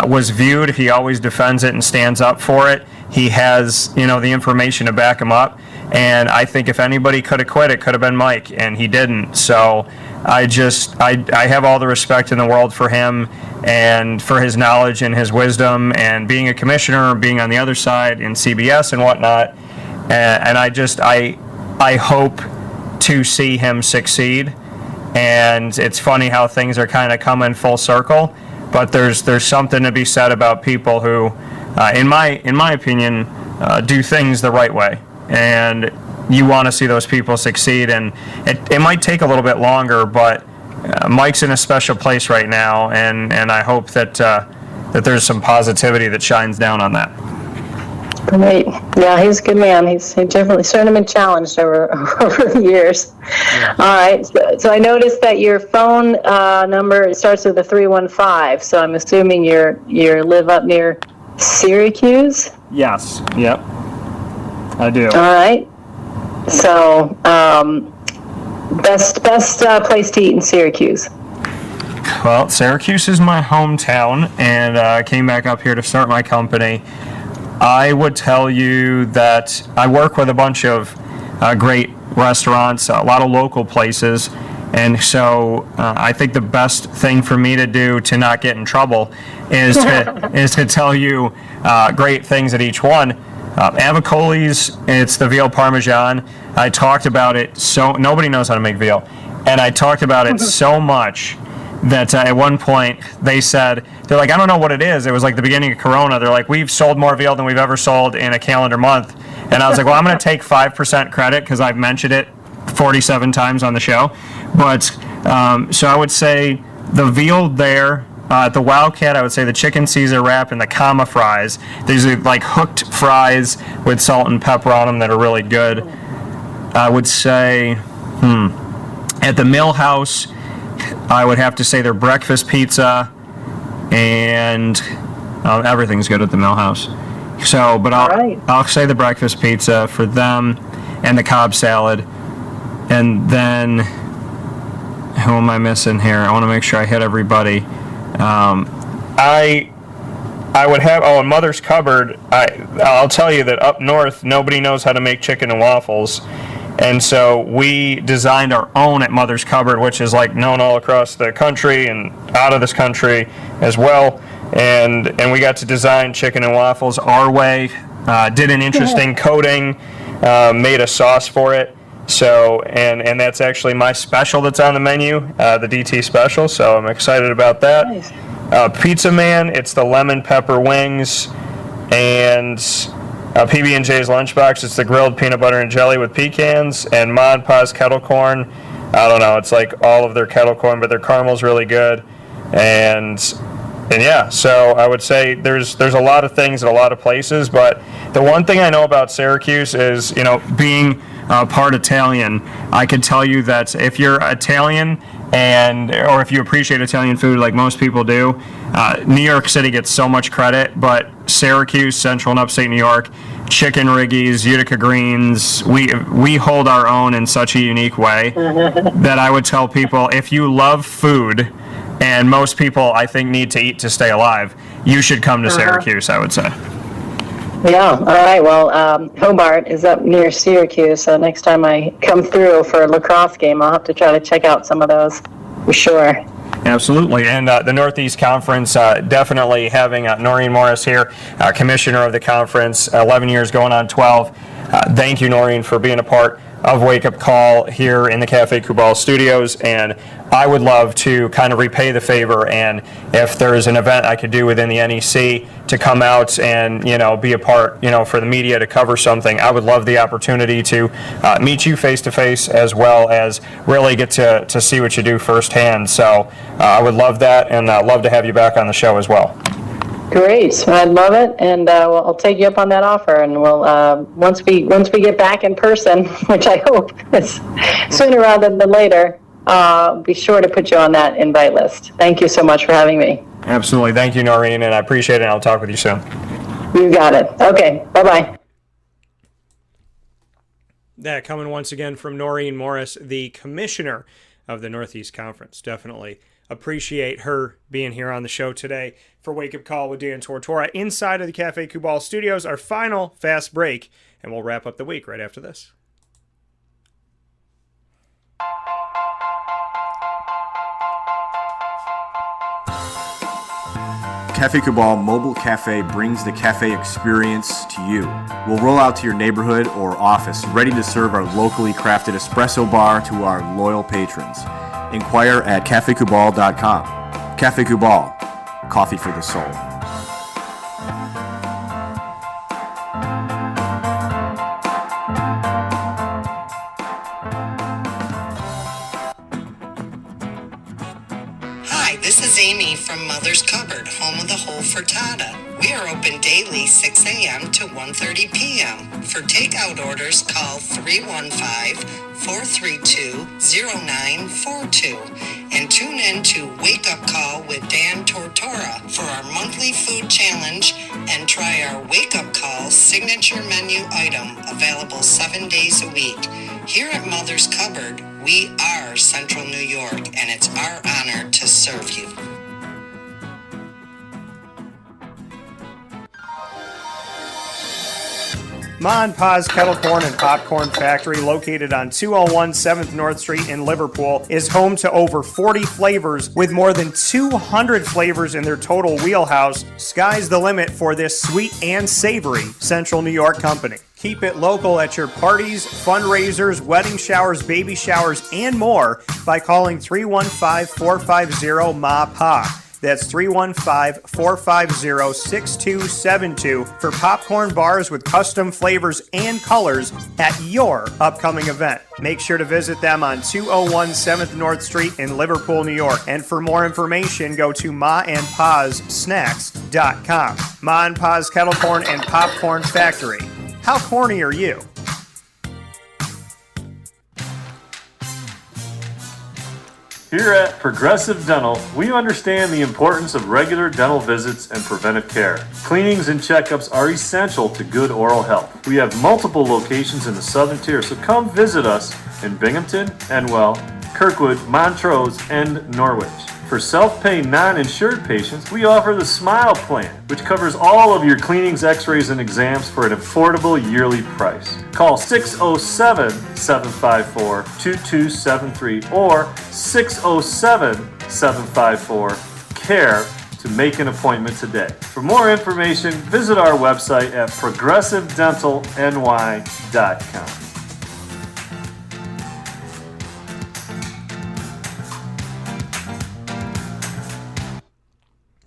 Speaker 1: was viewed. He always defends it and stands up for it. He has the information to back him up. And I think if anybody could have quit, it could have been Mike, and he didn't. So I have all the respect in the world for him and for his knowledge and his wisdom and being a commissioner, being on the other side in CBS and whatnot. And I hope to see him succeed. And it's funny how things are kind of coming full circle, but there's something to be said about people who, in my opinion, do things the right way. And you want to see those people succeed, and it might take a little bit longer, but Mike's in a special place right now, and I hope that there's some positivity that shines down on that.
Speaker 10: Great. Yeah, he's a good man. He's definitely certainly been challenged over the years. Yeah. All right. So I noticed that your phone number starts with a 315. So I'm assuming you live up near Syracuse.
Speaker 1: Yes. Yep. I do.
Speaker 10: All right. So best place to eat in Syracuse.
Speaker 1: Well, Syracuse is my hometown, and I came back up here to start my company. I would tell you that I work with a bunch of great restaurants, a lot of local places, and so I think the best thing for me to do to not get in trouble is to tell you great things at each one. Avicoli's, it's the veal parmesan. I talked about it so nobody knows how to make veal, and I talked about it so much that at one point they're like, I don't know what it is. It was like the beginning of Corona. They're like, we've sold more veal than we've ever sold in a calendar month. And I was like, well, I'm going to take 5% credit because I've mentioned it 47 times on the show. But so I would say the veal there, at the Wildcat, I would say the chicken Caesar wrap and the Kama fries. These are like hooked fries with salt and pepper on them that are really good. I would say, at the Mill House, I would have to say their breakfast pizza, and everything's good at the Mill House. So, but I'll say the breakfast pizza for them, and the Cobb salad, and then who am I missing here? I want to make sure I hit everybody. I would have in Mother's Cupboard. I'll tell you that up north nobody knows how to make chicken and waffles. And so we designed our own at Mother's Cupboard, which is like known all across the country and out of this country as well. And we got to design chicken and waffles our way. Did an interesting coating, made a sauce for it. So and that's actually my special that's on the menu, the DT special. So I'm excited about that. Nice. Pizza Man, it's the lemon pepper wings, and PB&J's Lunchbox, it's the grilled peanut butter and jelly with pecans, and Ma and Pa's kettle corn. I don't know, it's like all of their kettle corn, but their caramel's really good. And And yeah, so I would say there's a lot of things at a lot of places, but the one thing I know about Syracuse is, being part Italian, I can tell you that if you're Italian or if you appreciate Italian food like most people do, New York City gets so much credit, but Syracuse, Central and Upstate New York, Chicken Riggies, Utica Greens, we hold our own in such a unique way that I would tell people, if you love food, and most people, I think, need to eat to stay alive, you should come to Syracuse, I would say.
Speaker 10: Yeah, all right. Well, Hobart is up near Syracuse, so next time I come through for a lacrosse game, I'll have to try to check out some of those for sure.
Speaker 1: Absolutely, and the Northeast Conference, definitely having Noreen Morris here, commissioner of the conference, 11 years going on 12. Thank you, Noreen, for being a part of Wake Up Call here in the Cafe Kubal studios, and I would love to kind of repay the favor, and if there's an event I could do within the NEC to come out and be a part, for the media to cover something, I would love the opportunity to meet you face to face, as well as really get to see what you do firsthand. So I would love that, and love to have you back on the show as well.
Speaker 10: Great, I'd love it, and I'll take you up on that offer, and we'll once we get back in person, which I hope is sooner rather than later, be sure to put you on that invite list. Thank you so much for having me.
Speaker 1: Absolutely, thank you, Noreen, and I appreciate it. And I'll talk with you soon.
Speaker 10: You got it. Okay, bye-bye.
Speaker 1: That coming once again from Noreen Morris, the commissioner of the Northeast Conference. Definitely appreciate her being here on the show today for Wake Up Call with Dan Tortora inside of the Cafe Kubal studios. Our final fast break, and we'll wrap up the week right after this.
Speaker 4: Cafe Kubal Mobile Cafe brings the cafe experience to you. We'll roll out to your neighborhood or office, ready to serve our locally crafted espresso bar to our loyal patrons. Inquire at cafekubal.com. Cafe Kubal, coffee for the soul.
Speaker 11: Hi, this is Amy from Mother's Cupboard, home of the whole frittata. We are open daily 6 a.m. to 1:30 p.m. For takeout orders, call 315-432-0942 and tune in to Wake Up Call with Dan Tortora for our monthly food challenge, and try our Wake Up Call signature menu item, available 7 days a week. Here at Mother's Cupboard, we are Central New York, and it's our honor to serve you.
Speaker 1: Ma and Pa's Kettle Corn and Popcorn Factory, located on 201 7th North Street in Liverpool, is home to over 40 flavors with more than 200 flavors in their total wheelhouse. Sky's the limit for this sweet and savory Central New York company. Keep it local at your parties, fundraisers, wedding showers, baby showers, and more by calling 315-450-MA-PA. That's 315-450-6272 for popcorn bars with custom flavors and colors at your upcoming event. Make sure to visit them on 201 7th North Street in Liverpool, New York. And for more information, go to maandpassnacks.com. Ma and Pa's Kettle Corn and Popcorn Factory. How corny are you?
Speaker 12: Here at Progressive Dental, we understand the importance of regular dental visits and preventive care. Cleanings and checkups are essential to good oral health. We have multiple locations in the Southern Tier, so come visit us in Binghamton, Enwell, Kirkwood, Montrose, and Norwich. For self-pay non-insured patients, we offer the Smile Plan, which covers all of your cleanings, x-rays, and exams for an affordable yearly price. Call 607-754-2273 or 607-754-CARE to make an appointment today. For more information, visit our website at progressivedentalny.com.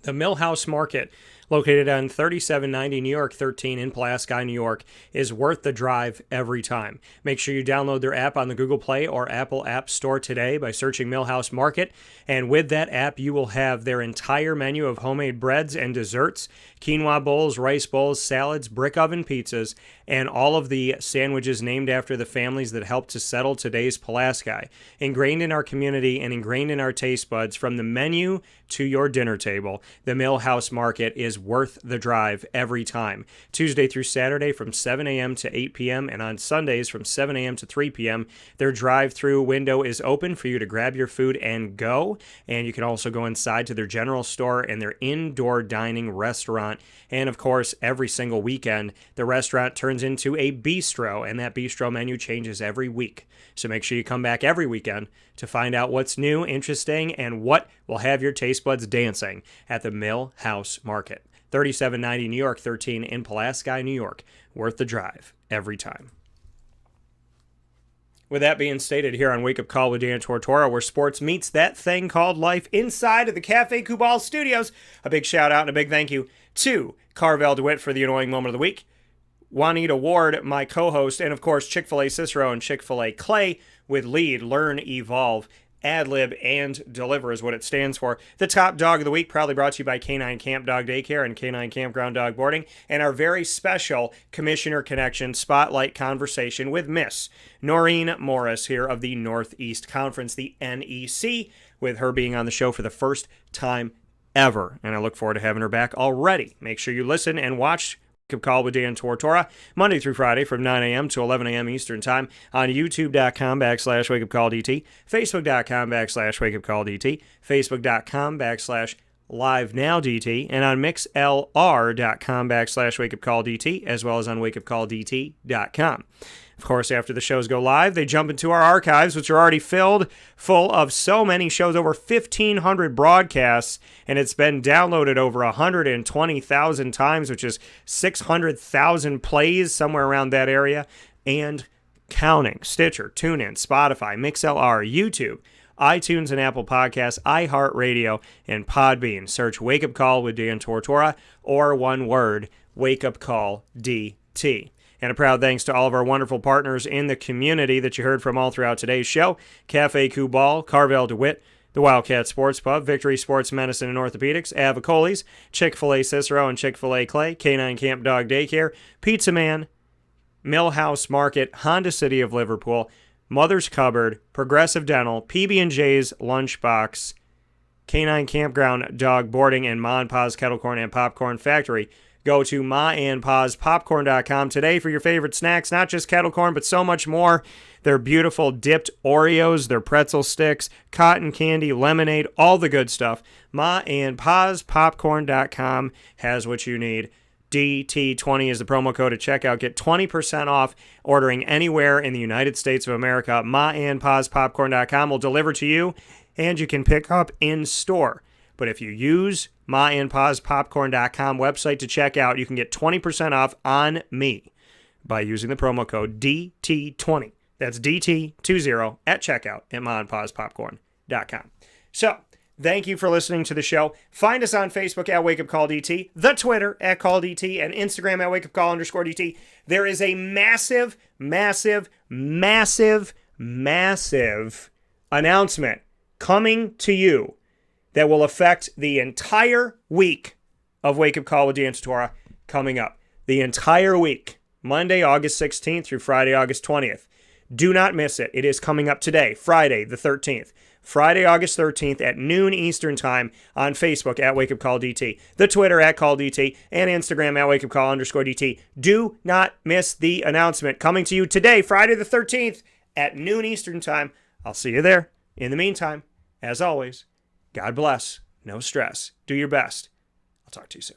Speaker 1: The Millhouse Market located on 3790 New York 13 in Pulaski, New York, is worth the drive every time. Make sure you download their app on the Google Play or Apple App Store today by searching Millhouse Market. And with that app, you will have their entire menu of homemade breads and desserts, quinoa bowls, rice bowls, salads, brick oven pizzas, and all of the sandwiches named after the families that helped to settle today's Pulaski. Ingrained in our community and ingrained in our taste buds, from the menu to your dinner table, the Millhouse Market is worth the drive every time. Tuesday through Saturday from 7 a.m. to 8 p.m. and on Sundays from 7 a.m. to 3 p.m. Their drive-through window is open for you to grab your food and go. And you can also go inside to their general store and their indoor dining restaurant. And of course, every single weekend, the restaurant turns into a bistro, and that bistro menu changes every week. So make sure you come back every weekend to find out what's new, interesting, and what will have your taste buds dancing at the Millhouse Market. 3790 New York 13 in Pulaski, New York. Worth the drive every time. With that being stated, here on Wake Up Call with Dan Tortora, where sports meets that thing called life inside of the Cafe Kubal studios, a big shout out and a big thank you to Carvel DeWitt for the annoying moment of the week, Juanita Ward, my co-host, and of course Chick-fil-A Cicero and Chick-fil-A Clay with Lead, Learn, Evolve, Ad-lib, and Deliver is what it stands for. The top dog of the week, proudly brought to you by Canine Camp Dog Daycare and Canine Campground Dog Boarding, and our very special Commissioner Connection Spotlight Conversation with Miss Noreen Morris here of the Northeast Conference, the NEC, with her being on the show for the first time ever, and I look forward to having her back already. Make sure you listen and watch Wake Up Call with Dan Tortora, Monday through Friday from 9 a.m. to 11 a.m. Eastern Time on youtube.com/WakeUpCallDT, Facebook.com/WakeUpCallDT, Facebook.com/LiveNowDT, and on MixLR.com/WakeUpCallDT, as well as on WakeUpCallDT.com. Of course, after the shows go live, they jump into our archives, which are already filled full of so many shows, over 1,500 broadcasts, and it's been downloaded over 120,000 times, which is 600,000 plays, somewhere around that area, and counting. Stitcher, TuneIn, Spotify, MixLR, YouTube, iTunes and Apple Podcasts, iHeartRadio, and Podbean. Search Wake Up Call with Dan Tortora, or one word, Wake Up Call DT. And a proud thanks to all of our wonderful partners in the community that you heard from all throughout today's show. Cafe Kubal, Carvel DeWitt, the Wildcat Sports Pub, Victory Sports Medicine and Orthopedics, Avocolis, Chick-fil-A Cicero and Chick-fil-A Clay, Canine Camp Dog Daycare, Pizza Man, Millhouse Market, Honda City of Liverpool, Mother's Cupboard, Progressive Dental, PB&J's Lunchbox, Canine Campground Dog Boarding, and Ma and Pa's Kettle Corn and Popcorn Factory. Go to maandpazpopcorn.com today for your favorite snacks, not just kettle corn, but so much more. Their beautiful dipped Oreos, their pretzel sticks, cotton candy, lemonade, all the good stuff. maandpazpopcorn.com has what you need. DT20 is the promo code at checkout. Get 20% off ordering anywhere in the United States of America. maandpazpopcorn.com will deliver to you, and you can pick up in store. But if you use maandpazpopcorn.com website to check out, you can get 20% off on me by using the promo code DT20. That's DT20 at checkout at maandpazpopcorn.com. So, thank you for listening to the show. Find us on Facebook at WakeUpCallDT, the Twitter at CallDT, and Instagram at WakeUpCall_DT. There is a massive announcement coming to you that will affect the entire week of Wake Up Call with Dan Tortora coming up. The entire week, Monday, August 16th through Friday, August 20th. Do not miss it. It is coming up today, Friday the 13th. Friday, August 13th at noon Eastern Time on Facebook at Wake Up Call DT, the Twitter at Call DT, and Instagram at WakeUpCall_DT. Do not miss the announcement coming to you today, Friday the 13th at noon Eastern Time. I'll see you there. In the meantime, as always, God bless. No stress. Do your best. I'll talk to you soon.